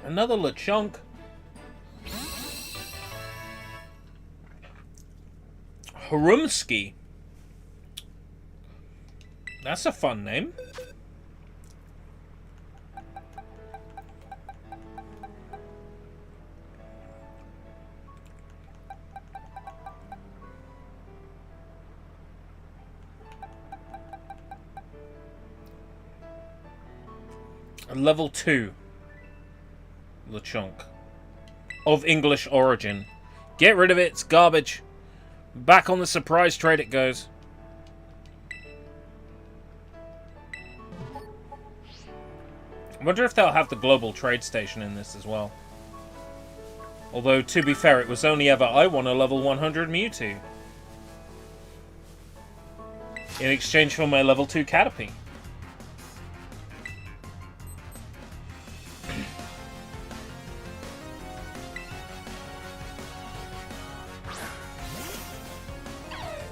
Another Lechonk. Harumsky. That's a fun name. Level 2 Lechonk of English origin. Get rid of it, it's garbage. Back on the surprise trade it goes. I wonder if they'll have the global trade station in this as well. Although, to be fair, it was only ever I won a level 100 Mewtwo. In exchange for my level 2 Caterpie.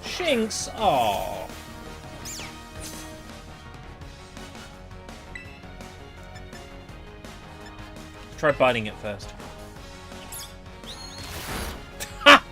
Shinx, aww. Try biting it first. Ha!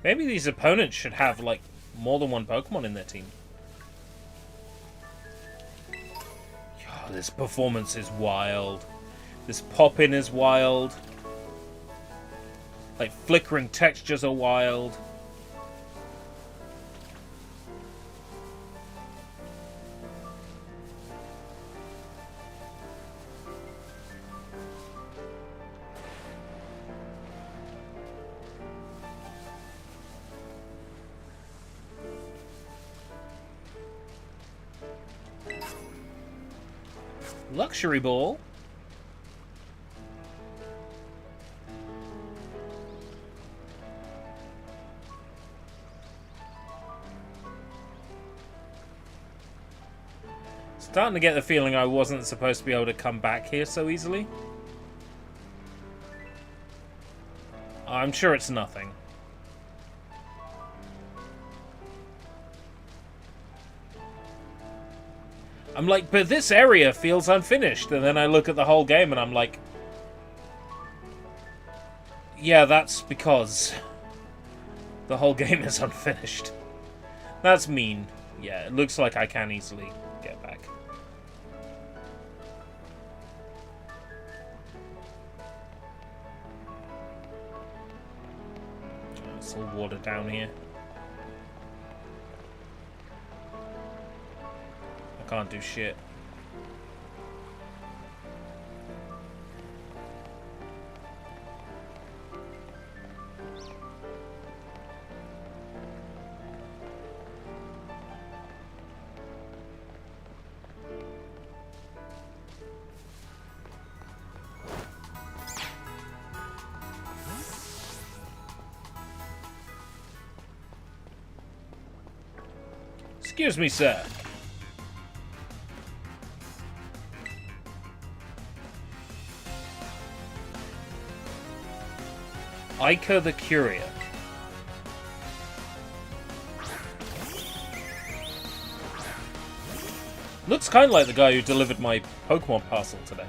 Maybe these opponents should have, like, more than one Pokemon in their team. Oh, this performance is wild. This pop-in is wild. Like, flickering textures are wild. Luxury Ball. Starting to get the feeling I wasn't supposed to be able to come back here so easily. I'm sure it's nothing. I'm like, but this area feels unfinished. And then I look at the whole game and I'm like, yeah, that's because the whole game is unfinished. That's mean. Yeah, it looks like I can easily get back. It's all water down here. Can't do shit. Excuse me, sir. Ica the Courier. Looks kind of like the guy who delivered my Pokemon parcel today.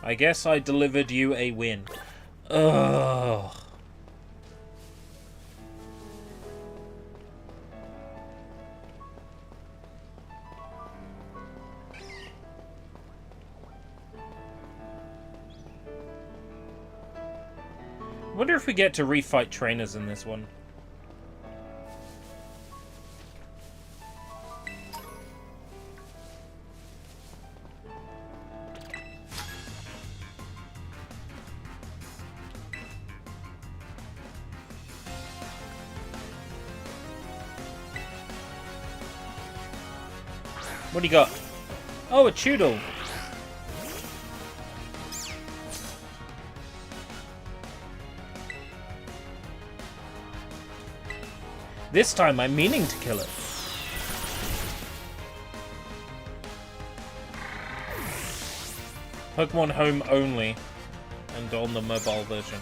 I guess I delivered you a win. Ugh. Wonder if we get to refight trainers in this one. What do you got? Oh, a Choodle. This time I'm meaning to kill it. Pokemon Home only. And on the mobile version.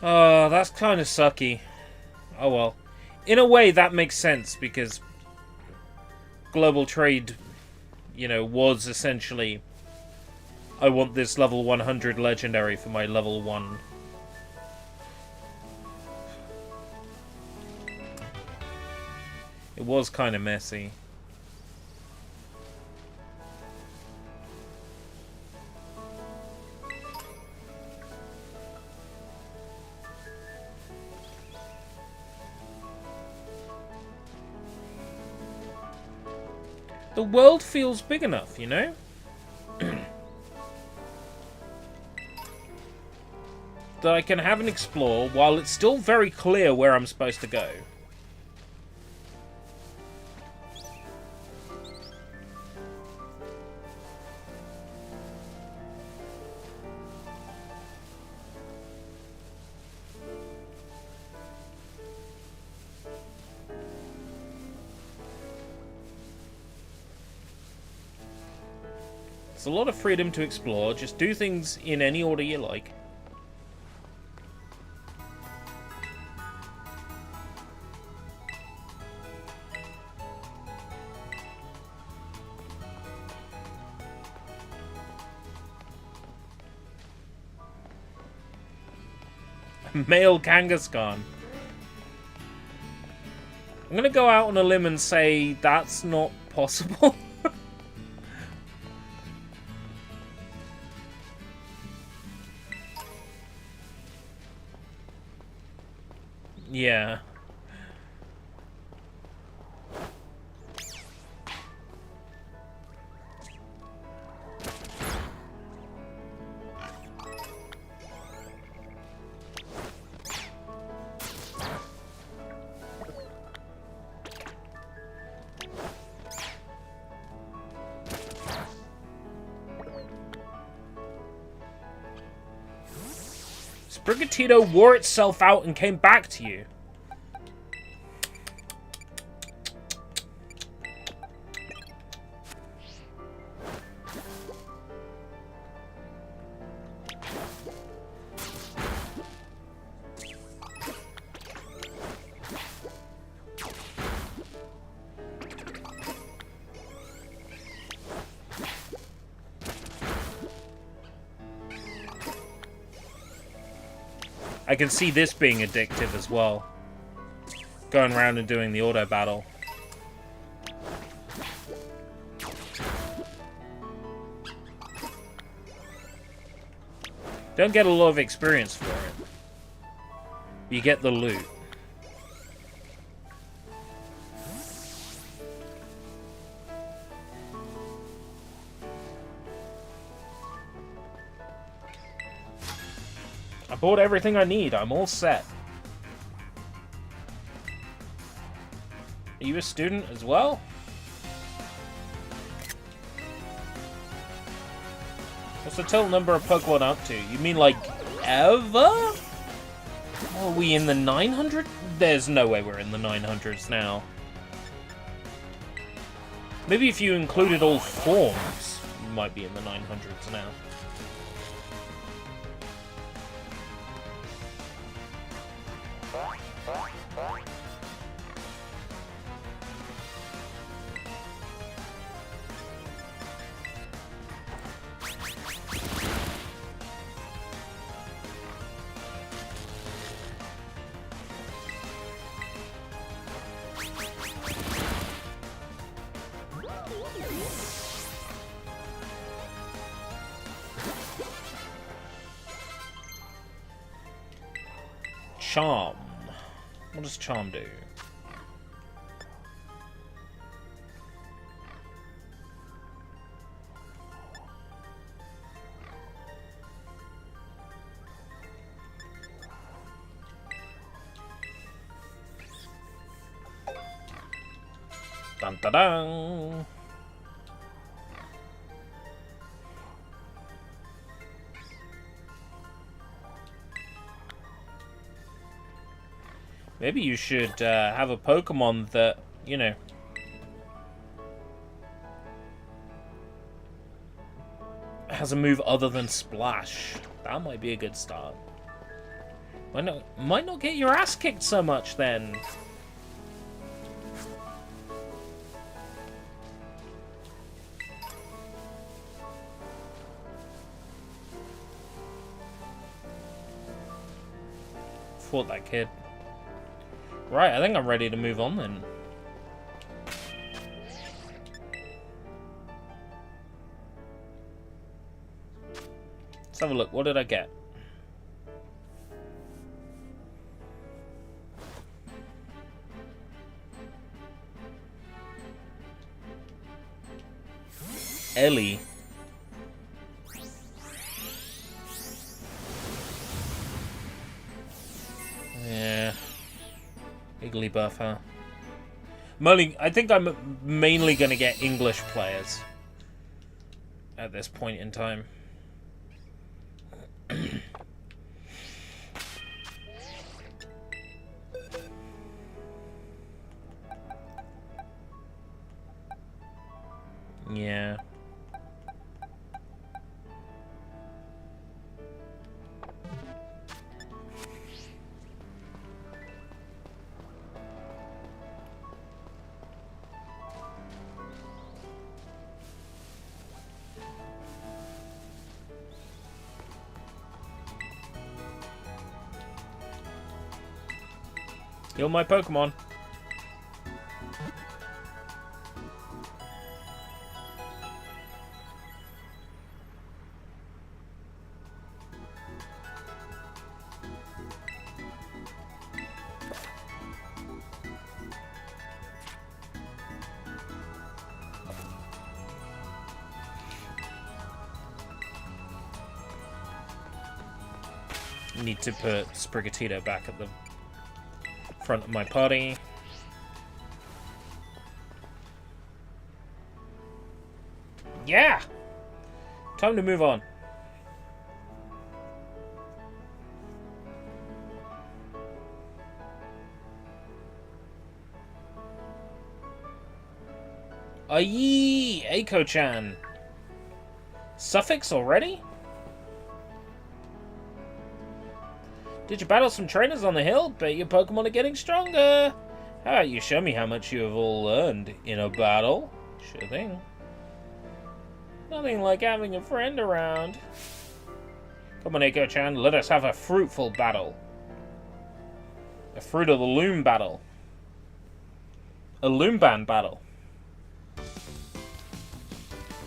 Oh, that's kind of sucky. Oh well. In a way, that makes sense, because global trade, you know, was essentially, I want this level 100 legendary for my level 1. It was kind of messy. The world feels big enough, you know? That I can have an explore while it's still very clear where I'm supposed to go. It's a lot of freedom to explore. Just do things in any order you like. Male Kangaskhan. I'm gonna go out on a limb and say that's not possible. Yeah. Sprigatito wore itself out and came back to you. I can see this being addictive as well. Going around and doing the auto battle. Don't get a lot of experience for it. You get the loot. I bought everything I need. I'm all set. Are you a student as well? What's the total number of Pokemon up to? You mean like ever? Are we in the 900? There's no way we're in the 900s now. Maybe if you included all forms, you might be in the 900s now. Charm. What does Charm do? Dun dun dun. Maybe you should have a Pokemon that, you know, has a move other than Splash. That might be a good start. Might not get your ass kicked so much then. Fought that kid. Right, I think I'm ready to move on then. Let's have a look. What did I get? Ellie. Yeah. Igglybuff, huh? I think I'm mainly going to get English players at this point in time. Yeah. Heal my Pokemon. Need to put Sprigatito back at the front of my party. Yeah! Time to move on. Aye, Eiko-chan. Suffix already? Did you battle some trainers on the hill? Bet your Pokemon are getting stronger. How about you show me how much you have all learned in a battle? Sure thing. Nothing like having a friend around. Come on, Eiko-chan, let us have a fruitful battle. A Fruit of the Loom battle. A Loomban battle. Do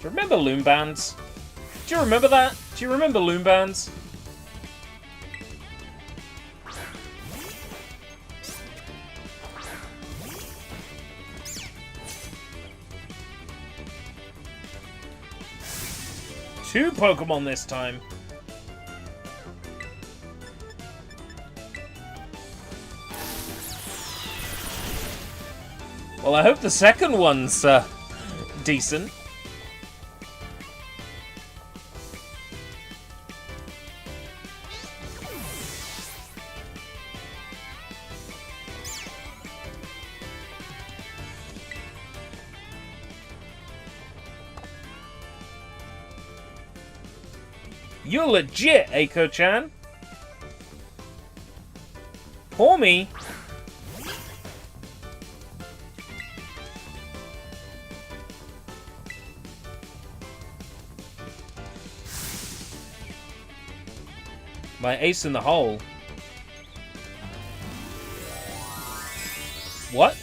you remember Loombans? Do you remember that? Do you remember Loombans? Two Pokemon this time. Well, I hope the second one's decent. You're legit, Eiko-chan. For me. My ace in the hole. What?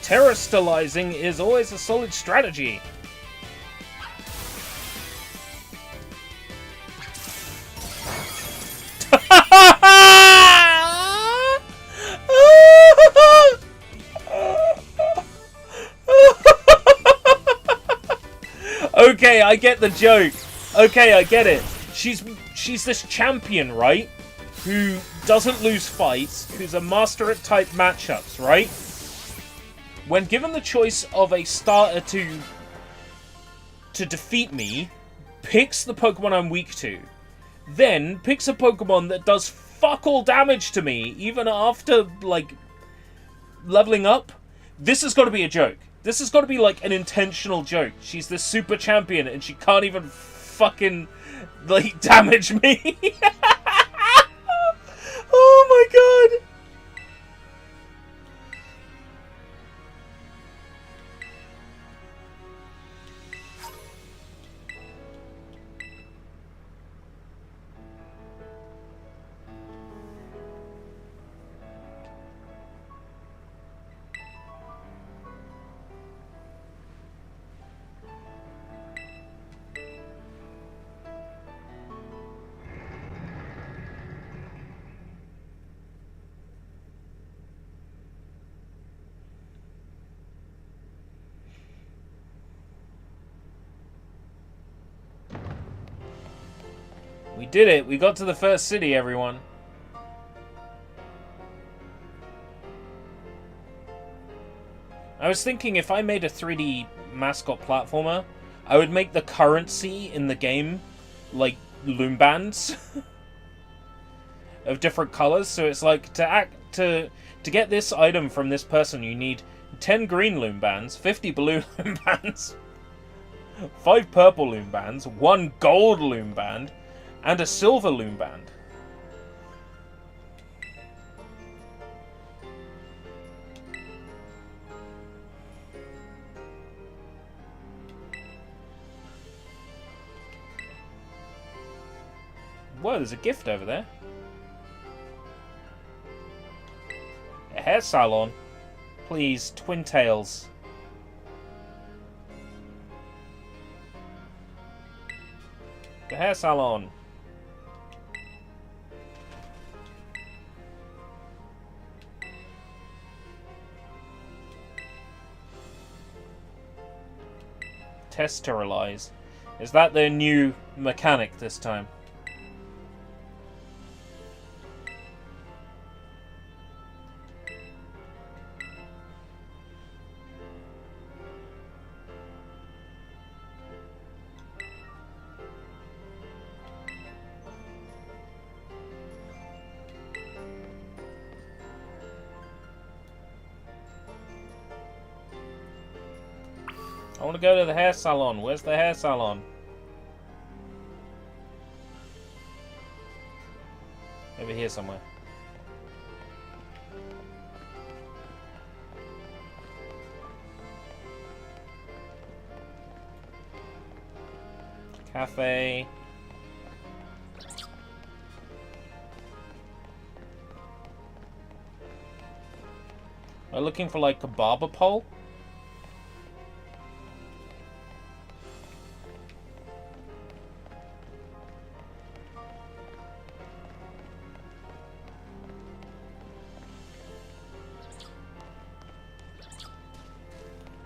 Terastallizing is always a solid strategy. Okay, I get the joke. Okay, I get it. She's this champion, right? Who doesn't lose fights, who's a master at type matchups, right? When given the choice of a starter to defeat me, picks the Pokemon I'm weak to, then picks a Pokemon that does fuck all damage to me, even after, like, leveling up. This has got to be a joke. This has got to be, like, an intentional joke. She's this super champion, and she can't even fucking, like, damage me. Oh my god! We did it! We got to the first city, everyone. I was thinking if I made a 3D mascot platformer, I would make the currency in the game like loom bands of different colors. So it's like to get this item from this person, you need 10 green loom bands, 50 blue loom bands, 5 purple loom bands, 1 gold loom band, and a silver loom band. Whoa, there's a gift over there. A hair salon. Please, twin tails. The hair salon. Sterilize. Is that their new mechanic this time? I want to go to the hair salon. Where's the hair salon? Over here somewhere. Cafe. Am I looking for like a barber pole?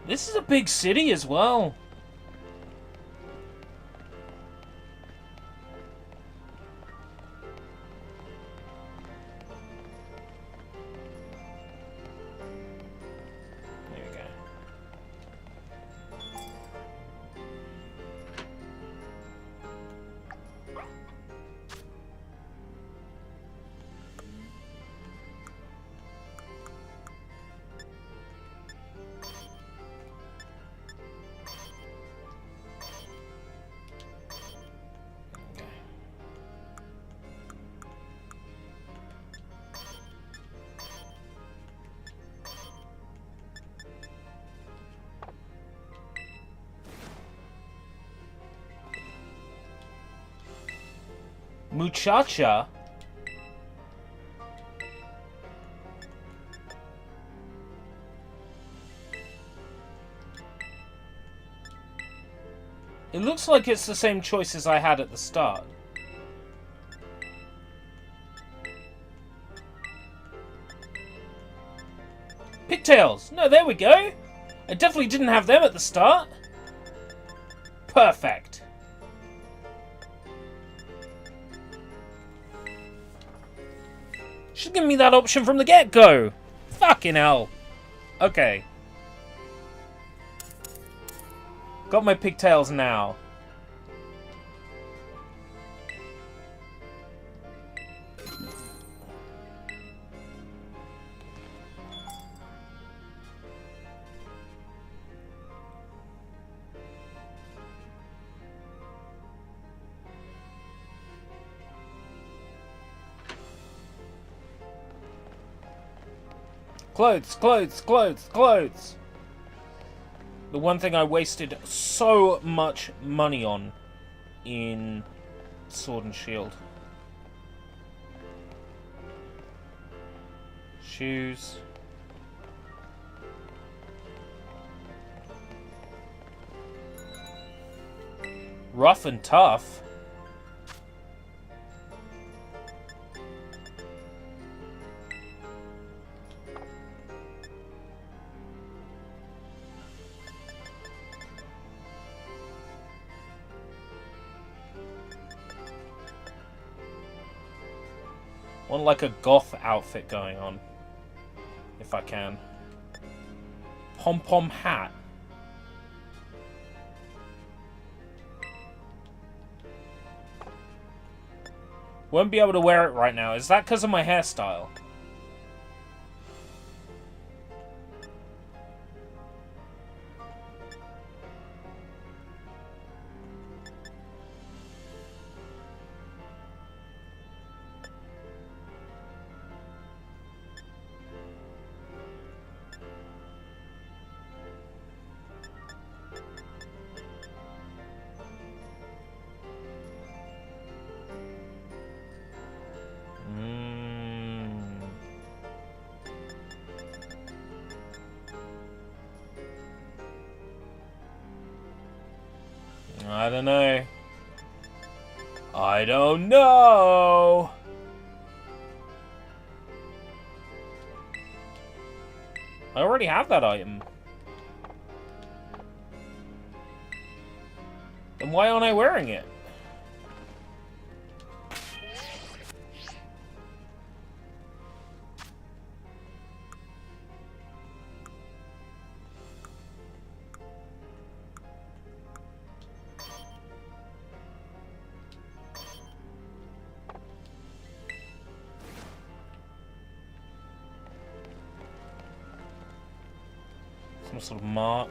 This is a big city as well. There we go. Muchacha? It looks like it's the same choices I had at the start. Pigtails! No, there we go! I definitely didn't have them at the start. Perfect. Should give me that option from the get-go. Fucking hell. Okay. Got my pigtails now. Clothes, clothes, clothes, clothes. The one thing I wasted so much money on in Sword and Shield. Shoes. Rough and tough. Want like a goth outfit going on, if I can. Pom-pom hat. Won't be able to wear it right now. Is that because of my hairstyle? I don't know. I don't know. I already have that item. Then why aren't I wearing it? Some sort of mart.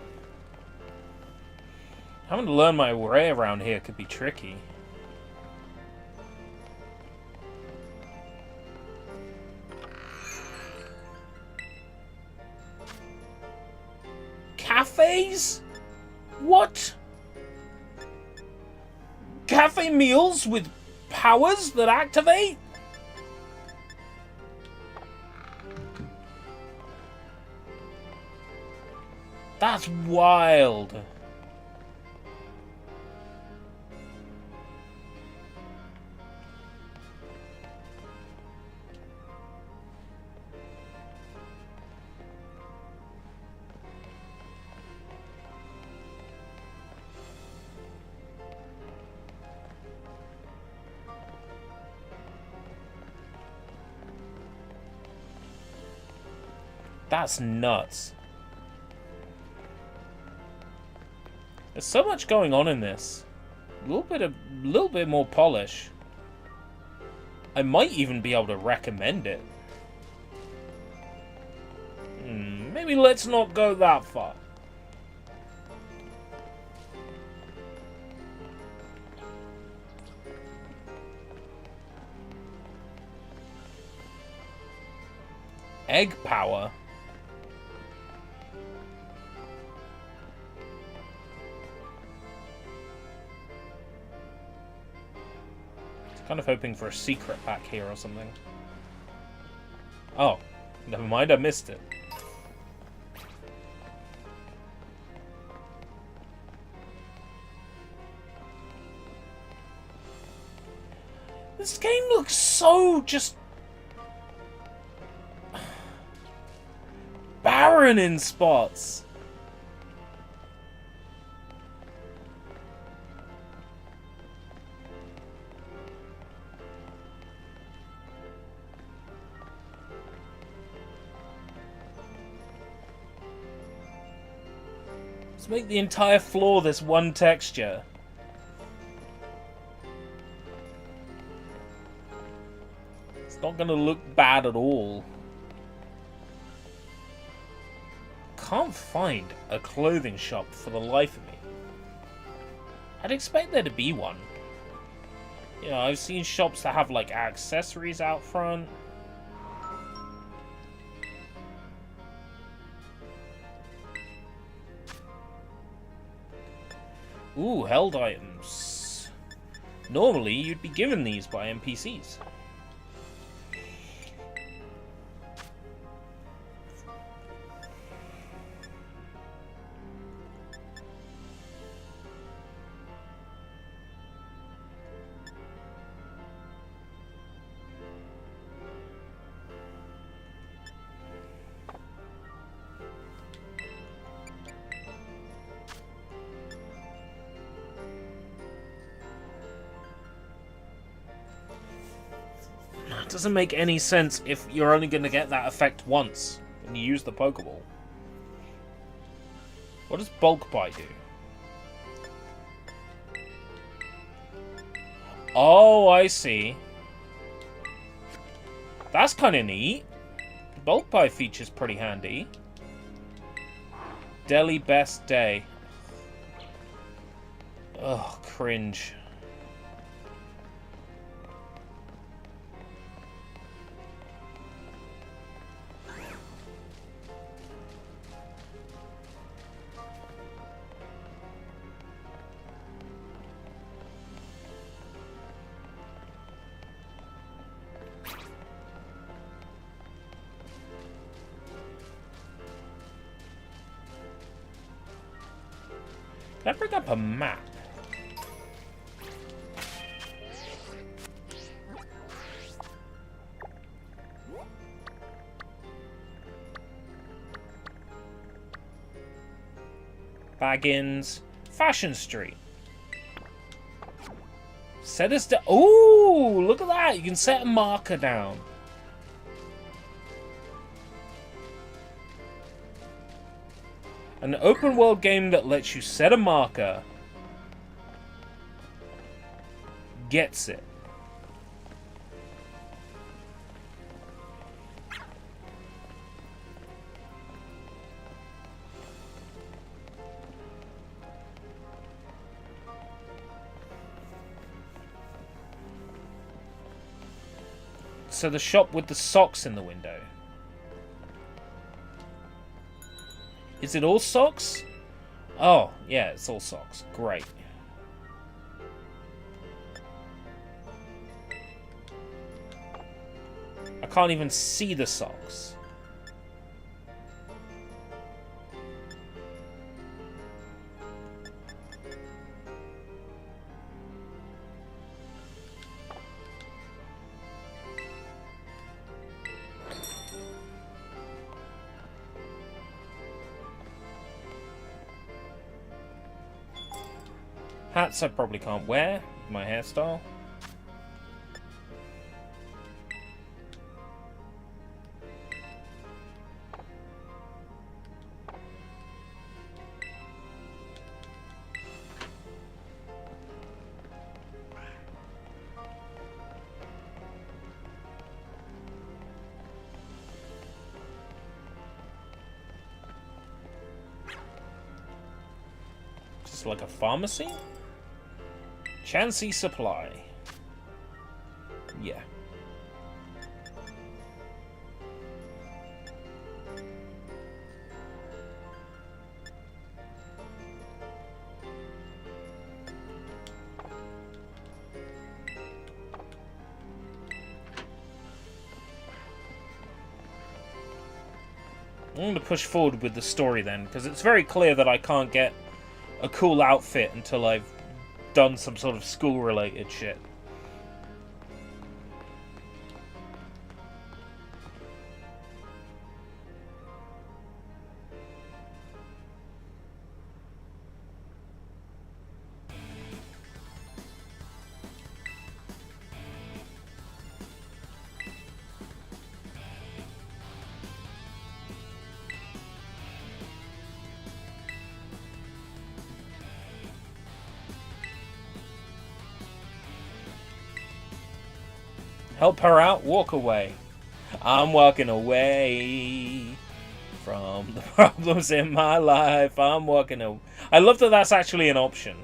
Having to learn my way around here could be tricky. Cafes? What? Cafe meals with powers that activate? That's wild. That's nuts. There's so much going on in this. A little bit more polish. I might even be able to recommend it. Maybe let's not go that far. Egg power. Kind of hoping for a secret pack here or something. Oh, never mind, I missed it. This game looks so just barren in spots. Let's make the entire floor this one texture. It's not gonna look bad at all. Can't find a clothing shop for the life of me. I'd expect there to be one. You know, I've seen shops that have like accessories out front. Ooh, held items. Normally, you'd be given these by NPCs. It doesn't make any sense if you're only going to get that effect once when you use the Pokeball. What does Bulk Bite do? Oh, I see. That's kind of neat. The Bulk Bite feature's pretty handy. Delhi Best Day. Ugh, cringe. Can I bring up a map? Baggins. Fashion Street. Set us to... Ooh, look at that. You can set a marker down. An open world game that lets you set a marker gets it. So the shop with the socks in the window. Is it all socks? Oh, yeah, it's all socks. Great. I can't even see the socks. Hats I probably can't wear with my hairstyle. Just like a pharmacy? Chansey Supply. Yeah. I'm going to push forward with the story then, because it's very clear that I can't get a cool outfit until I've done some sort of school-related shit. Help her out, walk away. I'm walking away from the problems in my life. I'm walking away. I love that that's actually an option.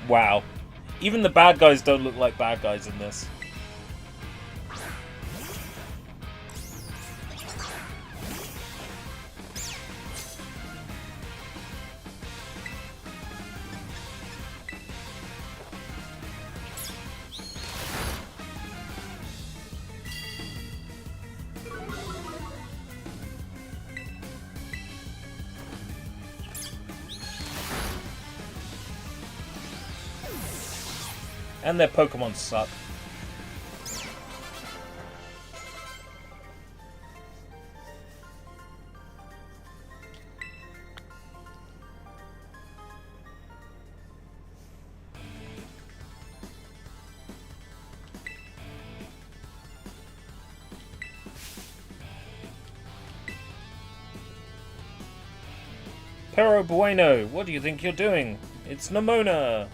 Wow. Even the bad guys don't look like bad guys in this. And their Pokemon suck. Pero Bueno, what do you think you're doing? It's Nemona!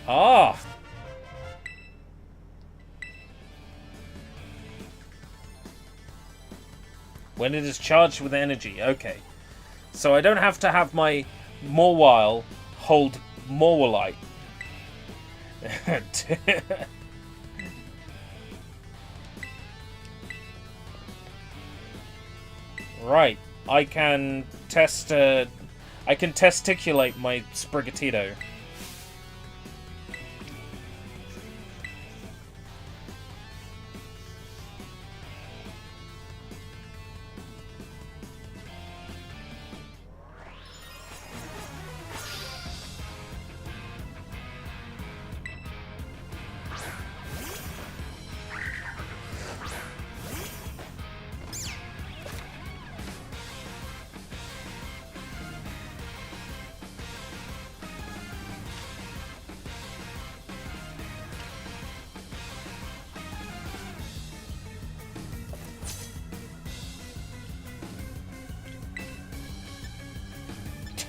Ah! When it is charged with energy, okay. So I don't have to have my Mawile hold Mawilite. Right, I can testiculate my Sprigatito.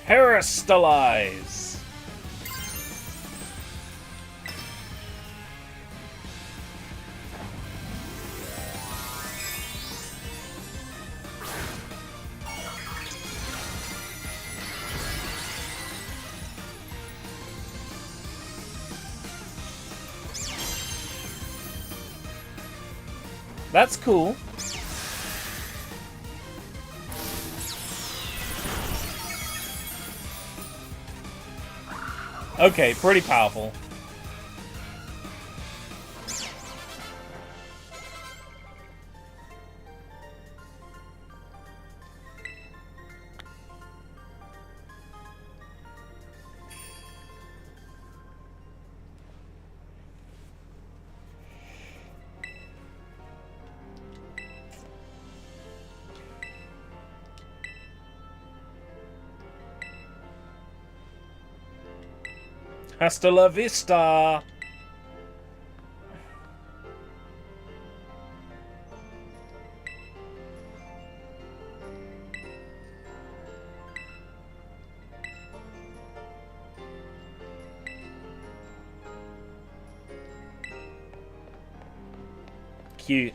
Terrestrialize! That's cool. Okay, pretty powerful. Hasta la vista! cute.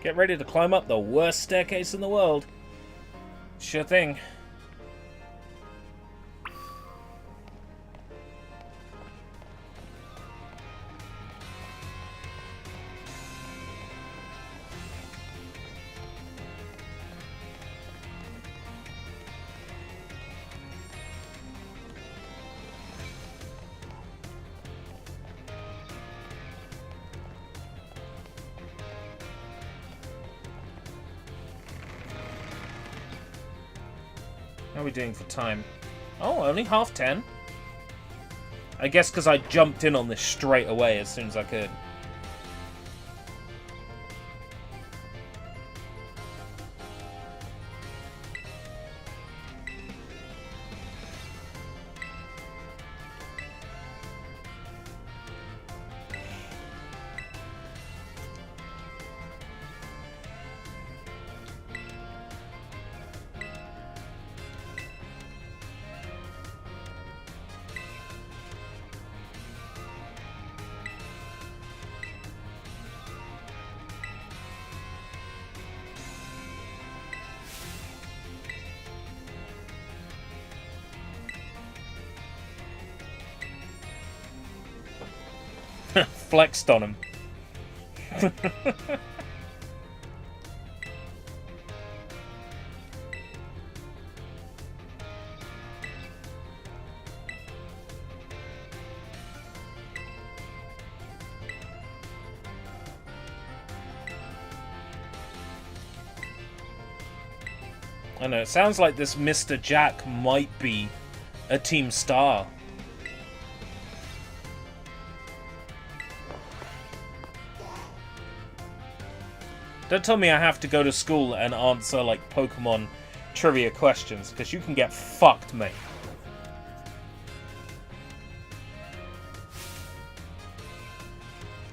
Get ready to climb up the worst staircase in the world. Sure thing. How are we doing for time? Oh, only 10:30. I guess because I jumped in on this straight away as soon as I could. Flexed on him. I know, it sounds like this Mr. Jack might be a team star. Don't tell me I have to go to school and answer, like, Pokemon trivia questions, because you can get fucked, mate.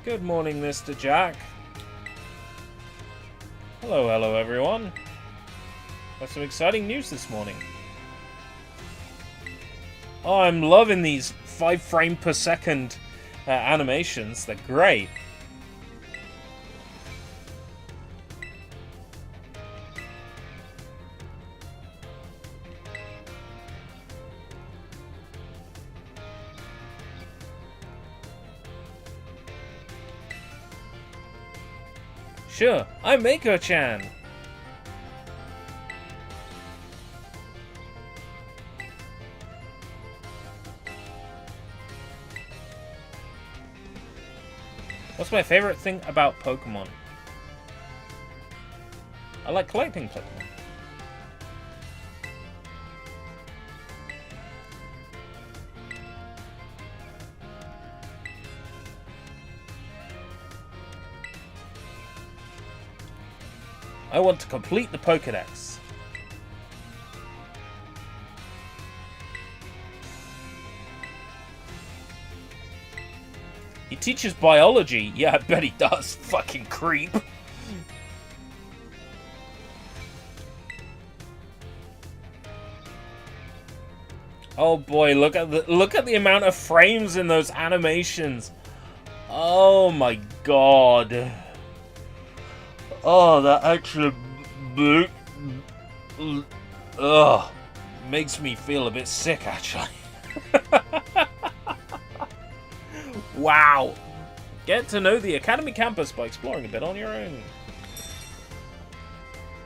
Good morning, Mr. Jack. Hello, hello, everyone. Got some exciting news this morning. Oh, I'm loving these 5 frame per second animations. They're great. Sure, I'm Mako-chan. What's my favorite thing about Pokemon? I like collecting Pokemon. I want to complete the Pokédex. He teaches biology. Yeah, I bet he does. Fucking creep. Oh boy, look at the amount of frames in those animations. Oh my god. Oh, that actually makes me feel a bit sick, actually. Wow. Get to know the Academy campus by exploring a bit on your own.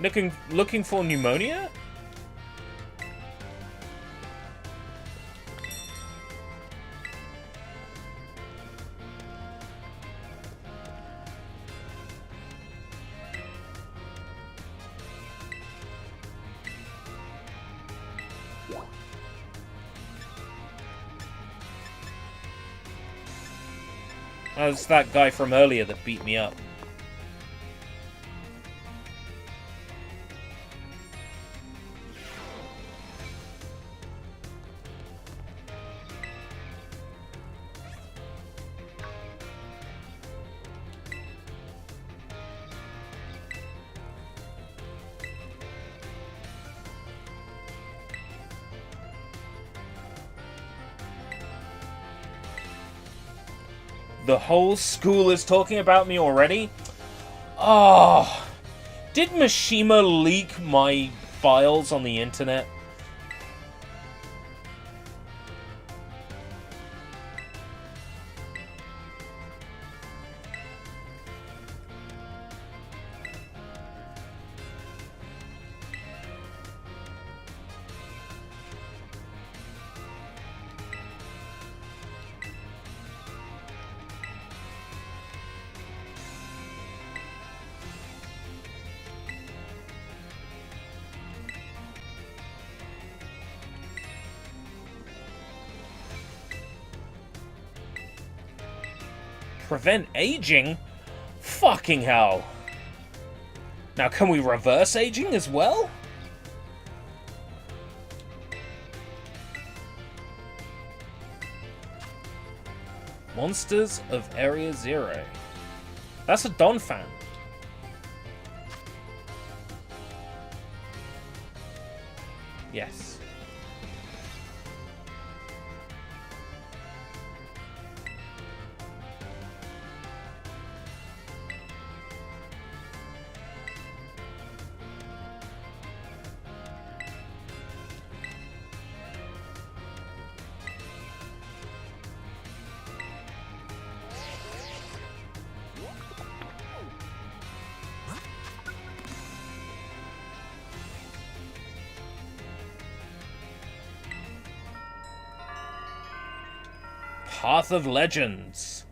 Looking for pneumonia? It's that guy from earlier that beat me up. The whole school is talking about me already? Oh, did Mishima leak my files on the internet? Prevent aging? Fucking hell. Now, can we reverse aging as well? Monsters of Area Zero. That's a Don fan. Yes. Path of Legends.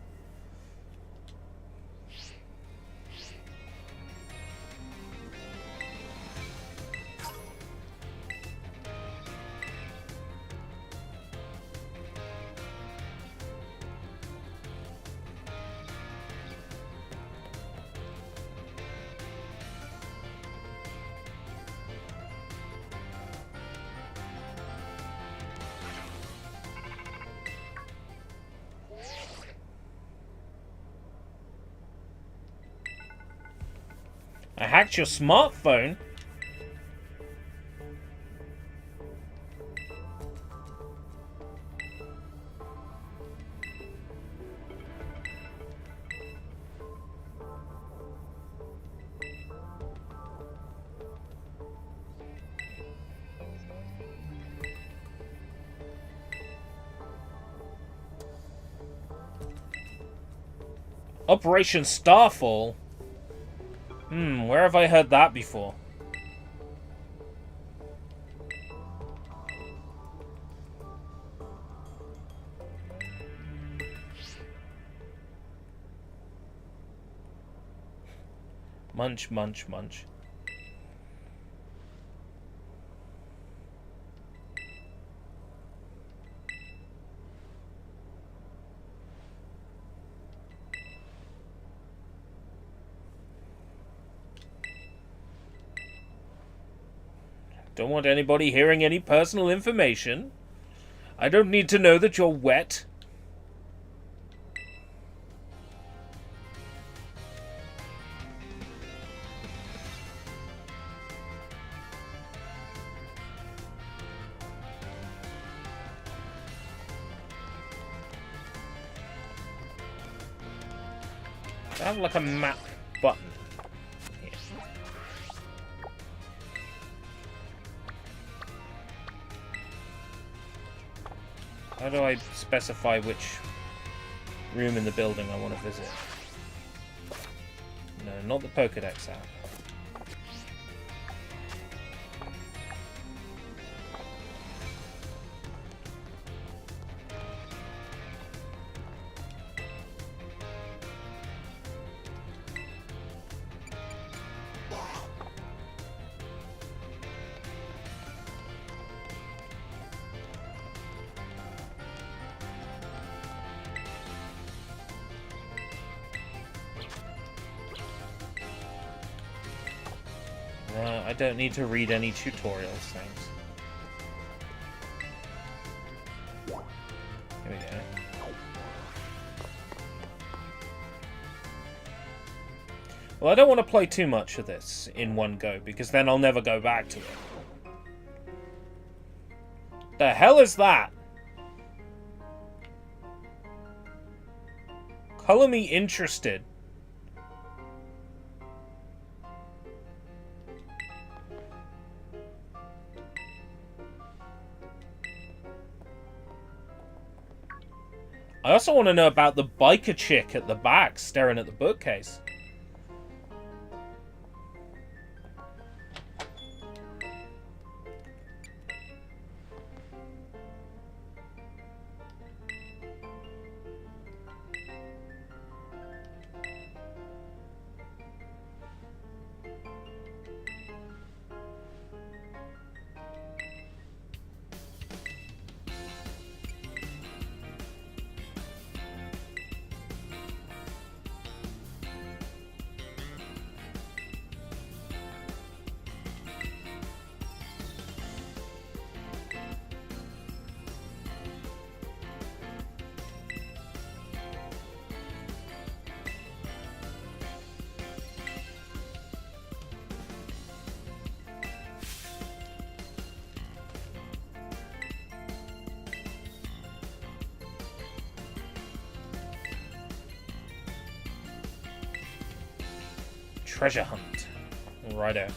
I hacked your smartphone? Operation Starfall? Where have I heard that before? Munch, munch, munch. Don't want anybody hearing any personal information. I don't need to know that you're wet. I have like a map button. How do I specify which room in the building I want to visit? No, not the Pokédex app. I don't need to read any tutorials, thanks. Here we go. Well, I don't want to play too much of this in one go, because then I'll never go back to it. The hell is that? Color me interested. I also want to know about the biker chick at the back staring at the bookcase. Treasure hunt. Righto.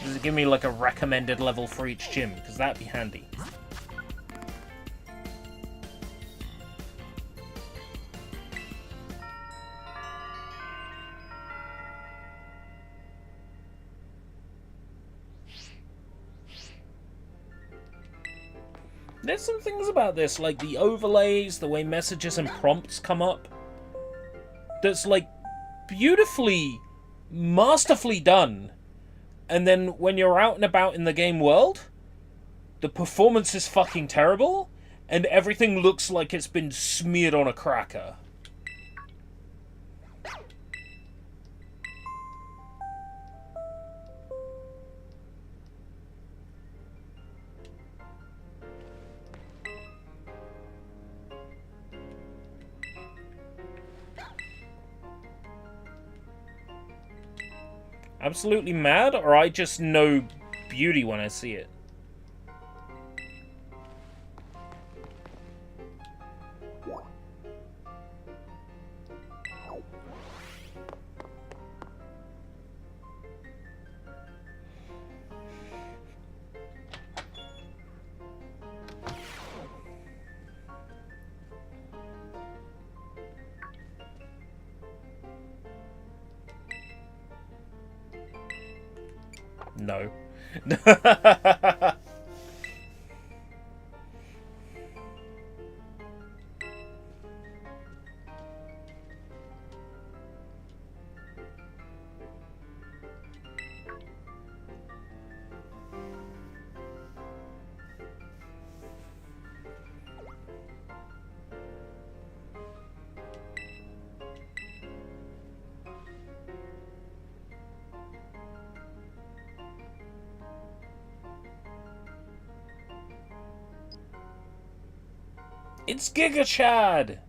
Does it give me like a recommended level for each gym? Because that'd be handy. There's some things about this, like the overlays, the way messages and prompts come up, that's like beautifully, masterfully done. And then when you're out and about in the game world, the performance is fucking terrible, and everything looks like it's been smeared on a cracker. Absolutely mad, or I just know beauty when I see it? No. It's Giga Chad!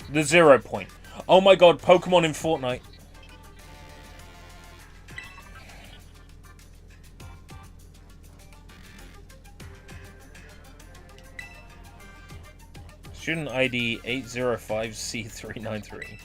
The 0 point. Oh my god, Pokemon in Fortnite. Student ID 805C393.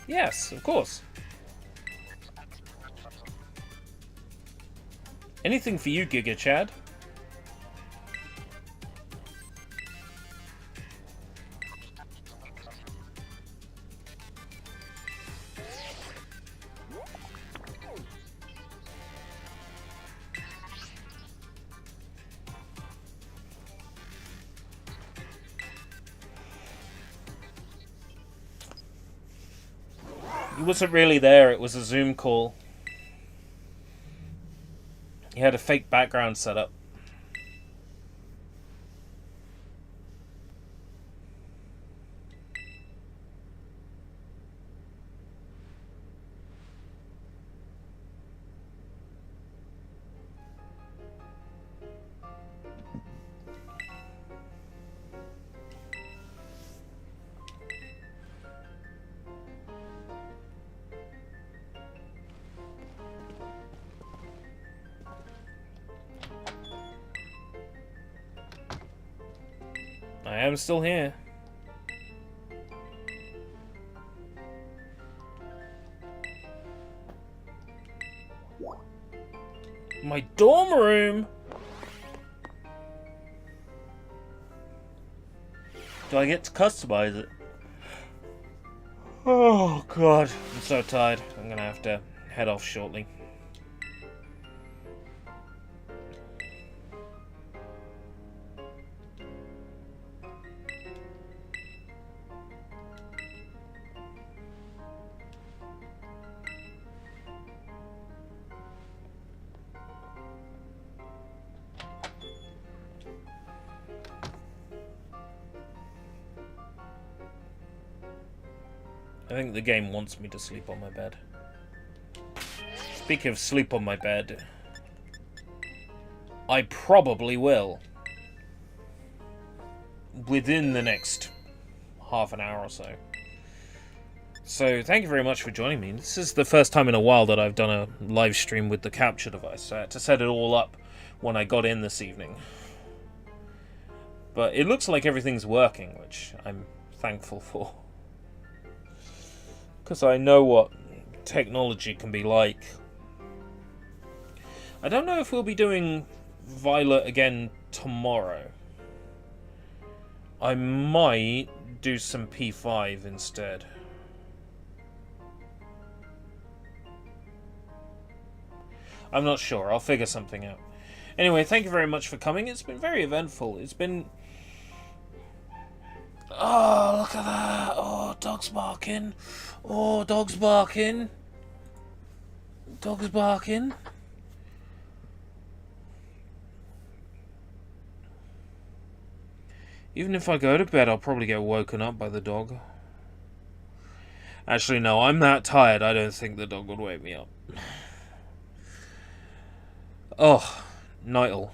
Yes, of course. Anything for you, Giga Chad. He wasn't really there, it was a Zoom call. He had a fake background set up. I am still here. My dorm room? Do I get to customize it? Oh god, I'm so tired. I'm gonna have to head off shortly. I think the game wants me to sleep on my bed. Speaking of sleep on my bed, I probably will. Within the next half an hour or so. So, thank you very much for joining me. This is the first time in a while that I've done a live stream with the capture device. I had to set it all up when I got in this evening. But it looks like everything's working, which I'm thankful for. Because I know what technology can be like. I don't know if we'll be doing Violet again tomorrow. I might do some P5 instead. I'm not sure. I'll figure something out. Anyway, thank you very much for coming. It's been very eventful. It's been... Oh, look at that. Oh, dogs barking. Oh, dogs barking. Dogs barking. Even if I go to bed, I'll probably get woken up by the dog. Actually, no, I'm that tired, I don't think the dog would wake me up. Oh, Nightle.